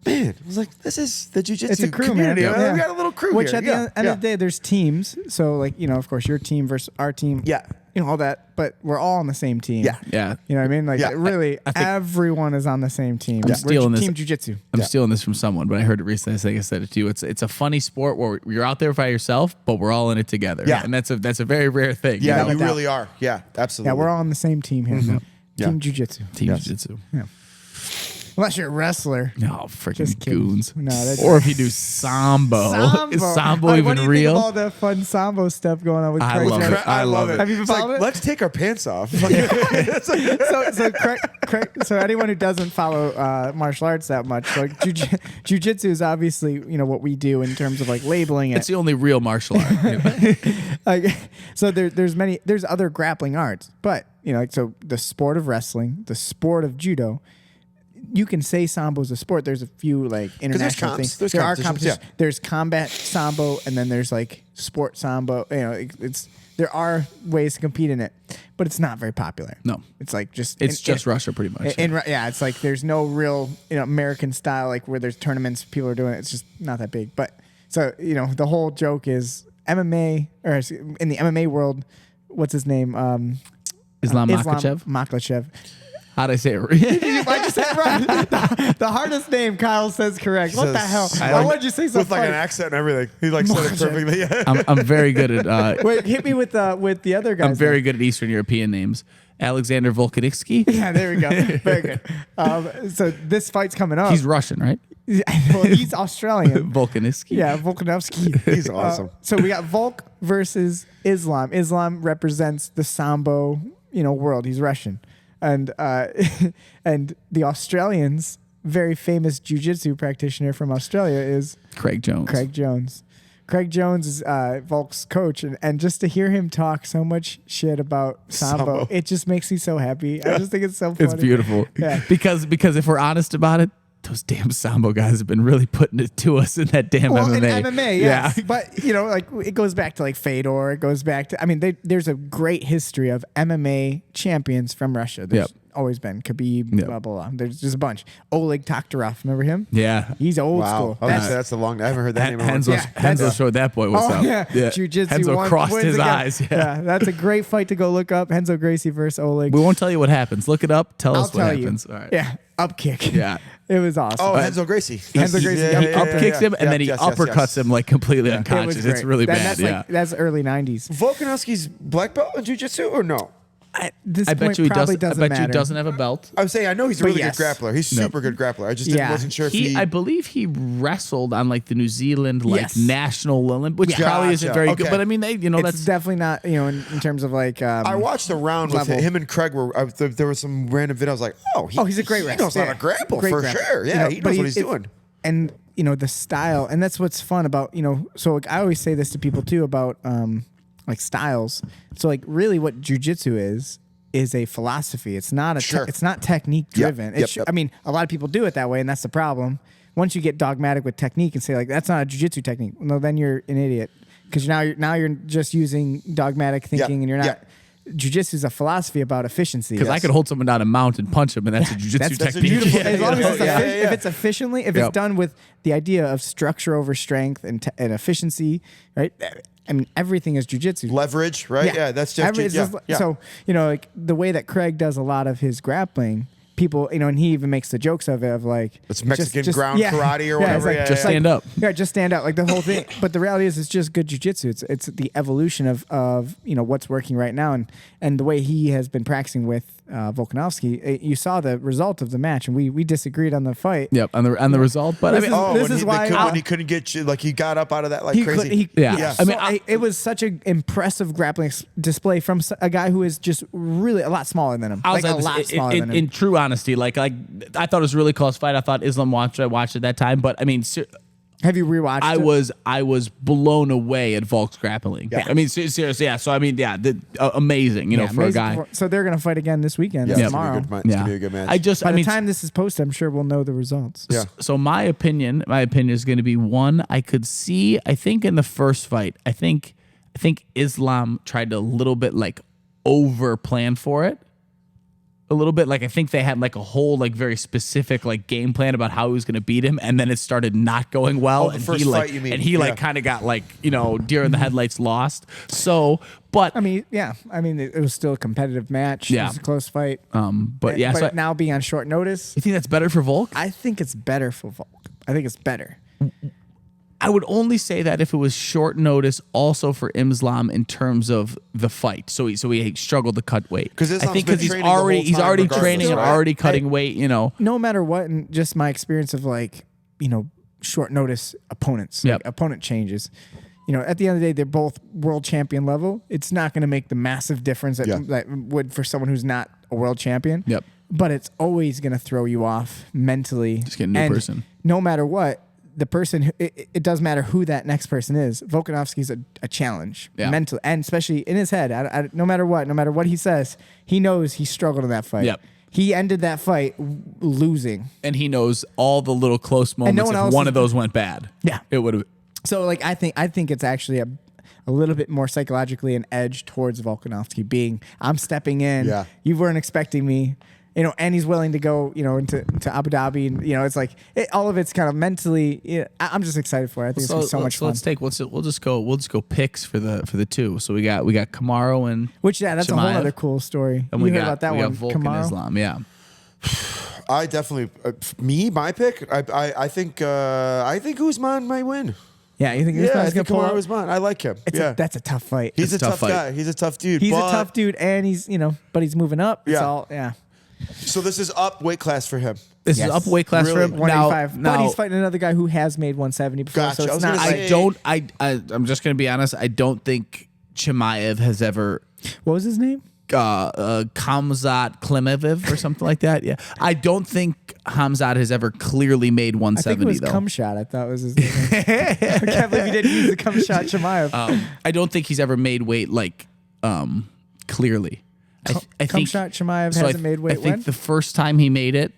man, this is the jiu-jitsu it's a crew, community. man. We got a little crew Which here. at the end of the day, there's teams. So like of course, your team versus our team. Yeah. All that, but we're all on the same team. Yeah. Yeah. You know what I mean? Like Yeah. really, everyone is on the same team. I'm stealing this. Team jiu-jitsu. I'm stealing this from someone, but I heard it recently. I think I said it to you. It's a funny sport where you're out there by yourself, but we're all in it together. Yeah. And that's a very rare thing. Yeah, No you doubt. really are. Yeah, absolutely. Yeah, we're all on the same team here. Yeah. Team jiu-jitsu. Team Yes. jiu-jitsu. Yeah. Unless you're a wrestler. No, freaking Just kidding. goons. No, that's- or if you do sambo. Is sambo All right, even what do you real? Think of all the fun sambo stuff going on with I Craig love Jones? it. I love it. Have you been It's like, following it? let's take our pants off. So anyone who doesn't follow martial arts that much, like jiu-jitsu is obviously what we do in terms of like labeling it. It's the only real martial art. Like, so there's other grappling arts, but so the sport of wrestling, the sport of judo. You can say sambo is a sport. There's a few like international comps. things. There's there are competitions, competitions. There's combat sambo, and then there's like sport sambo. There are ways to compete in it, but it's not very popular. No. It's like just It's Russia pretty much. yeah, it's like there's no real American style like where there's tournaments people are doing it. It's just not that big. But so the whole joke is MMA or in the MMA world, what's his name? Islam Makhachev? Makhachev. How'd I say it? I just said it right. The hardest name Kyle says correct. What the hell? Why would you say so with like funny? an accent and everything? He like said it perfectly. Yeah. I'm very good at Wait, hit me with the other guys. I'm very good at Eastern European names. Alexander Volkanovsky. Yeah, there we go. Very good. So this fight's coming up. He's Russian, right? Well, he's Australian. Volkanovsky. Yeah, Volkanovsky. He's awesome. So we got Volk versus Islam. Islam represents the Sambo, world. He's Russian, and and the Australians, very famous jiu-jitsu practitioner from Australia is Craig Jones. Craig Jones. Craig Jones is Volk's coach, and just to hear him talk so much shit about Sambo, it just makes me so happy. I just think it's so funny. It's beautiful. Yeah. Because if we're honest about it, those damn Sambo guys have been really putting it to us in that damn Well, MMA. in MMA, yes. Yeah. But, like it goes back to like Fedor. It goes back to, there's a great history of MMA champions from Russia. There's Yep. always been Khabib, Yep. blah, blah, blah. There's just a bunch. Oleg Taktarov, remember him? Yeah. He's old Wow. school. Oh, that's the long. I haven't heard that name. in a long Henzo, time. Yeah, Henzo showed that boy what's up. yeah. Jiu-jitsu Henzo won- crossed wins his again. eyes. Yeah. That's a great fight to go look up. Henzo Gracie versus Oleg. We won't tell you what happens. Look it up. Tell I'll us what tell happens. you. All right. Yeah. up kick. Yeah. It was awesome. Oh, Renzo Gracie. Renzo Gracie, He up kicks him and then he uppercuts him like completely It was unconscious. great. It's really bad. That's early 90s. Volkanovski's black belt in jiu-jitsu or no? At this I bet point, you he probably doesn't. I doesn't bet matter. you he doesn't have a belt. I was saying I know he's a But really yes. good grappler. He's super good grappler. I just wasn't sure if he. I believe he wrestled on like the New Zealand Yes. national Olympic, which probably isn't Gotcha. very Okay. good. But I mean, It's that's definitely not, in terms of like. I watched a round with level. him and Craig where there was some random video. I was like, he's a great wrestler. He knows how to grapple Great for grappler. sure. Yeah, he knows what he's doing. And the style, and that's what's fun about So like, I always say this to people too about like styles. So like really, what jujitsu is a philosophy. It's not it's not technique driven. Yep. I mean, a lot of people do it that way, and that's the problem. Once you get dogmatic with technique and say like that's not a jujitsu technique, well, then you're an idiot because now you're just using dogmatic thinking, and you're not. Jiu-jitsu is a philosophy about efficiency. because I could hold someone down and mount and punch him, and that's a jiu-jitsu That's technique. beautiful. As long as it's Yeah. if it's efficiently, if it's done with the idea of structure over strength and efficiency, right? I mean, everything is jujitsu. Leverage, right? Yeah, that's just So like the way that Craig does a lot of his grappling, people, and he even makes the jokes of it of like It's Mexican ground karate or it's whatever. like, Yeah, Just stand up. Yeah, just stand up, like the whole thing. But the reality is, it's just good jujitsu. It's the evolution of what's working right now, and the way he has been practicing with Volkanovski. You saw the result of the match, and we disagreed on the fight. Yep, on the result. But This I mean, is- this is why when he couldn't get you, like he got up out of that like He crazy. could, Yeah. I mean, it was such an impressive grappling display from a guy who is just really a lot smaller than him. I was Like a lot smaller than him. in true honesty, like I thought it was a really close fight. I thought Islam watched. I watched at that time, but I mean, Have you rewatched it? I was blown away at Volk's grappling. Yeah. I mean, seriously, yeah. So I mean, yeah, amazing. For a amazing guy. So they're going to fight again this weekend, Yeah, tomorrow. it's gonna be a good match. By the time this is posted, I'm sure we'll know the results. Yeah. So my opinion is going to be one. I think in the first fight, I think Islam tried to a little bit like over plan for it. A little bit like I think they had like a whole like very specific like game plan about how he was going to beat him, and then it started not going well, the and first he like fight, you mean. and he like kind of got like deer in the headlights lost. So, but I mean, it was still a competitive match. Yeah. It was a close fight. but yeah, so now being on short notice, you think that's better for Volk? I think it's better for Volk. I think it's better. I would only say that if it was short notice, also for Islam in terms of the fight. So he struggled to cut weight. Because I think been he's training the whole already time regardless, training and right? already cutting weight. No matter what, and just my experience of like, short notice opponents, Yep. like opponent changes. At the end of the day, they're both world champion level. It's not going to make the massive difference that would for someone who's not a world champion. Yep. But it's always going to throw you off mentally. Just get a new And person. No matter what, the person, it doesn't matter who that next person is. Volkanovski's a challenge mentally, and especially in his head. No matter what he says, he knows he struggled in that fight. Yep. He ended that fight losing. And he knows all the little close moments. no one If else one is- of those went bad, it would have. So like I think it's actually a little bit more psychologically an edge towards Volkanovski being I'm stepping in. Yeah. You weren't expecting me. And he's willing to go, into Abu Dhabi, and it's like all of it's kind of mentally. I'm just excited for it. I think it's gonna be so much fun. We'll just go picks for the two. So we got Kamaru and That's a whole Chimaev. other cool story. And You we heard got about that we one, got Volk and Kamaru? Islam. Yeah. I definitely my pick. I think Usman might win. Yeah, you think Yeah, I Usman's gonna think pull Kamaru out? Usman. I like him. That's a tough fight. He's It's a a tough tough guy. He's a tough dude. He's a but- tough dude, and he's but he's moving up. It's Yeah. all So this is up weight class for him. This Yes. is up weight class Really? for him. 185. Now, But he's fighting another guy who has made 170 before. Gotcha. So I it's was not gonna like say- I'm just gonna be honest. I don't think Chimaev has ever what was his name? Kamzat Klimeviv or something like that. Yeah, I don't think Hamzat has ever clearly made I think it 170 was though. Cumshot. I thought was his name. I can't believe he didn't use the Cumshot Chimaev. I don't think he's ever made weight like clearly. I think Cumshot Chimaev so hasn't made weight I think when? the first time he made it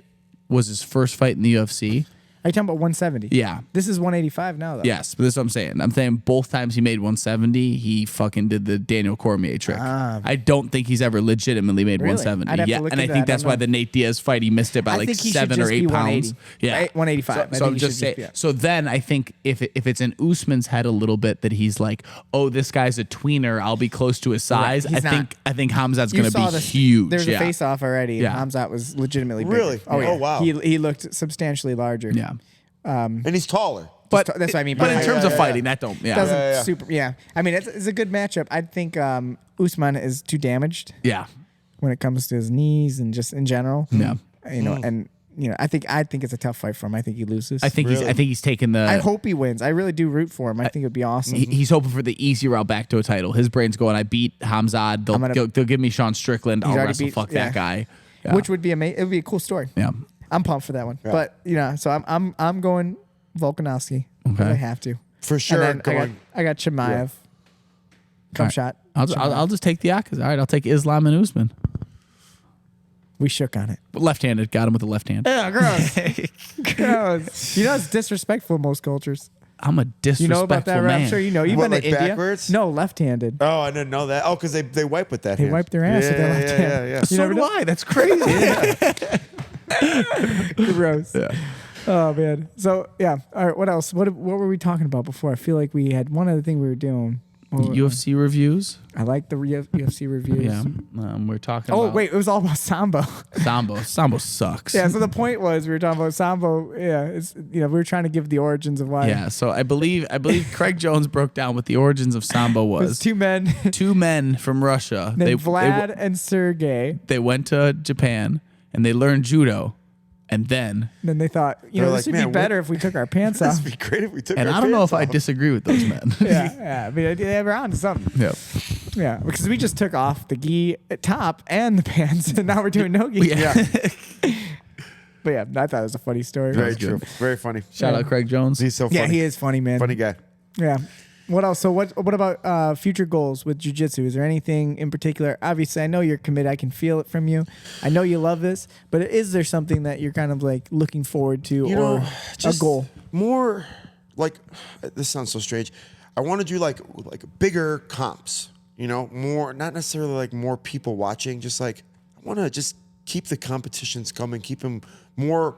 was his first fight in the UFC. Are you talking about 170? Yeah. This is 185 now, though. Yes, but this is what I'm saying. I'm saying both times he made 170, he fucking did the Daniel Cormier trick. I don't think he's ever legitimately made Really? 170. I'd have to Yeah, look and I into think that. I that's don't why know. the Nate Diaz fight he missed it by I like think he should 7 or just 8 be pounds. 180. Yeah, 185. I So think I'm he just should saying. just be- So then I think if it's in Usman's head a little bit that he's like, oh, this guy's a tweener, I'll be close to his size. He's I think Hamzat's You going to saw be the huge. There's yeah. a face-off already. Yeah. Hamzat was legitimately bigger. Really? Oh, yeah. Oh, wow. He looked substantially larger. Yeah. And he's taller. But That's what I mean. But by in height. terms of yeah. fighting, that don't. Yeah. Doesn't Yeah. super. Yeah, I mean it's a good matchup. I think Usman is too damaged Yeah. when it comes to his knees and just in general. Yeah. You know, and you know, I think it's a tough fight for him. I think he loses. I think he's taking the. I hope he wins. I really do root for him. I think it'd be awesome. He's hoping for the easy route back to a title. His brain's going, I beat Hamzat. They'll give me Sean Strickland. I'll already wrestle beat- fuck yeah. that guy. Yeah. Which would be amazing. It would be a cool story. Yeah. I'm pumped for that one. But you know, so I'm going Volkanovski. Okay. I have to. For sure. And then I got Chimaev. Come All right. shot. I'll just take the Yakas. All right, I'll take Islam and Usman. We shook on it. Left-handed. Got him with the left hand. Yeah, gross. Gross. You know it's disrespectful in most cultures. I'm a You disrespectful know about that, right? man. I'm sure you know. You've What, been to like India. backwards? No, left-handed. Oh, I didn't know that. Oh, because they wipe with that They hand. wipe their ass with their left hand. Yeah. You So never do know? I. That's crazy. Gross. Yeah. Oh man. So yeah. All right. What else? What were we talking about before? I feel like we had one other thing we were doing. UFC reviews. I like the UFC reviews. Yeah. We're talking Oh about wait, it was all about Sambo. Sambo. Sambo sucks. Yeah. So the point was we were talking about Sambo. Yeah. It's we were trying to give the origins of why. Yeah. So I believe Craig Jones broke down what the origins of Sambo It was was. two men Two men from Russia. named Vlad and Sergey. They went to Japan and they learned judo, and then Then they thought, They're this like, would "Man, be better if we took our pants off. This would be great if we took and our I don't know pants if I off. disagree with those men. Yeah. I mean, they were on to something. Yeah. Yeah, because we just took off the gi top and the pants, and now we're doing no gi. Yeah. But yeah, I thought it was a funny story. Very good. true. Very funny. Shout out Craig Jones. He's so funny. Yeah, he is funny, man. Funny guy. Yeah. What else? So what about future goals with jiu-jitsu? Is there anything in particular? Obviously, I know you're committed. I can feel it from you. I know you love this, but is there something that you're kind of like looking forward to or a goal? More like, this sounds so strange. I want to do like bigger comps, more, not necessarily like more people watching, just like, I want to just keep the competitions coming, keep them more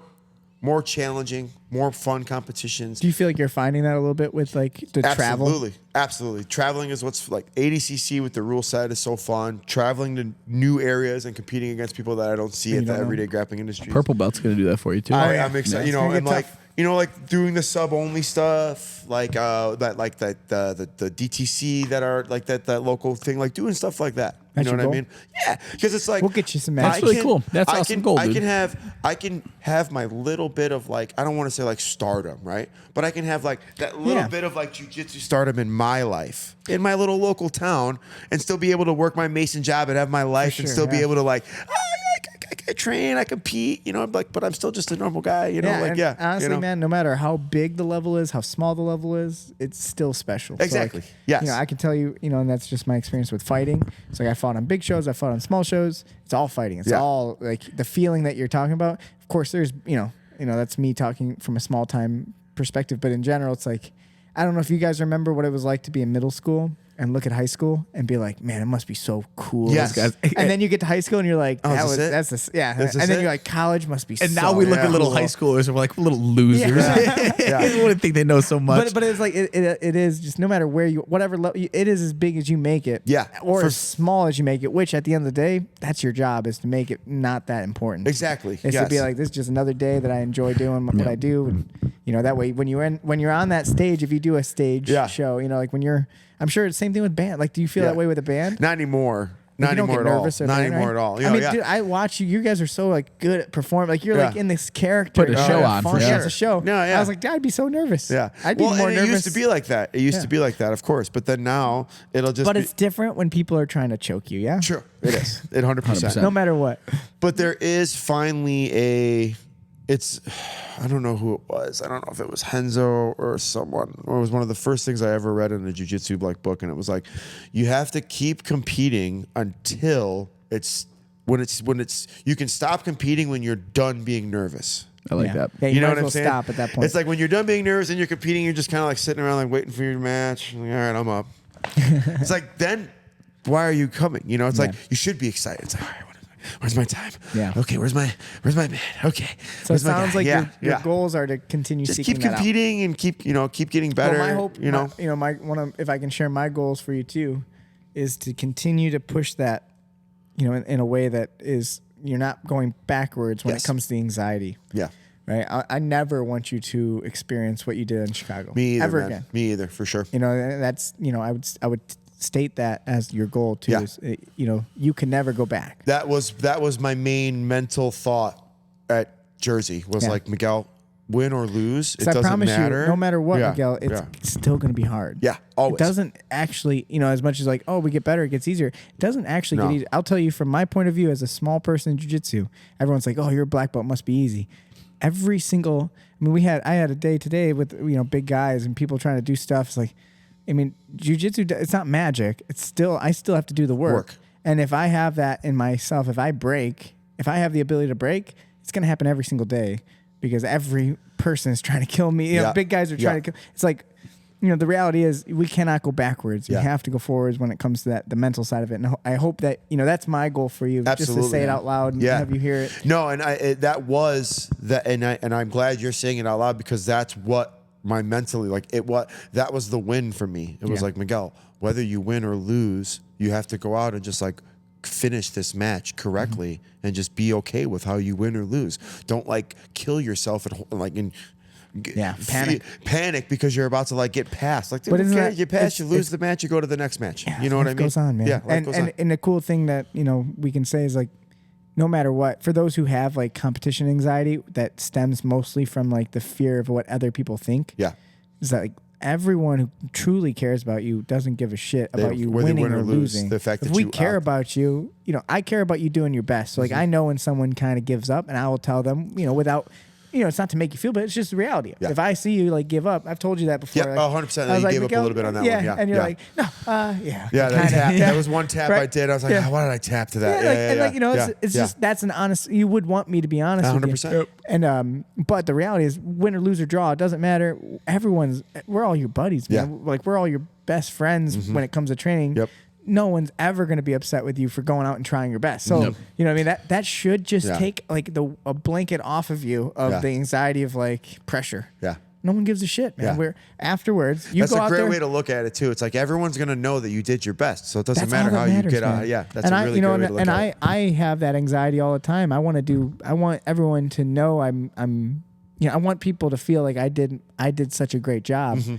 challenging, more fun competitions. Do you feel like you're finding that a little bit with like the travel? Absolutely. Traveling is what's like ADCC with the rule set is so fun. Traveling to new areas and competing against people that I don't see at the everyday grappling industry. Purple belt's gonna do that for you too. I'm excited. It's gonna And get like tough. like doing the sub only stuff, like the DTC that are like that local thing, like doing stuff like that. You That's know your what I mean? Yeah, because it's like We'll get you some That's matches. really cool. That's I awesome can, goal, I dude. can have my little bit of like, I don't want to say like stardom, right? But I can have like that little Yeah. bit of like jiu-jitsu stardom in my life, in my little local town, and still be able to work my Mason job and have my life and sure, still be yeah. able to like, I train, I compete, I'm like, but I'm still just a normal guy, Honestly, man, no matter how big the level is, how small the level is, it's still special. Exactly. So like, Yes. I can tell you, and that's just my experience with fighting. It's like I fought on big shows, I fought on small shows. It's all fighting. It's Yeah. all like the feeling that you're talking about. Of course, there's, that's me talking from a small time perspective, but in general, it's like, I don't know if you guys remember what it was like to be in middle school and look at high school and be like, man, it must be so cool. Yes. Guys. And then you get to high school and you're like, is this it? yeah. Is this And then it? you're like, college must be And so now we look at little cool. high schoolers and we're like little losers. Yeah. They wouldn't think they know so much. But it's like it is just no matter where whatever level it is as big as you make it, Yeah. or For- as small as you make it. Which at the end of the day, that's your job is to make it not that important. Exactly. It's Yes. to be like, this is just another day that I enjoy doing what I do, and that way when you're on that stage, if you do a stage Yeah. show, like when you're, I'm sure it's the same thing with band. Like, do you feel Yeah. that way with a band? Not anymore. You Not don't anymore get at all. nervous or Not anything, anymore right? at all. I mean, yeah. dude, I watch you. You guys are so like good at performing. Like you're like Yeah. in this character. Put a show on, for Fun. Yeah, sure. it's a show. No, yeah. I was like, I'd be so nervous. Yeah. I'd be more and nervous. it used to be like that. It used Yeah. to be like that, of course. But then now it'll just But be. it's different when people are trying to choke you. Yeah. True. It is. It 100%. No matter what. But there is finally I don't know who it was. I don't know if it was Henzo or someone, or it was one of the first things I ever read in a jiu-jitsu book. And it was like, you have to keep competing until you can stop competing when you're done being nervous. I like that. Yeah, You know might what as I'm well saying? stop at that point. It's like when you're done being nervous and you're competing, you're just kind of like sitting around like waiting for your match. Like, all right, I'm up. It's like, then why are you coming? You know, it's like you should be excited. It's like, all right, where's my time? Yeah. Okay, where's my bed? Okay. So it sounds like your goals are to continue just seeking keep that out. competing and keep getting better. Well, my hope, you know, if I can share my goals for you too, is to continue to push that, in a way that is you're not going backwards when it comes to the anxiety. Yeah. Right. I never want you to experience what you did in Chicago. Me either, ever man. again. Me either, for sure. That's I would state that as your goal too. Yeah. Is, you can never go back. That was my main mental thought at Jersey was like, Miguel, win or lose, it doesn't promise matter. you, no matter what, Miguel, it's still going to be hard. Yeah, always. It doesn't actually, as much as like, oh, we get better, it gets easier. It doesn't actually get easier. I'll tell you from my point of view as a small person in jiu-jitsu, everyone's like, oh, you're a black belt, must be easy. Every single, I had a day today with, big guys and people trying to do stuff. It's like, jiu-jitsu, it's not magic. I still have to do the work. And if I have that in myself, if I have the ability to break, it's going to happen every single day. Because every person is trying to kill me. Big guys are trying to kill. It's like, the reality is we cannot go backwards. You have to go forwards when it comes to the mental side of it. And I hope that, that's my goal for you. Absolutely, just to say it out loud and have you hear it. No, and I'm glad you're saying it out loud because that's what my mentally, that was the win for me. It was like, Miguel, whether you win or lose, you have to go out and just finish this match correctly and just be okay with how you win or lose. Don't kill yourself panic because you're about to get passed. But you pass, you lose the match, you go to the next match. You know what I mean? Goes on, man. Yeah, and the cool thing that we can say is no matter what, for those who have competition anxiety that stems mostly from the fear of what other people think. Yeah, is that everyone who truly cares about you doesn't give a shit about you winning or losing. The fact if that we care about you, I care about you doing your best. So I know when someone kind of gives up, and I will tell them, without, it's not to make you feel bad. It's just the reality. Yeah. If I see you give up, I've told you that before. Yeah, 100%. You gave up a little bit on that one. Yeah, and you're like, no, yeah. That was one tap I did. I was like, why did I tap to that? It's just that's an honest. You would want me to be honest 100%. with you. And but the reality is, win or lose or draw, it doesn't matter. We're all your buddies, man. Yeah. We're all your best friends when it comes to training. Yep. No one's ever going to be upset with you for going out and trying your best. So, you know what I mean? That should just take a blanket off of you of the anxiety of pressure. Yeah. No one gives a shit, man. Yeah. We're afterwards. That's a great way to look at it too. It's everyone's going to know that you did your best. So it doesn't matter how you get out. Yeah. That's a really great way to look at it. I have that anxiety all the time. I want everyone to know I want people to feel like I did such a great job. Mm-hmm.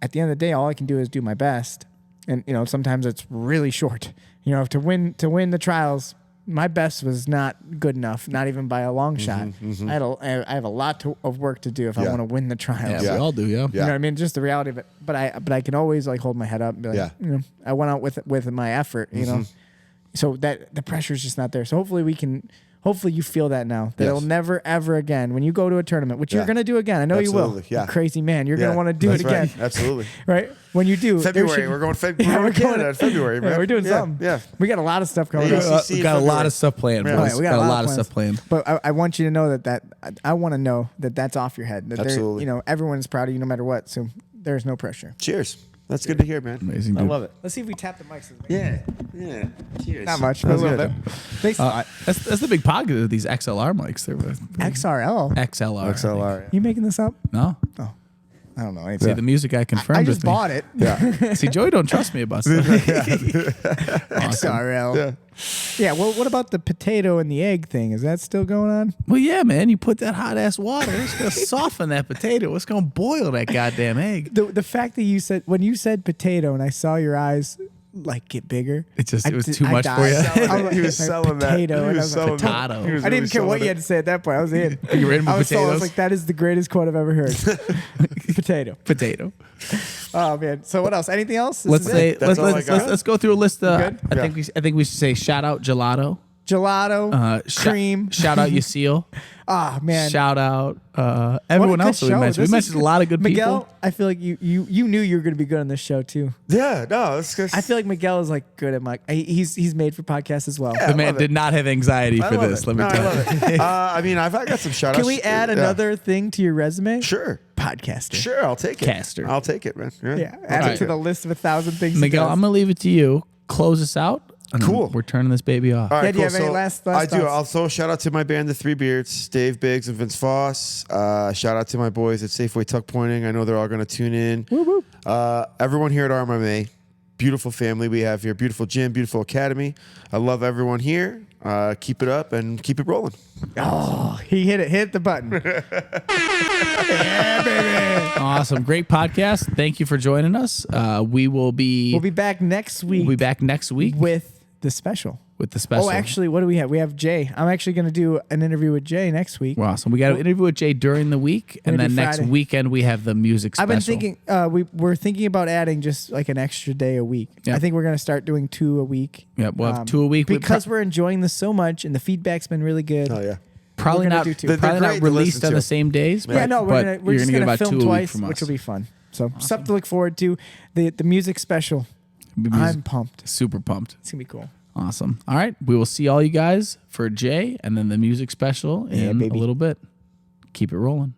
At the end of the day, all I can do is do my best. And sometimes it's really short. To win the trials, my best was not good enough, not even by a long shot. Mm-hmm. I have a lot of work to do if I want to win the trials. Yeah, we all do. Yeah. You know what I mean? Just the reality of it. But I can always hold my head up and be like, I went out with my effort. So that the pressure is just not there. So hopefully you feel that now. That it'll never, ever again, when you go to a tournament, which you're going to do again. I know you will. Yeah. You crazy man. You're going to want to do it again. Right. Absolutely. Right? When you do. February. We're going Canada in February, man. We're doing something. Yeah. We got a lot of stuff coming up. We got a lot of stuff planned. Yeah. We got a lot of stuff planned. But I want you to know that I want to know that that's off your head. That absolutely. Everyone's proud of you no matter what. So there's no pressure. Cheers. That's good to hear, man. Amazing, dude. I love it. Let's see if we tap the mics. Yeah. Cheers. Not much, but a little bit. That's the big positive of these XLR mics. They're XRL? XLR. You making this up? No. Oh. I don't know. See, the music guy confirmed I just with me. bought it. Yeah. See, Joey don't trust me about stuff. XRL. Yeah. Well, what about the potato and the egg thing? Is that still going on? Well, yeah, man. You put that hot ass water, it's gonna soften that potato. It's gonna boil that goddamn egg. The fact that when you said potato and I saw your eyes get bigger. It was too much for you. He was selling that. Potato. He was selling potato. that. I didn't care what you had to say at that point. I was in. You were in with potatoes? I was like, that is the greatest quote I've ever heard. Potato. Oh man. So what else? Anything else? Let's go through a list. Good? I think we should say shout out gelato. gelato, cream. Shout out Yusef. Ah, man. Shout out everyone else that we mentioned. We mentioned a lot of good Miguel, people. I feel like you knew you were going to be good on this show too. Yeah, no, it's good. I feel like Miguel is like good at he's made for podcasts as well. The man did not have anxiety for this. Let me tell you. I love it. I mean, I got some shout outs. Can we add another thing to your resume? Sure. Podcaster. Sure, I'll take it. Caster. I'll take it, man. Yeah, add it to the list of 1,000 things. Miguel, I'm gonna leave it to you. Close us out. And Cool. We're turning this baby off. All right, Yeah, do you cool. have any last I do. thoughts? Also, shout out to my band, The Three Beards, Dave Biggs and Vince Foss. Shout out to my boys at Safeway Tuck Pointing. I know they're all going to tune in. Woo, woo. Everyone here at RMMA, beautiful family we have here, beautiful gym, beautiful academy. I love everyone here. Keep it up and keep it rolling. Oh, he hit it. Hit the button. Yeah, baby. Awesome. Great podcast. Thank you for joining us. We'll be back next week. We'll be back next week with the special. with the special. Oh, actually, what do we have? We have Jay. I'm actually going to do an interview with Jay next week. Awesome. We got an interview with Jay during the week, and Gonna then do next Friday. weekend we have the music special. I've been thinking we're thinking about adding just like an extra day a week. Yeah. I think we're going to start doing 2 a week. Yeah, we'll have 2 a week. Because we're enjoying this so much and the feedback's been really good. Oh, yeah. probably we're gonna not do 2. They're probably great not to released listen on to. the same days. Yeah, no, but we're you're just gonna going get to about 2 film a week twice, from us. which will be fun. So stuff to look forward to. The music special. I'm pumped. Super pumped. It's going to be cool. Awesome. All right, we will see all you guys for Jay and then the music special in a baby. little bit. Keep it rolling.